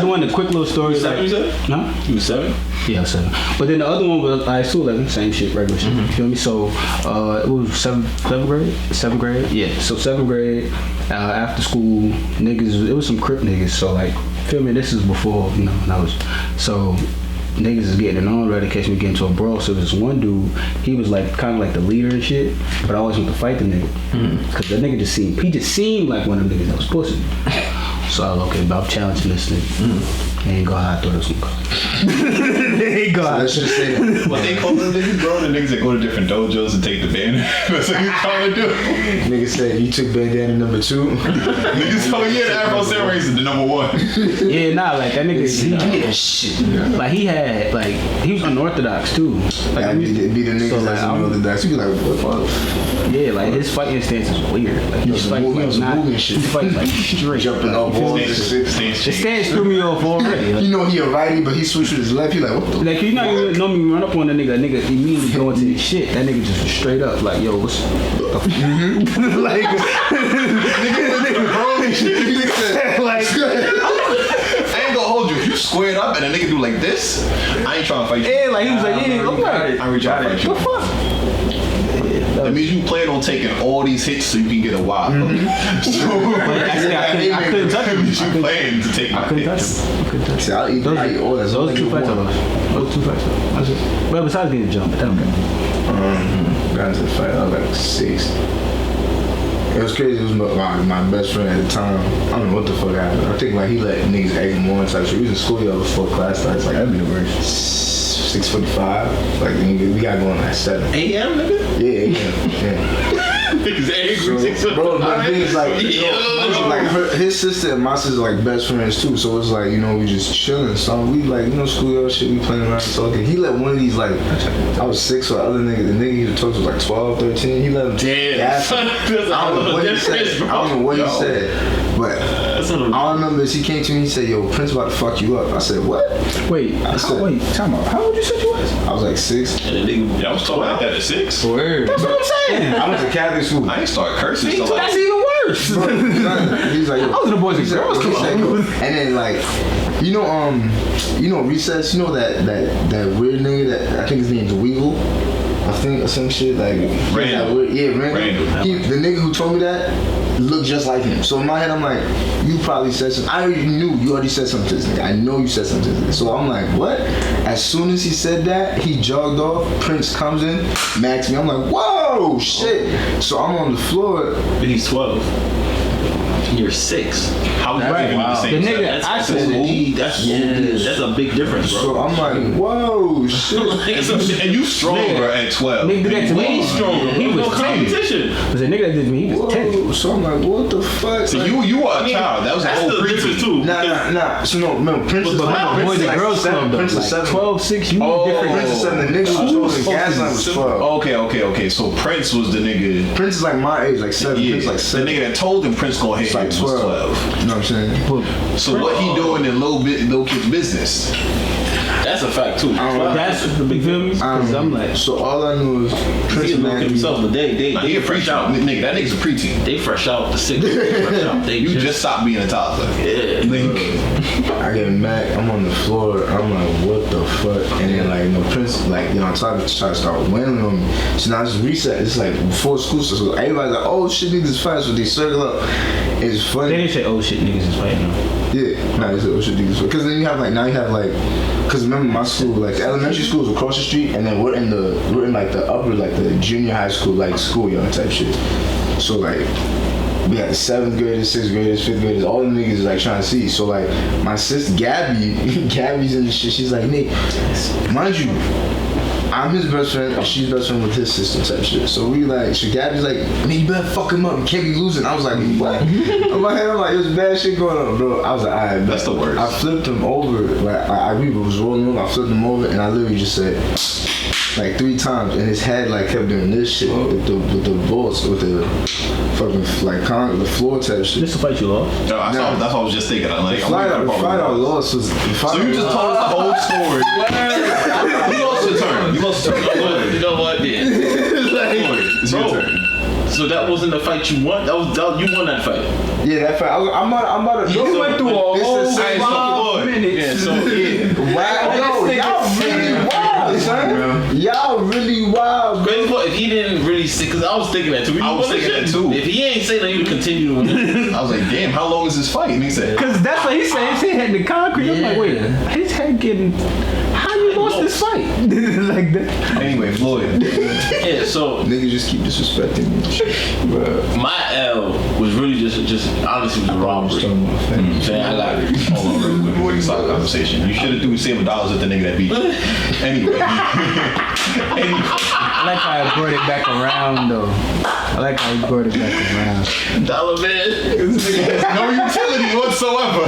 [SPEAKER 3] one, the quick little story.
[SPEAKER 2] You said?
[SPEAKER 3] Huh?
[SPEAKER 2] You was 7?
[SPEAKER 3] Yeah, 7. But then the other one was I still 11, same shit, regular shit. You feel me? So it was 7th grade. 7th grade. Yeah. So 7th grade, after school, niggas. It was some Crip niggas. So like, feel me? This is before when I was. So niggas is getting it on, ready to catch me getting into a brawl. So this one dude, he was like kind of like the leader and shit. But I always went to fight the nigga because that nigga just seemed like one of them niggas that was pussy. So I was okay, but I'm challenging this nigga. He ain't go how I thought it was gonna go. He ain't go how.
[SPEAKER 1] Let's just say that.
[SPEAKER 6] What they call them niggas, bro? The niggas that go to different dojos and take the bandana. That's what you trying to do.
[SPEAKER 1] Nigga said you took bandana number 2.
[SPEAKER 6] Niggas told the Afro Samurais is the number 1.
[SPEAKER 3] Yeah, nah, like that nigga. Shit. Like he was unorthodox too. Like
[SPEAKER 1] Be the niggas that's unorthodox. You be like, what the fuck?
[SPEAKER 3] Yeah, like his fighting stance is weird. Like he just fights like straight.
[SPEAKER 1] Jumping off walls.
[SPEAKER 3] The stance threw me off already. Like,
[SPEAKER 1] you know he a righty, but he switched with his left. He like, what the
[SPEAKER 3] like you know you normally run up on a nigga immediately go into his shit. That nigga just straight up like, yo, what's like nigga like
[SPEAKER 6] I ain't gonna hold you. If you squared up and a nigga do like this, I ain't trying to fight you.
[SPEAKER 3] Yeah, like he was like, yeah, I'm like,
[SPEAKER 6] I ain't trying to fight you.
[SPEAKER 3] what the fuck?
[SPEAKER 6] That means you plan on taking all these hits so you can get a wop. So,
[SPEAKER 3] I couldn't touch him.
[SPEAKER 6] You plan to take my hits.
[SPEAKER 1] See, I'll eat all that.
[SPEAKER 3] Those 2 fights I lost. Those 2 fights I lost. Well, besides getting jumped, but that okay.
[SPEAKER 1] Got into the fight, I was like 6. It was crazy. It was my best friend at the time. I don't know what the fuck happened. I think like he let niggas egg him on type shit. We was in school before class starts. Like that'd be the worst. 6:45. Like we got going at 7
[SPEAKER 2] a.m. nigga?
[SPEAKER 1] Yeah.
[SPEAKER 4] Niggas angry.
[SPEAKER 1] So, bro, the thing is like, his sister and my sister like best friends too. So it's like, you know, we just chilling. So we like, you know, schoolyard shit. We playing around talking. He let one of these like, I was 6 or the other nigga. The nigga he was talking was like 12, 13. He let him. Gas him. I don't know what he said. I don't know what he said, but all I remember is he came to me and he said, "Yo, Prince about to fuck you up." I said, "What?"
[SPEAKER 3] Wait, time out. How old you said you was?
[SPEAKER 1] I was like 6.
[SPEAKER 6] I was talking like that at 6.
[SPEAKER 2] Word.
[SPEAKER 3] That's what I'm saying.
[SPEAKER 1] I went to Catholic school.
[SPEAKER 6] I ain't start cursing. So
[SPEAKER 3] That's even worse.
[SPEAKER 1] He's like,
[SPEAKER 3] I was in the Boys and Girls Club.
[SPEAKER 1] And then like, you know Recess. You know that weird nigga that I think his name's Weevil. I think or some shit like
[SPEAKER 6] Randall.
[SPEAKER 1] Randall. The nigga who told me that looked just like him. So in my head I'm like, you probably said something. I already knew you already said something to this nigga. I know you said something to this nigga. So I'm like, what? As soon as he said that, he jogged off. Prince comes in, macks me. I'm like, whoa, shit. So I'm on the floor.
[SPEAKER 4] But he's 12. You're 6.
[SPEAKER 6] How was
[SPEAKER 3] Right.
[SPEAKER 6] even the same?
[SPEAKER 3] The nigga, I said
[SPEAKER 4] That's a big difference, bro.
[SPEAKER 1] So I'm like, whoa, shit.
[SPEAKER 6] And you stronger at 12.
[SPEAKER 3] Nigga did that to me.
[SPEAKER 4] Way stronger.
[SPEAKER 3] He was
[SPEAKER 4] no
[SPEAKER 3] 10.
[SPEAKER 4] competition.
[SPEAKER 3] Was a nigga that did to me. He was 10.
[SPEAKER 1] Whoa. So I'm like, what the fuck?
[SPEAKER 6] So
[SPEAKER 1] Like,
[SPEAKER 6] you were a child. That was a
[SPEAKER 4] That's
[SPEAKER 6] whole
[SPEAKER 4] the difference
[SPEAKER 6] preteen.
[SPEAKER 4] too.
[SPEAKER 1] Nah. So no, remember, Prince is
[SPEAKER 3] But
[SPEAKER 1] like,
[SPEAKER 3] Boys and Girls Club though.
[SPEAKER 1] Prince is
[SPEAKER 3] Like
[SPEAKER 1] 7.
[SPEAKER 3] 12, 6, you
[SPEAKER 6] Oh.
[SPEAKER 3] different.
[SPEAKER 1] Prince is 7. The nigga who told me Gasline was 12.
[SPEAKER 6] Okay. So Prince was the nigga.
[SPEAKER 1] Prince is like my age, like 7.
[SPEAKER 6] Yeah,
[SPEAKER 1] Prince like
[SPEAKER 6] the
[SPEAKER 1] 7.
[SPEAKER 6] nigga that told him Prince gonna hit
[SPEAKER 1] It's
[SPEAKER 6] him
[SPEAKER 1] like
[SPEAKER 6] was
[SPEAKER 1] 12.
[SPEAKER 6] 12.
[SPEAKER 1] You know what I'm saying?
[SPEAKER 6] So what he doing in little kid's business?
[SPEAKER 4] That's a fact too.
[SPEAKER 3] That's the big film. Because I'm like,
[SPEAKER 1] So all I knew is Prince
[SPEAKER 4] He look
[SPEAKER 1] man.
[SPEAKER 4] at himself, but they
[SPEAKER 6] Nah, he a
[SPEAKER 4] fresh
[SPEAKER 6] preteen.
[SPEAKER 4] out.
[SPEAKER 6] Nigga, that nigga's a preteen.
[SPEAKER 4] They fresh out the 6. They fresh out. They
[SPEAKER 6] You just stopped being a toddler.
[SPEAKER 1] I get mad. I'm on the floor. I'm like, what the fuck? And then like, you know, Prince, like, you know, I'm trying to start winning on me. So now it's reset. It's like before school, so everybody's like, oh shit, niggas fight. So they circle up. It's
[SPEAKER 3] they
[SPEAKER 1] funny.
[SPEAKER 3] didn't say, oh shit, niggas is fighting though.
[SPEAKER 1] Yeah, nah, they said, oh shit, niggas. Because then you have like, because remember my school, like the elementary school is across the street, and then we're in like the upper, like the junior high school, like schoolyard type shit. So like, we had the 7th graders, 6th graders, 5th graders, all the niggas is like trying to see. So like, my sister Gabby's in the shit. She's like, Nick, mind you, I'm his best friend, and she's best friend with his sister type shit. So we like, so Gabby's like, man, you better fuck him up. You can't be losing. I was like, what? In my head, I'm like, there's bad shit going on, bro. I was like, alright,
[SPEAKER 6] That's the worst.
[SPEAKER 1] I flipped him over. Like, we was rolling over. I flipped him over, and I literally just said, like 3 times, and his head like kept doing this shit with the bolts, with the fucking like the floor type shit.
[SPEAKER 3] This is a fight you lost.
[SPEAKER 6] No, that's what I was just thinking. I'm like,
[SPEAKER 1] The fight I lost was.
[SPEAKER 6] So you just told us the whole story. You lost your turn. You lost your turn.
[SPEAKER 4] You know what? Yeah.
[SPEAKER 6] It's your turn.
[SPEAKER 4] So that wasn't the fight you won. That you won that fight.
[SPEAKER 1] Yeah, that fight. I'm about to.
[SPEAKER 3] You went through a whole 5 minutes.
[SPEAKER 4] Yeah. So yeah.
[SPEAKER 1] Wow, yo, y'all really wild, son. Y'all really wild, bro.
[SPEAKER 4] Crazy part, if he didn't really say, because I was thinking that too.
[SPEAKER 6] I was thinking that too.
[SPEAKER 4] If he ain't say that, he would continue to win.
[SPEAKER 6] I was like, damn, how long is this fight? And he said,
[SPEAKER 3] Because that's what he said. His head hitting the concrete. I'm like, wait, his head getting. How you lost this fight? Like that.
[SPEAKER 6] anyway, Floyd.
[SPEAKER 4] Yeah. So
[SPEAKER 1] Niggas just keep disrespecting me, bro.
[SPEAKER 4] my L was really just honestly was a robbery. Saying I got it.
[SPEAKER 6] Hold on, real quick before you start the conversation. You should have threw $7 at the nigga that beat you. Anyway.
[SPEAKER 3] I like how I brought it back around, though. I like how you brought it back around.
[SPEAKER 4] Dollar man.
[SPEAKER 6] This nigga has no utility whatsoever.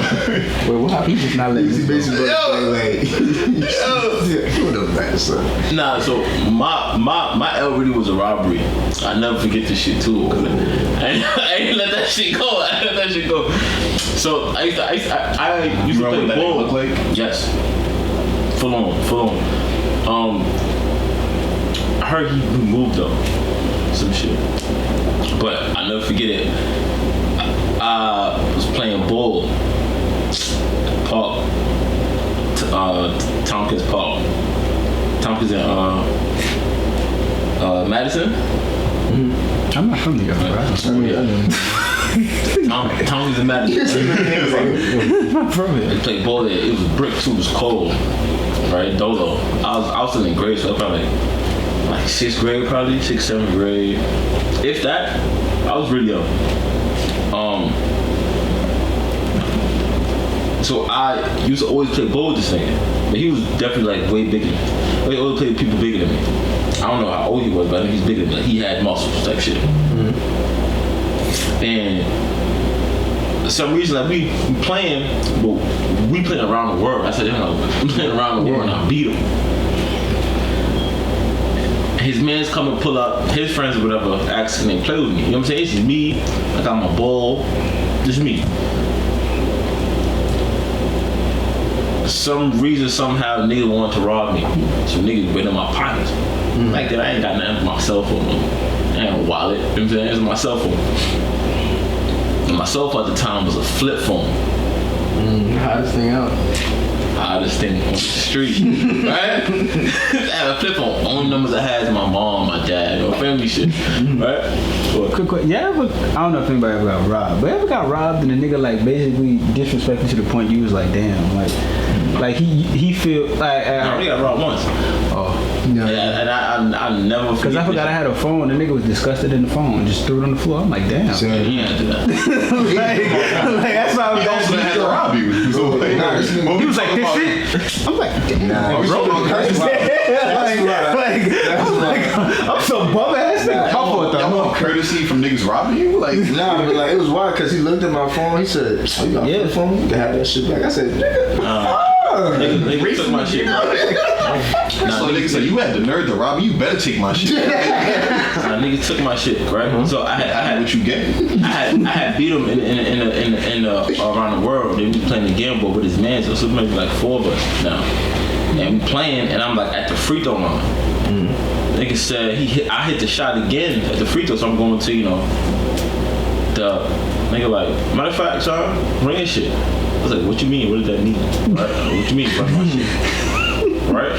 [SPEAKER 3] Wait, what? He just not letting
[SPEAKER 1] Easy
[SPEAKER 3] this go.
[SPEAKER 1] basically like. What the bad son?
[SPEAKER 4] Nah, so my L really was a robbery. I never forget this shit too. I ain't let that shit go. So I used to
[SPEAKER 6] Remember
[SPEAKER 4] play
[SPEAKER 6] what that
[SPEAKER 4] ball.
[SPEAKER 6] looked like?
[SPEAKER 4] Yes. Full on. I heard he moved though. Some shit. But I never forget it. I was playing ball. Park. Tompkins Park. Tompkins in Madison.
[SPEAKER 3] I'm not from New York, bro.
[SPEAKER 4] Tompkins in Madison.
[SPEAKER 3] I'm not from here.
[SPEAKER 4] They played ball there. It was brick too. It was cold. Right, Dolo. I was still in grade, so I probably like 6th grade, probably 6th, 7th grade. If that, I was really young.
[SPEAKER 5] So I used to always play ball with this nigga. But he was definitely like way bigger. He always played with people bigger than me. I don't know how old he was, but I think he's bigger than me. Like, he had muscles type shit. And for some reason, like we playing, but we playing around the world. I said, I'm playing around the world and I beat him. His mans come and pull up, his friends or whatever, asking they play with me. You know what I'm saying? It's just me, I got my ball, just me. For some reason, somehow, niggas wanted to rob me. So niggas went in my pockets. Like that, I ain't got nothing for my cell phone. I ain't a wallet, you know what I'm saying? It's my cell phone. And my cell phone at the time was a flip phone.
[SPEAKER 2] Hottest thing out.
[SPEAKER 5] Hottest thing on the street, right? I had a flip phone. Only numbers I had is my mom, my dad, or family shit, right?
[SPEAKER 3] Quick question. I don't know if anybody ever got robbed, but ever got robbed and the nigga like basically disrespected to the point you was like, damn, like he feel like.
[SPEAKER 5] I only got robbed once.
[SPEAKER 3] Oh.
[SPEAKER 5] Yeah, and I never.
[SPEAKER 3] Because I forgot I had a phone. The nigga was disgusted in the phone and just threw it on the floor. I'm like, damn.
[SPEAKER 5] Yeah, he had to do that.
[SPEAKER 3] like that's why I was
[SPEAKER 6] also had to rob you. So, like,
[SPEAKER 3] he was like, this shit. I'm like, damn, bro. I'm so bum ass nigga.
[SPEAKER 6] Y'all want courtesy from niggas robbing you? Like,
[SPEAKER 1] nah, but like it was wild because he looked at my phone. He said, "Oh, you got a flip phone? You can have that shit back." I said, "Nigga,
[SPEAKER 5] nigga took my shit, bro."
[SPEAKER 6] so nigga said, "You had the nerve to rob me. You better take my shit."
[SPEAKER 5] Niggas took my shit, right? So I had
[SPEAKER 6] what you get.
[SPEAKER 5] I had beat him in around the world. They be playing the game board with his man, so maybe like 4 of us now. And we playing, and I'm like at the free throw line. Nigga said I hit the shot again at the free throw, so I'm going to the nigga like, matter of fact, son, bring that shit. I was like, what you mean? What did that mean? Right? What you mean, bring my shit? Right?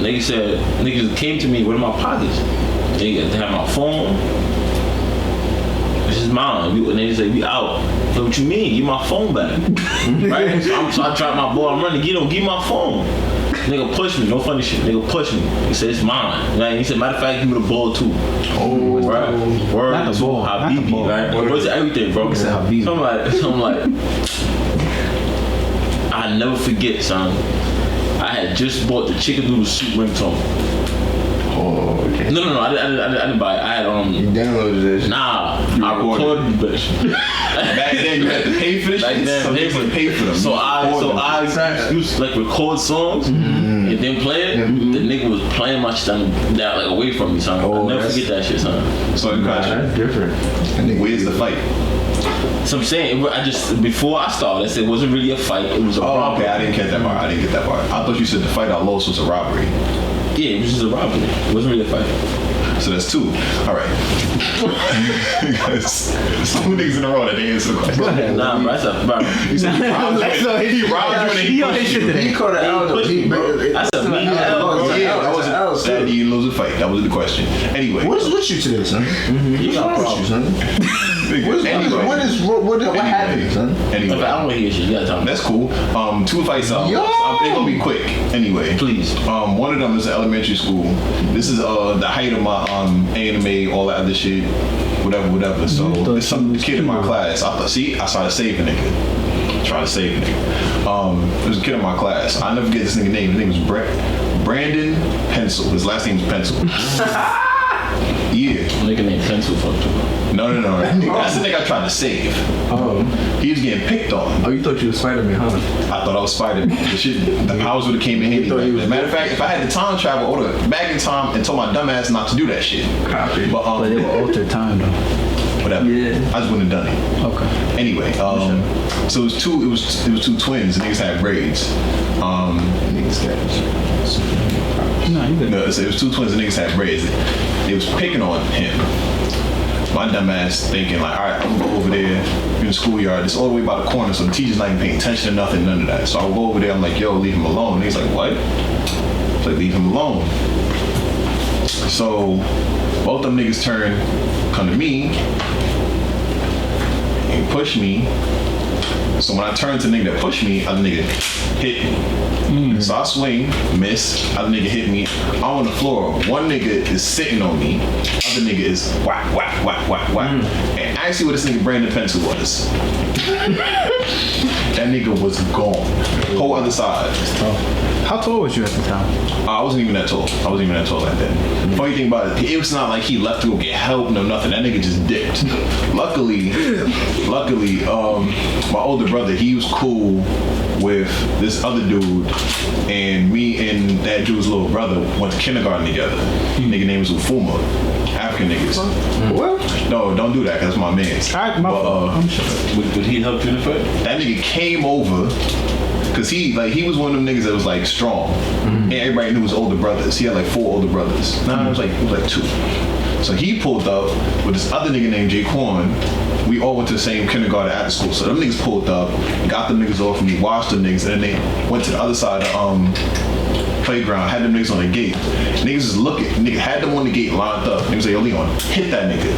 [SPEAKER 5] Nigga said, niggas came to me with my pockets. They had my phone. This is mine. And they say, we out. So what you mean? Give my phone back. Right? So I dropped my ball. I'm running. Give my phone. Nigga push me. No funny shit. Nigga push me. He said, it's mine. Right? He said, matter of fact, give me the ball too.
[SPEAKER 3] Oh.
[SPEAKER 5] Right? Word
[SPEAKER 3] not the
[SPEAKER 5] to
[SPEAKER 3] ball.
[SPEAKER 5] Habibi, right? What's everything, bro?
[SPEAKER 3] He said Habibi.
[SPEAKER 5] So I'm like, I never forget, son. I had just bought the chicken noodle soup ringtone.
[SPEAKER 1] oh, okay."
[SPEAKER 5] No, I didn't buy it. I had
[SPEAKER 1] You downloaded this.
[SPEAKER 5] Nah, I recorded the bitch.
[SPEAKER 6] Back then you had to pay for this.
[SPEAKER 5] Back then,
[SPEAKER 6] Some niggas would pay for them.
[SPEAKER 5] So I used to like record songs and then play it. The nigga was playing my shit down like away from me, son. I'll never forget that shit, son.
[SPEAKER 6] So you got
[SPEAKER 1] That's different.
[SPEAKER 6] where's the fight?
[SPEAKER 5] So I'm saying, before I started, I said it wasn't really a fight. It was a robbery.
[SPEAKER 6] Okay, I didn't get that part. I thought you said the fight I lost was a robbery.
[SPEAKER 5] Yeah, it was just a robbery. It wasn't really a fight.
[SPEAKER 6] So that's 2. All right. Some niggas in a row that they answer the question.
[SPEAKER 5] Nah, bro, that's a robbery.
[SPEAKER 6] He said he robbed you and he pushed you.
[SPEAKER 1] He caught an L.
[SPEAKER 5] pushed me, bro. That's a mean L, bro.
[SPEAKER 6] Yeah, that wasn't
[SPEAKER 1] L.
[SPEAKER 6] that you didn't lose a fight. That wasn't the question. Anyway.
[SPEAKER 1] What's with you today, son?
[SPEAKER 5] You got
[SPEAKER 1] What's with you,
[SPEAKER 5] problems.
[SPEAKER 1] son?
[SPEAKER 6] Anyway.
[SPEAKER 1] What happened, son?
[SPEAKER 6] Anyway.
[SPEAKER 5] I don't want to hear shit. You gotta tell me.
[SPEAKER 6] That's cool. 2 fights out.
[SPEAKER 1] Yo!
[SPEAKER 6] They're gonna be quick. Anyway.
[SPEAKER 5] Please.
[SPEAKER 6] One of them is elementary school. This is the height of my anime, all that other shit. Whatever. So there's some kid in my class. I started saving nigga. Trying to save a nigga. There was a kid in my class. I never forget this nigga name. His name was Brandon Pencil. His last name was Pencil. Yeah.
[SPEAKER 5] Nigga named Pencil fucked you.
[SPEAKER 6] No. That's the nigga I tried to save.
[SPEAKER 1] Oh.
[SPEAKER 6] He was getting picked on.
[SPEAKER 1] Oh, you thought you was Spider-Man, huh?
[SPEAKER 6] I thought I was Spider-Man. The powers would have came in handy. Matter of fact, if I had the time travel, I would have back in time and told my dumb ass not to do that shit.
[SPEAKER 1] Copy.
[SPEAKER 3] But they were altered time though.
[SPEAKER 6] Whatever.
[SPEAKER 1] Yeah.
[SPEAKER 6] I just wouldn't have done it.
[SPEAKER 3] Okay.
[SPEAKER 6] Anyway, so it was 2 twins. Niggas had braids.
[SPEAKER 1] Niggas got
[SPEAKER 3] No, you good.
[SPEAKER 6] No, it was 2 twins and niggas had braids. They was picking on him. My dumb ass thinking like, all right, I'm gonna go over there in the schoolyard. It's all the way by the corner, so the teacher's not even paying attention to nothing, none of that. So I go over there. I'm like, yo, leave him alone. And he's like, what? It's like, leave him alone. So both them niggas come to me and push me. So when I turn to the nigga that pushed me, other nigga hit me. So I swing, miss, other nigga hit me. I'm on the floor. One nigga is sitting on me, other other nigga is whack, whack, whack, whack, whack. And actually what this nigga Brandon Pencil was. That nigga was gone. Whole other side.
[SPEAKER 3] How tall was you at the time?
[SPEAKER 6] I wasn't even that tall. I wasn't even that tall like that. Funny thing about it was not like he left to go get help, no nothing. That nigga just dipped. Luckily, my older brother, he was cool with this other dude, and me and that dude's little brother went to kindergarten together. Nigga name was Ufuma. African niggas.
[SPEAKER 3] What?
[SPEAKER 6] No, don't do that, cause that's my man's.
[SPEAKER 3] I'm sure.
[SPEAKER 5] Would he help you in the fight?
[SPEAKER 6] That nigga came over. Cause he was one of them niggas that was like strong, and everybody knew his older brothers. He had like 4 older brothers. It was like 2. So he pulled up with this other nigga named Xchvnge. We all went to the same kindergarten after school. So them niggas pulled up, got them niggas off me, washed them niggas, and then they went to the other side of playground, had them niggas on the gate. Niggas was looking, nigga had them on the gate lined up. Niggas like, yo, Leon, hit that nigga.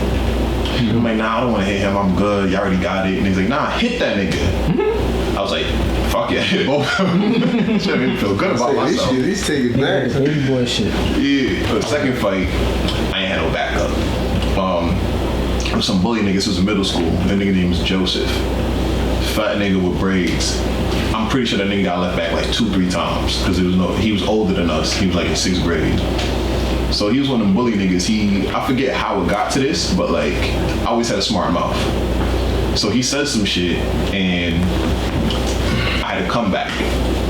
[SPEAKER 6] I'm like, nah, I don't want to hit him. I'm good. You already got it. And he's like, nah, hit that nigga. I was like, fuck yeah, hit both of them. Shit made me feel good about myself.
[SPEAKER 1] He's taking back.
[SPEAKER 3] Baby boy shit.
[SPEAKER 6] Yeah, for the second fight, I ain't had no backup. There was some bully niggas who was in middle school. That nigga name was Joseph. Fat nigga with braids. I'm pretty sure that nigga got left back like 2-3 times because he was older than us. He was like in 6th grade. So he was one of them bully niggas. I forget how it got to this, but like I always had a smart mouth. So he said some shit and I had to come back.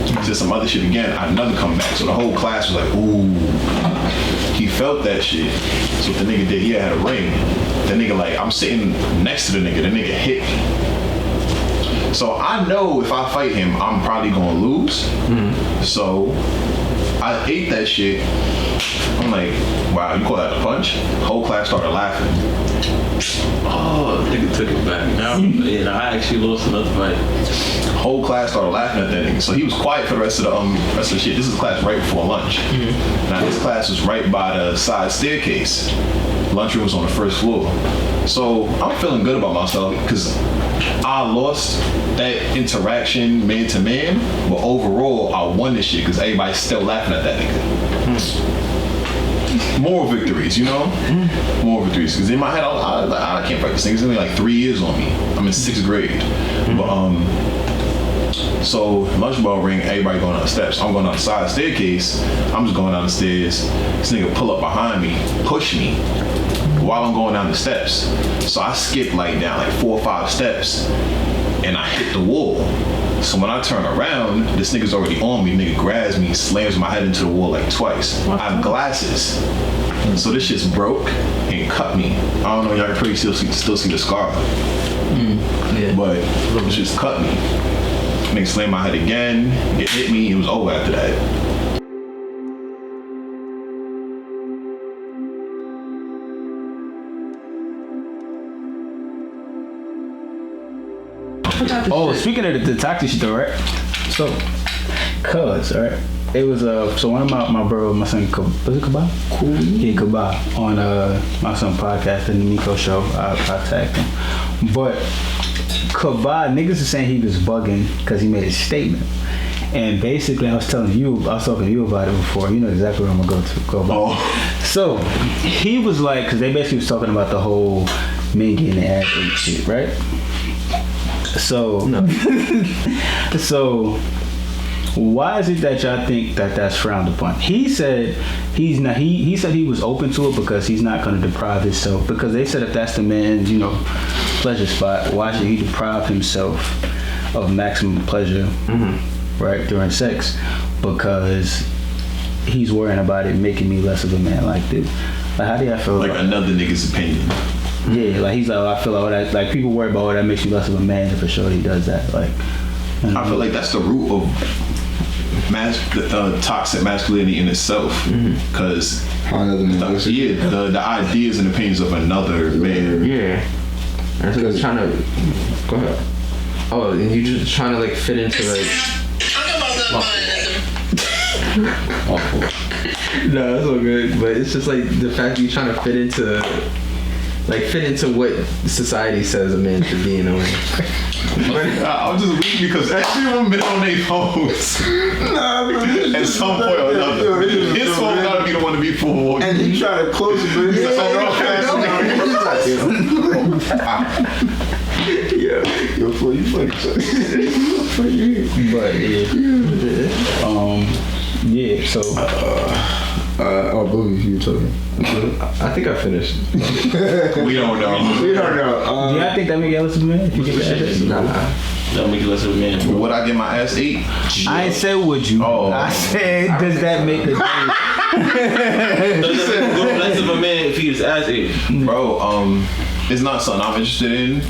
[SPEAKER 6] He said some other shit again, I had another comeback. So the whole class was like, ooh. He felt that shit. So what the nigga did, he had a ring. The nigga like, I'm sitting next to the nigga hit me. So I know if I fight him, I'm probably gonna lose. So I ate that shit. I'm like, wow, you call that a punch? The whole class started laughing.
[SPEAKER 5] Oh, nigga took it back. Now, I actually lost another fight.
[SPEAKER 6] Whole class started laughing at that nigga. So he was quiet for the rest of the shit. This is the class right before lunch. Now this class was right by the side staircase. Lunchroom was on the 1st floor. So I'm feeling good about myself because I lost that interaction man to man, but overall I won this shit because everybody's still laughing at that nigga. More victories, you know? More victories. Because in my head, I can't fight this thing. It's only like 3 years on me. I'm in 6th grade. But so lunch bell ring, everybody going down the steps. I'm going down the side staircase. I'm just going down the stairs. This nigga pull up behind me, push me while I'm going down the steps. So I skip like down like 4 or 5 steps and I hit the wall. So when I turn around, this nigga's already on me. Nigga grabs me, slams my head into the wall like twice. I have glasses. So this shit's broke and cut me. I don't know, y'all can pretty still see the scar. But this just cut me. Nigga slammed my head again, it hit me, it was over after that.
[SPEAKER 3] Oh, speaking of the toxic shit though, right? So, right? It was so one of my bro, my son, was it Kabah? Cool. Yeah, Kabah on my son podcast, the Nico show. I tagged him, but Kabah niggas is saying he was bugging because he made a statement, and basically I was talking to you about it before. You know exactly where I'm gonna go about.
[SPEAKER 6] Oh.
[SPEAKER 3] So he was like, because they basically was talking about the whole men getting the ass ate shit, right? So, so why is it that y'all think that that's frowned upon? He said he's not. He said he was open to it because he's not going to deprive himself. Because they said if that's the man's, pleasure spot, why should he deprive himself of maximum pleasure, right, during sex? Because he's worrying about it making me less of a man. Like, dude, like, how do y'all feel?
[SPEAKER 6] Like another nigga's opinion.
[SPEAKER 3] Yeah, like he's like, I feel like that, like people worry about that makes you less of a man, and for sure he does that. Like,
[SPEAKER 6] I feel like that's the root of toxic masculinity in itself, because the ideas and opinions of another man.
[SPEAKER 2] Yeah, and so he's trying to go ahead. Oh, and you just trying to like fit into like.
[SPEAKER 7] Talk about that
[SPEAKER 2] Awful. No, that's all good, but it's just like the fact that you're trying to fit into like fit into what society says a man should be in a way.
[SPEAKER 6] I'm just weak because everyone been on their phones. At some point or another. His phone gotta be the one to be full.
[SPEAKER 1] And he try to close it, but it's yo, Floyd, you funny.
[SPEAKER 3] But yeah, so
[SPEAKER 1] Boobie, you talking?
[SPEAKER 2] I think I finished.
[SPEAKER 6] We don't know.
[SPEAKER 1] We don't know.
[SPEAKER 3] do y'all think that make y'all less of a man? If you get that ass?
[SPEAKER 2] Nah.
[SPEAKER 5] That'll make you less of a man.
[SPEAKER 6] Would I get my ass ate?
[SPEAKER 3] I ain't said would you.
[SPEAKER 6] Oh.
[SPEAKER 3] I said does that make a difference?
[SPEAKER 5] Does it go less of a man if he gets ass ate?
[SPEAKER 6] Bro, it's not something I'm interested in.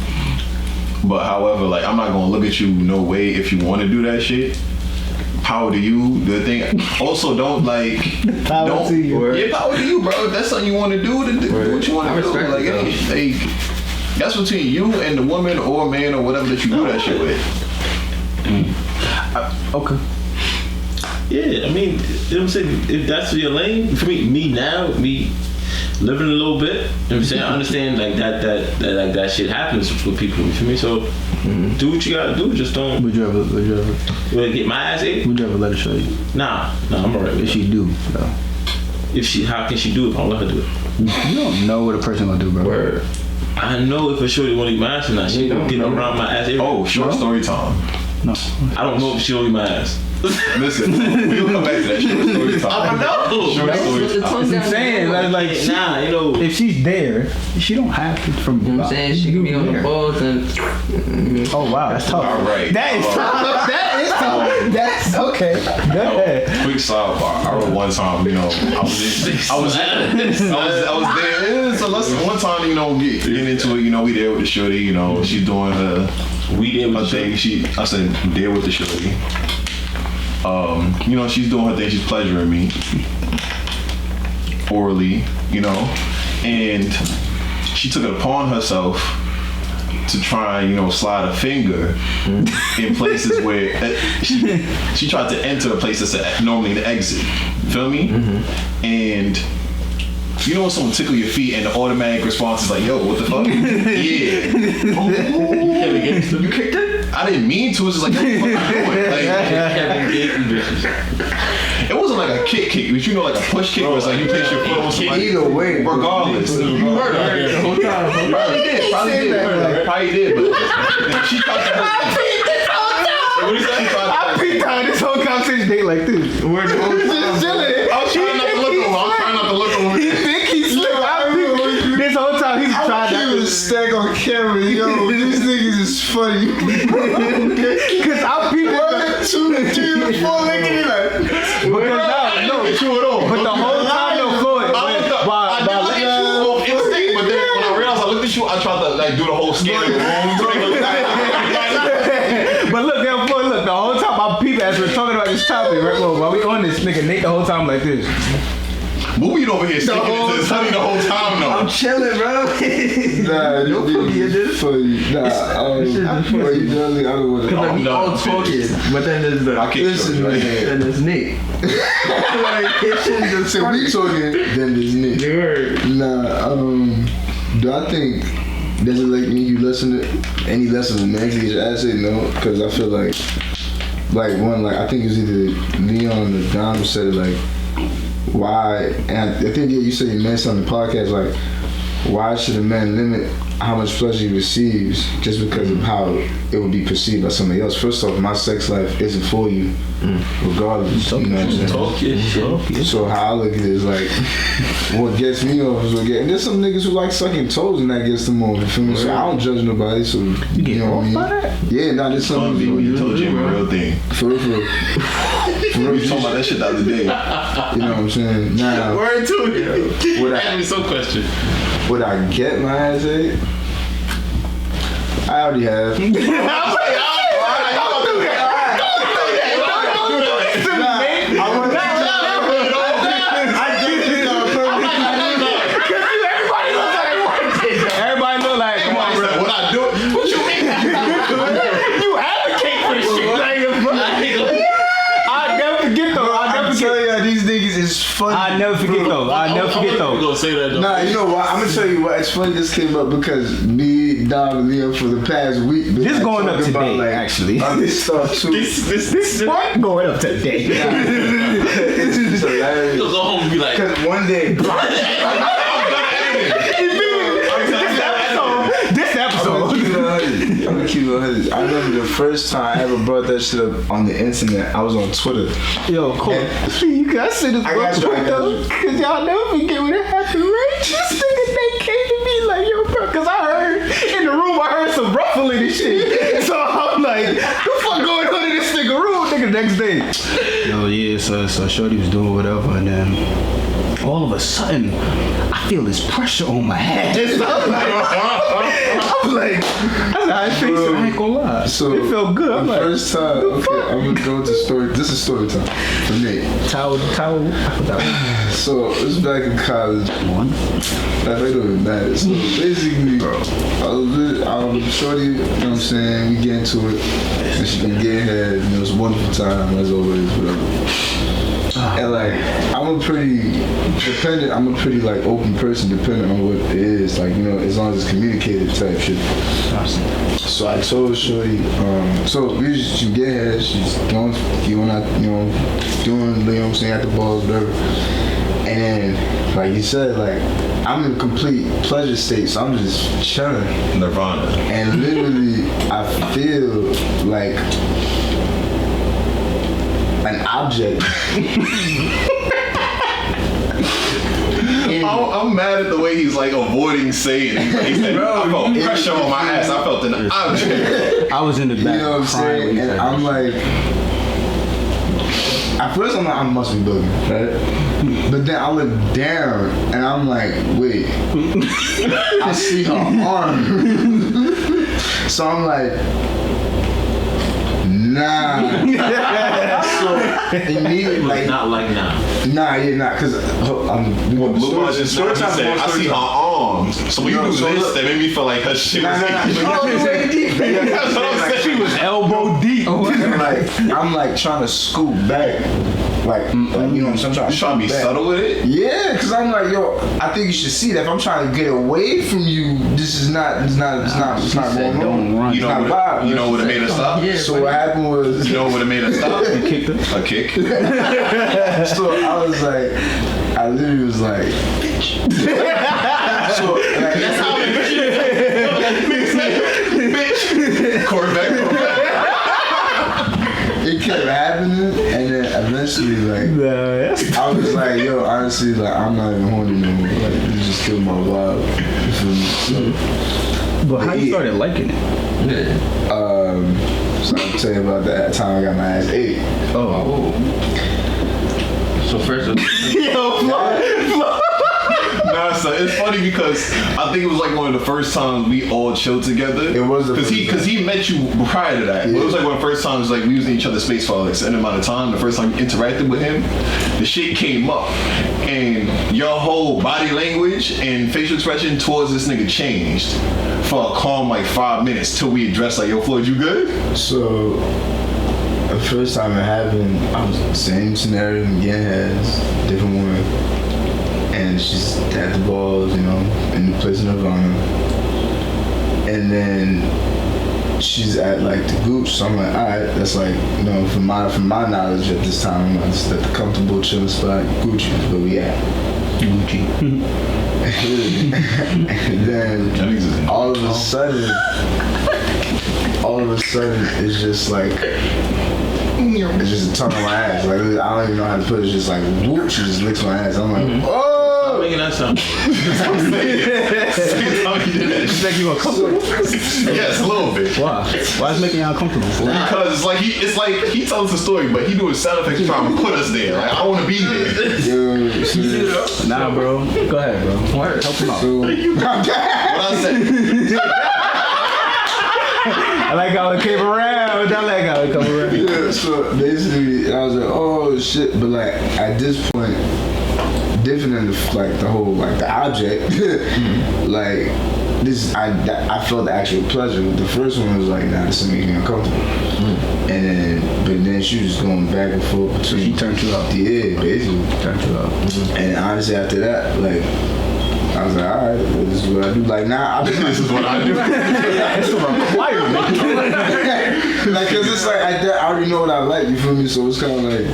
[SPEAKER 6] But however, like I'm not gonna look at you no way if you want to do that shit. Power to you. The thing. Also, don't like.
[SPEAKER 3] Power to you.
[SPEAKER 6] Yeah, power to you, bro. If that's something you want to do, then do what you want to do.
[SPEAKER 2] respect
[SPEAKER 6] Like,
[SPEAKER 2] it,
[SPEAKER 6] like, that's between you and the woman or man or whatever that you do that shit with.
[SPEAKER 3] Okay.
[SPEAKER 5] Yeah, I mean, you know what I'm saying? If that's your lane, for me now, me living a little bit, you know what I'm saying? I understand like that shit happens with people, you feel me? So do what you gotta do, just don't
[SPEAKER 3] Would you ever
[SPEAKER 5] get my ass ate.
[SPEAKER 3] would you ever let her show you?
[SPEAKER 5] Nah, I'm alright with
[SPEAKER 3] If she do, though.
[SPEAKER 5] how can she do it if I don't let her do it?
[SPEAKER 3] You don't know what a person gonna do, bro.
[SPEAKER 2] Word.
[SPEAKER 5] I know if a shorty wanna eat my ass or not. She gonna get around my ass.
[SPEAKER 6] Oh, short story time.
[SPEAKER 3] No.
[SPEAKER 5] I don't know if she'll eat my ass.
[SPEAKER 6] Listen, we'll come back to that short story time.
[SPEAKER 5] I know.
[SPEAKER 6] Short story time.
[SPEAKER 3] That's what I'm saying. Like she,
[SPEAKER 5] Nah, you know.
[SPEAKER 3] if she's there, she don't have to from.
[SPEAKER 2] You know what I'm saying? She can be on the balls and
[SPEAKER 3] Oh wow, that's tough.
[SPEAKER 6] All right.
[SPEAKER 3] That is tough. That is tough. That's okay. Go ahead.
[SPEAKER 6] Quick sidebar. I remember one time, you know, I was there. So let's one time, you know, get into it. You know, we there with the shorty. You know, she's doing her thing. I said there with the shorty. You know, she's doing her thing. She's pleasuring me orally. You know, and she took it upon herself to try and, you know, slide a finger in places where she tried to enter the place that's normally the exit. Feel me? And you know when someone tickle your feet and the automatic response is like, yo, what the fuck? Yeah. You kicked it? I didn't mean to. It's just like, yo, what the fuck you doing? It wasn't like a kick, but you know, like a push kick where it's like you place your foot on somebody.
[SPEAKER 1] Either way,
[SPEAKER 6] regardless. You heard her the whole time. Probably did, but she tried to hurt me. What did you say?
[SPEAKER 3] I peeked out this whole conversation date like this.
[SPEAKER 6] Where the whole time? I was trying not to look over.
[SPEAKER 3] He think he's slick. This whole time he's trying
[SPEAKER 1] He was stack on camera, yo. These niggas is funny.
[SPEAKER 3] Cause I'm peeping.
[SPEAKER 1] 1, 2, 3, 4, look at it like.
[SPEAKER 3] No, but the whole time, no, Floyd.
[SPEAKER 6] I looked at you off instinct, but then when I realized I looked at you, I tried to like do the whole scan of the room.
[SPEAKER 3] But look, damn Floyd, look, the whole time I'm peeping as we're talking about this topic, right? Well, while we on this nigga Nate the whole time like this.
[SPEAKER 6] Boobie over here sticking into his honey the whole time though.
[SPEAKER 2] I'm chilling, bro.
[SPEAKER 1] Nah, you put me in this for you. Nah, you definitely, I don't want to.
[SPEAKER 2] Cause like we all talking, but then there's the
[SPEAKER 6] I can't
[SPEAKER 1] Listen,
[SPEAKER 6] right
[SPEAKER 1] man.
[SPEAKER 6] here.
[SPEAKER 2] and there's Nick. Like it shit just
[SPEAKER 1] So we talking, then there's Nick. Nah, do I think does it like me you listen to any lesson a man to get your ass ate? No, because I feel like one, like I think it was either Leon or Dom who said it, like why, and I think you said you mentioned on the podcast, like why should a man limit how much pleasure he receives just because of how it would be perceived by somebody else? First off, my sex life isn't for you, regardless. You know what I'm saying? So how I look at it is like, what gets me off is what gets. And there's some niggas who like sucking toes and that gets them off. You feel me? So I don't judge nobody. So
[SPEAKER 3] You get
[SPEAKER 1] know what I
[SPEAKER 3] off
[SPEAKER 1] mean?
[SPEAKER 3] by that?
[SPEAKER 1] Yeah, nah, there's some people
[SPEAKER 6] You told Jimmy a real thing.
[SPEAKER 1] for real.
[SPEAKER 6] We was talking about that shit the other day.
[SPEAKER 1] You know what I'm saying? Now,
[SPEAKER 5] Word to it.
[SPEAKER 1] What I-
[SPEAKER 5] Ask me some question.
[SPEAKER 1] would I get my ass ate? I already have.
[SPEAKER 3] Everybody look like, come on, bro.
[SPEAKER 6] What I do? What you mean?
[SPEAKER 3] You advocate for this shit. Like, I'll never forget though.
[SPEAKER 1] I'm telling you, these niggas is funny.
[SPEAKER 3] I'll never forget though.
[SPEAKER 4] gonna say that though.
[SPEAKER 1] Nah, you know what? I'm gonna tell you what. It's funny this came up because me, Dom, and Liam for the past week.
[SPEAKER 3] This going up today, actually.
[SPEAKER 1] Other stuff too.
[SPEAKER 3] This what going up today?
[SPEAKER 1] It's just hilarious.
[SPEAKER 4] You'll go home and be like,
[SPEAKER 1] Because one day,
[SPEAKER 3] This episode.
[SPEAKER 1] I'm gonna keep it 100. I remember the first time I ever brought that shit up on the internet. I was on Twitter.
[SPEAKER 3] Yo, cool. You guys say this
[SPEAKER 1] I got you,
[SPEAKER 3] because y'all never forget when it happened, right? This nigga, they came to me like, yo, bro, because I heard in the room, I heard some ruffling and shit. So I'm like, what the fuck going on in this nigga room? Nigga, next day. Yo, yeah, so Shorty was doing whatever, and then all of a sudden, I feel this pressure on my head. I'm like, I think so. I ain't gonna lie.
[SPEAKER 1] So
[SPEAKER 3] it felt good. I'm
[SPEAKER 1] the
[SPEAKER 3] like,
[SPEAKER 1] first time, okay, I'm gonna go to story. This is story time for me.
[SPEAKER 3] towel. I forgot.
[SPEAKER 1] So it was back in college.
[SPEAKER 3] One.
[SPEAKER 1] That don't even matter. So basically, Shorty, you know what I'm saying? We get into it, and she can get ahead. And it was a wonderful time as always, whatever. And like, I'm a pretty like open person depending on what it is. Like, you know, as long as it's communicated type shit. So I told Shorty, so we just she get ahead, she's going out, you know, doing, you know what I'm saying, at the balls, whatever. And then, like you said, like, I'm in a complete pleasure state, so I'm just chilling.
[SPEAKER 6] Nirvana.
[SPEAKER 1] And literally, I feel like an object.
[SPEAKER 6] I'm mad at the way he's like avoiding saying it. He said, I felt pressure on my ass. I felt an object.
[SPEAKER 3] I was in the back.
[SPEAKER 1] You know what I'm saying? And I'm like, at first I'm like, I must be bugging, right? But then I look down and I'm like, wait, I see her arm. So I'm like, nah. So immediately, like,
[SPEAKER 5] Not like now.
[SPEAKER 1] nah, yeah, nah, cause I'm.
[SPEAKER 6] Look, I see her arms. So when you do this, that made me feel like her shit was
[SPEAKER 3] She was elbow deep.
[SPEAKER 1] Like, I'm like trying to scoot back. Like, you know what I'm saying? I'm
[SPEAKER 6] You trying to be subtle with it?
[SPEAKER 1] Yeah, because I'm like, yo, I think you should see that if I'm trying to get away from you, this is not going on.
[SPEAKER 3] Don't run.
[SPEAKER 6] You know what it made her stop?
[SPEAKER 2] Yeah,
[SPEAKER 1] So what happened was,
[SPEAKER 6] You know what it made her stop?
[SPEAKER 3] Kicked her.
[SPEAKER 6] A kick.
[SPEAKER 1] so I was like, I literally was like, so like,
[SPEAKER 6] That's how it bitch. Quarterback.
[SPEAKER 1] It kept happening, and then eventually, like, I was like, yo, honestly, like, I'm not even horny no more. Like, you just killed my vibe. You feel me? So,
[SPEAKER 3] But how you started liking it?
[SPEAKER 1] so I'll tell you about that time I got my ass ate.
[SPEAKER 2] Oh. So first,
[SPEAKER 6] Nah, so it's funny because I think it was like one of the first times we all chilled together.
[SPEAKER 1] It was the
[SPEAKER 6] because he met you prior to that.
[SPEAKER 1] Yeah.
[SPEAKER 6] But it was like one of the first times like we was in each other's space for like a certain amount of time. The first time you interacted with him, the shit came up, and your whole body language and facial expression towards this nigga changed for a calm like 5 minutes till we addressed like, yo, Floyd, you good?
[SPEAKER 1] So, the first time it happened, I was in the same scenario, getting heads, different woman. And she's at the balls, you know, in the place of Nirvana. And then she's at like the gooch, so I'm like, alright, that's like, you know, from my knowledge at this time, I'm just at the comfortable chilling spot, Gucci, is where we at.
[SPEAKER 3] Gucci.
[SPEAKER 1] And then all of a sudden, it's just like, it's just a tongue on my ass. Like, I don't even know how to put it. It's just like, whoop, she just licks my ass. I'm like, oh!
[SPEAKER 5] Stop making that sound.
[SPEAKER 3] She's like, you uncomfortable?
[SPEAKER 6] Yes, a little bit.
[SPEAKER 3] Why? Why is it making you uncomfortable?
[SPEAKER 6] Because it's like he tells the story, but he doing sound effects trying to put us there. Like, I want to be there.
[SPEAKER 3] Nah, bro. Go ahead, bro. Help him out.
[SPEAKER 6] What I said.
[SPEAKER 3] I like how it came around. I like how it came around.
[SPEAKER 1] Yeah, so basically, I was like, oh shit. But like, at this point, different than the whole, like, the object, like, this, I felt the actual pleasure. The first one was like, nah, this is making me uncomfortable. But then she was just going back and forth between.
[SPEAKER 3] She turned you up.
[SPEAKER 1] Yeah, basically.
[SPEAKER 3] Turned you up.
[SPEAKER 1] And honestly, after that, like, I was like, alright, well, this is what I do. Like now,
[SPEAKER 6] This is what I do.
[SPEAKER 3] It's a requirement.
[SPEAKER 1] like, cause it's like I already know what I like. You feel me? So it's kind of like.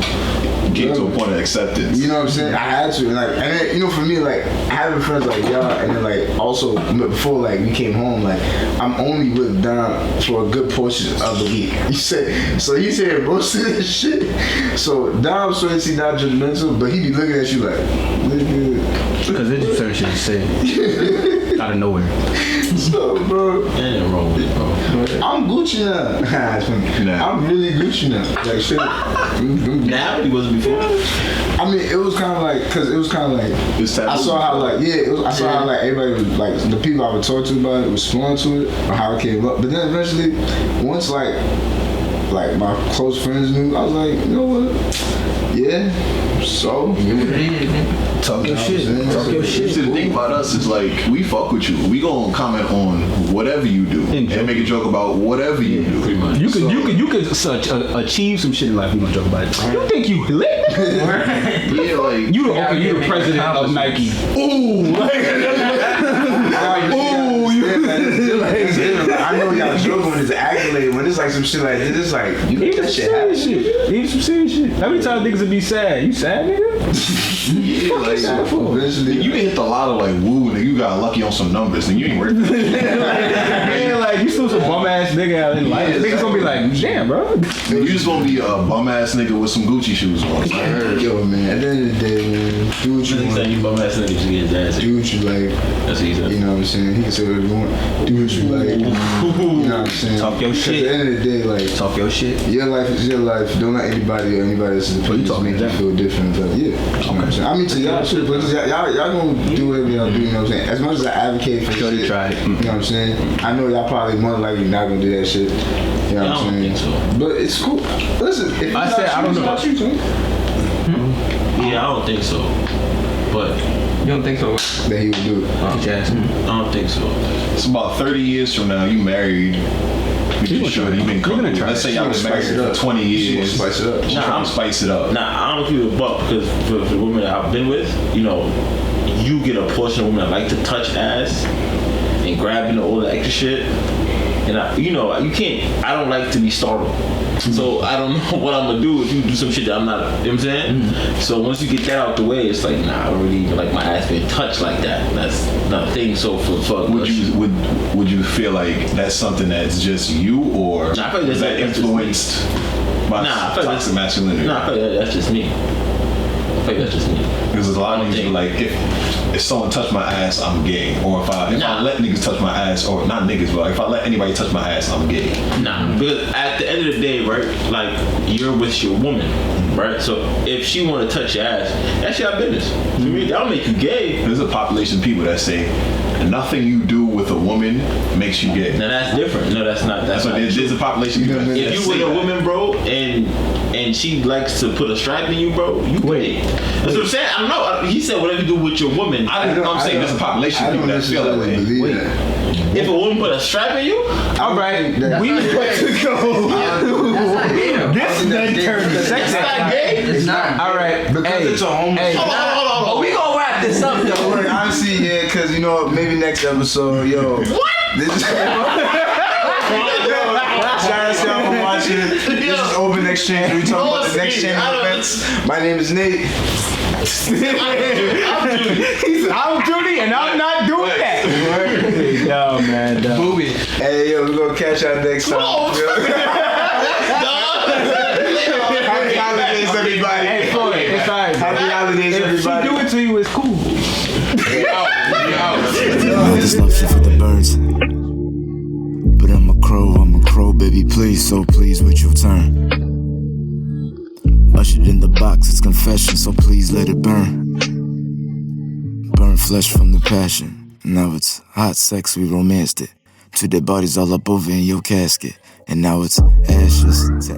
[SPEAKER 6] Get to a point of acceptance.
[SPEAKER 1] You know what I'm saying? I had to, and then you know, for me, like having friends like y'all, and then like also before like we came home, like I'm only with Dom for a good portion of the week. He said most of this shit. So Dom's sort of not judgmental, but he be looking at you like, nigga.
[SPEAKER 3] Because it's just certain shit to say. Out of nowhere.
[SPEAKER 1] So, bro.
[SPEAKER 5] Ain't wrong with it, bro.
[SPEAKER 1] I'm Gucci now. I'm really Gucci now. Like shit.
[SPEAKER 5] Now he wasn't before.
[SPEAKER 1] I mean, it was kind of like, cause it was kind of like, I saw how like, I saw how like everybody was like, the people I would talk to about it would respond to it or how it came up. But then eventually, once like my close friends knew, I was like, you know what? Yeah. So
[SPEAKER 3] talk your shit. Talk your shit.
[SPEAKER 6] The thing about us is like we fuck with you. We gonna comment on whatever you do and make a joke about whatever you do.
[SPEAKER 5] Pretty much.
[SPEAKER 3] You could achieve some shit in life. We gonna joke about it. You think you lit?
[SPEAKER 6] Yeah, like
[SPEAKER 3] You the president of Nike. Ooh.
[SPEAKER 1] I know y'all joking when it's accolade. When it's like some shit like this, it's like you make that shit happen.
[SPEAKER 3] Even some serious shit. How many times niggas would be sad? You sad, nigga?
[SPEAKER 6] yeah, like eventually you can hit the lotto like woo, nigga. You got lucky on some numbers, and you ain't worth it.
[SPEAKER 3] Yeah, like you still some bum ass nigga out in life. Niggas gonna be like, damn, bro.
[SPEAKER 6] You just gonna be a bum ass nigga with some Gucci shoes on.
[SPEAKER 1] Yo, man. At the end of the day, man, do what you want.
[SPEAKER 5] You bum ass niggas get his ass.
[SPEAKER 1] Do what you like.
[SPEAKER 5] That's what he said.
[SPEAKER 1] You know what I'm saying? He can say whatever you want. Do what you like. You know what I'm saying?
[SPEAKER 3] Talk your shit.
[SPEAKER 1] At the end of the day, like
[SPEAKER 3] Talk your shit.
[SPEAKER 1] your life is your life. Don't let anybody or anybody else's opinions make you feel different. But yeah, you know what I'm saying? I mean, to y'all too, but y'all gonna do whatever y'all do. You know what I'm saying? As much as I advocate for
[SPEAKER 3] Sure,
[SPEAKER 1] shit,
[SPEAKER 3] you tried.
[SPEAKER 1] you know what I'm saying? I know y'all probably more than likely not gonna do that shit. You know what I'm saying?
[SPEAKER 5] think so.
[SPEAKER 1] But it's cool. Listen, if
[SPEAKER 3] I said I don't know.
[SPEAKER 1] about you, too.
[SPEAKER 5] Yeah, I don't think so. But
[SPEAKER 2] You don't think so?
[SPEAKER 1] That he would do it.
[SPEAKER 5] I don't think so.
[SPEAKER 6] It's about 30 years from now. You married. You should. You've been cooking. Let's say y'all been married for 20 years.
[SPEAKER 1] Spice it up.
[SPEAKER 6] Nah, I'm spice it up.
[SPEAKER 5] Nah, I don't keep it a buck because for the women that I've been with, you know, you get a portion of women that like to touch ass and grab all the extra shit. And you can't. I don't like to be startled. So I don't know what I'm gonna do if you do some shit that I'm not. You know what I'm saying? So once you get that out the way, it's like, nah, I don't really even like my ass being touched like that. That's not a thing. So
[SPEAKER 6] would you feel like that's something that's just you, or
[SPEAKER 5] Nah, I feel like
[SPEAKER 6] is that influenced by toxic masculinity?
[SPEAKER 5] Nah, I feel like that's just me.
[SPEAKER 6] Because a lot of niggas be like, if someone touch my ass, I'm gay. Or if I let niggas touch my ass, or not niggas, but if I let anybody touch my ass, I'm gay.
[SPEAKER 5] Nah, because at the end of the day, right, like, you're with your woman, right? So if she want to touch your ass, that's your business. To me, that'll make you gay.
[SPEAKER 6] There's a population of people that say nothing you do with a woman makes you gay.
[SPEAKER 5] Now that's different. No, that's not. That's not.
[SPEAKER 6] There's a population of people that
[SPEAKER 5] If you with a woman, bro, and she likes to put a strap in you, bro, you gay. That's what I'm saying. I don't know. He said whatever you do with your woman.
[SPEAKER 6] I'm saying there's a population of people that feel that way.
[SPEAKER 5] If a woman put a strap in you,
[SPEAKER 3] all right, we put to go.
[SPEAKER 2] That's not gay though.
[SPEAKER 3] This then turned to sex.
[SPEAKER 5] That's not gay.
[SPEAKER 2] It's not.
[SPEAKER 3] All right,
[SPEAKER 1] Because it's a homeless.
[SPEAKER 3] Hey.
[SPEAKER 5] Hold on.
[SPEAKER 2] But we gonna wrap this up though.
[SPEAKER 1] Like, honestly, yeah, because you know, maybe next episode, yo. What? Shout out to y'all for watching. This is Open Exchange. We talk about the next gen events. My name is Nate.
[SPEAKER 3] I'm Judy, and I'm not doing that. Yo, man.
[SPEAKER 2] Boobie.
[SPEAKER 1] Hey, yo, we're gonna catch y'all next time. Happy holidays, everybody.
[SPEAKER 3] Hey, Floyd, it's alright.
[SPEAKER 1] Happy holidays,
[SPEAKER 3] If
[SPEAKER 1] everybody.
[SPEAKER 3] she do it to you, it's cool.
[SPEAKER 7] This love shit for the birds. But I'm a crow, baby, please, so please would you turn? Ushered in the box, it's confession, so please let it burn. Burn flesh from the passion. Now it's hot sex, we romanced it. 2 dead bodies all up over in your casket. And now it's ashes to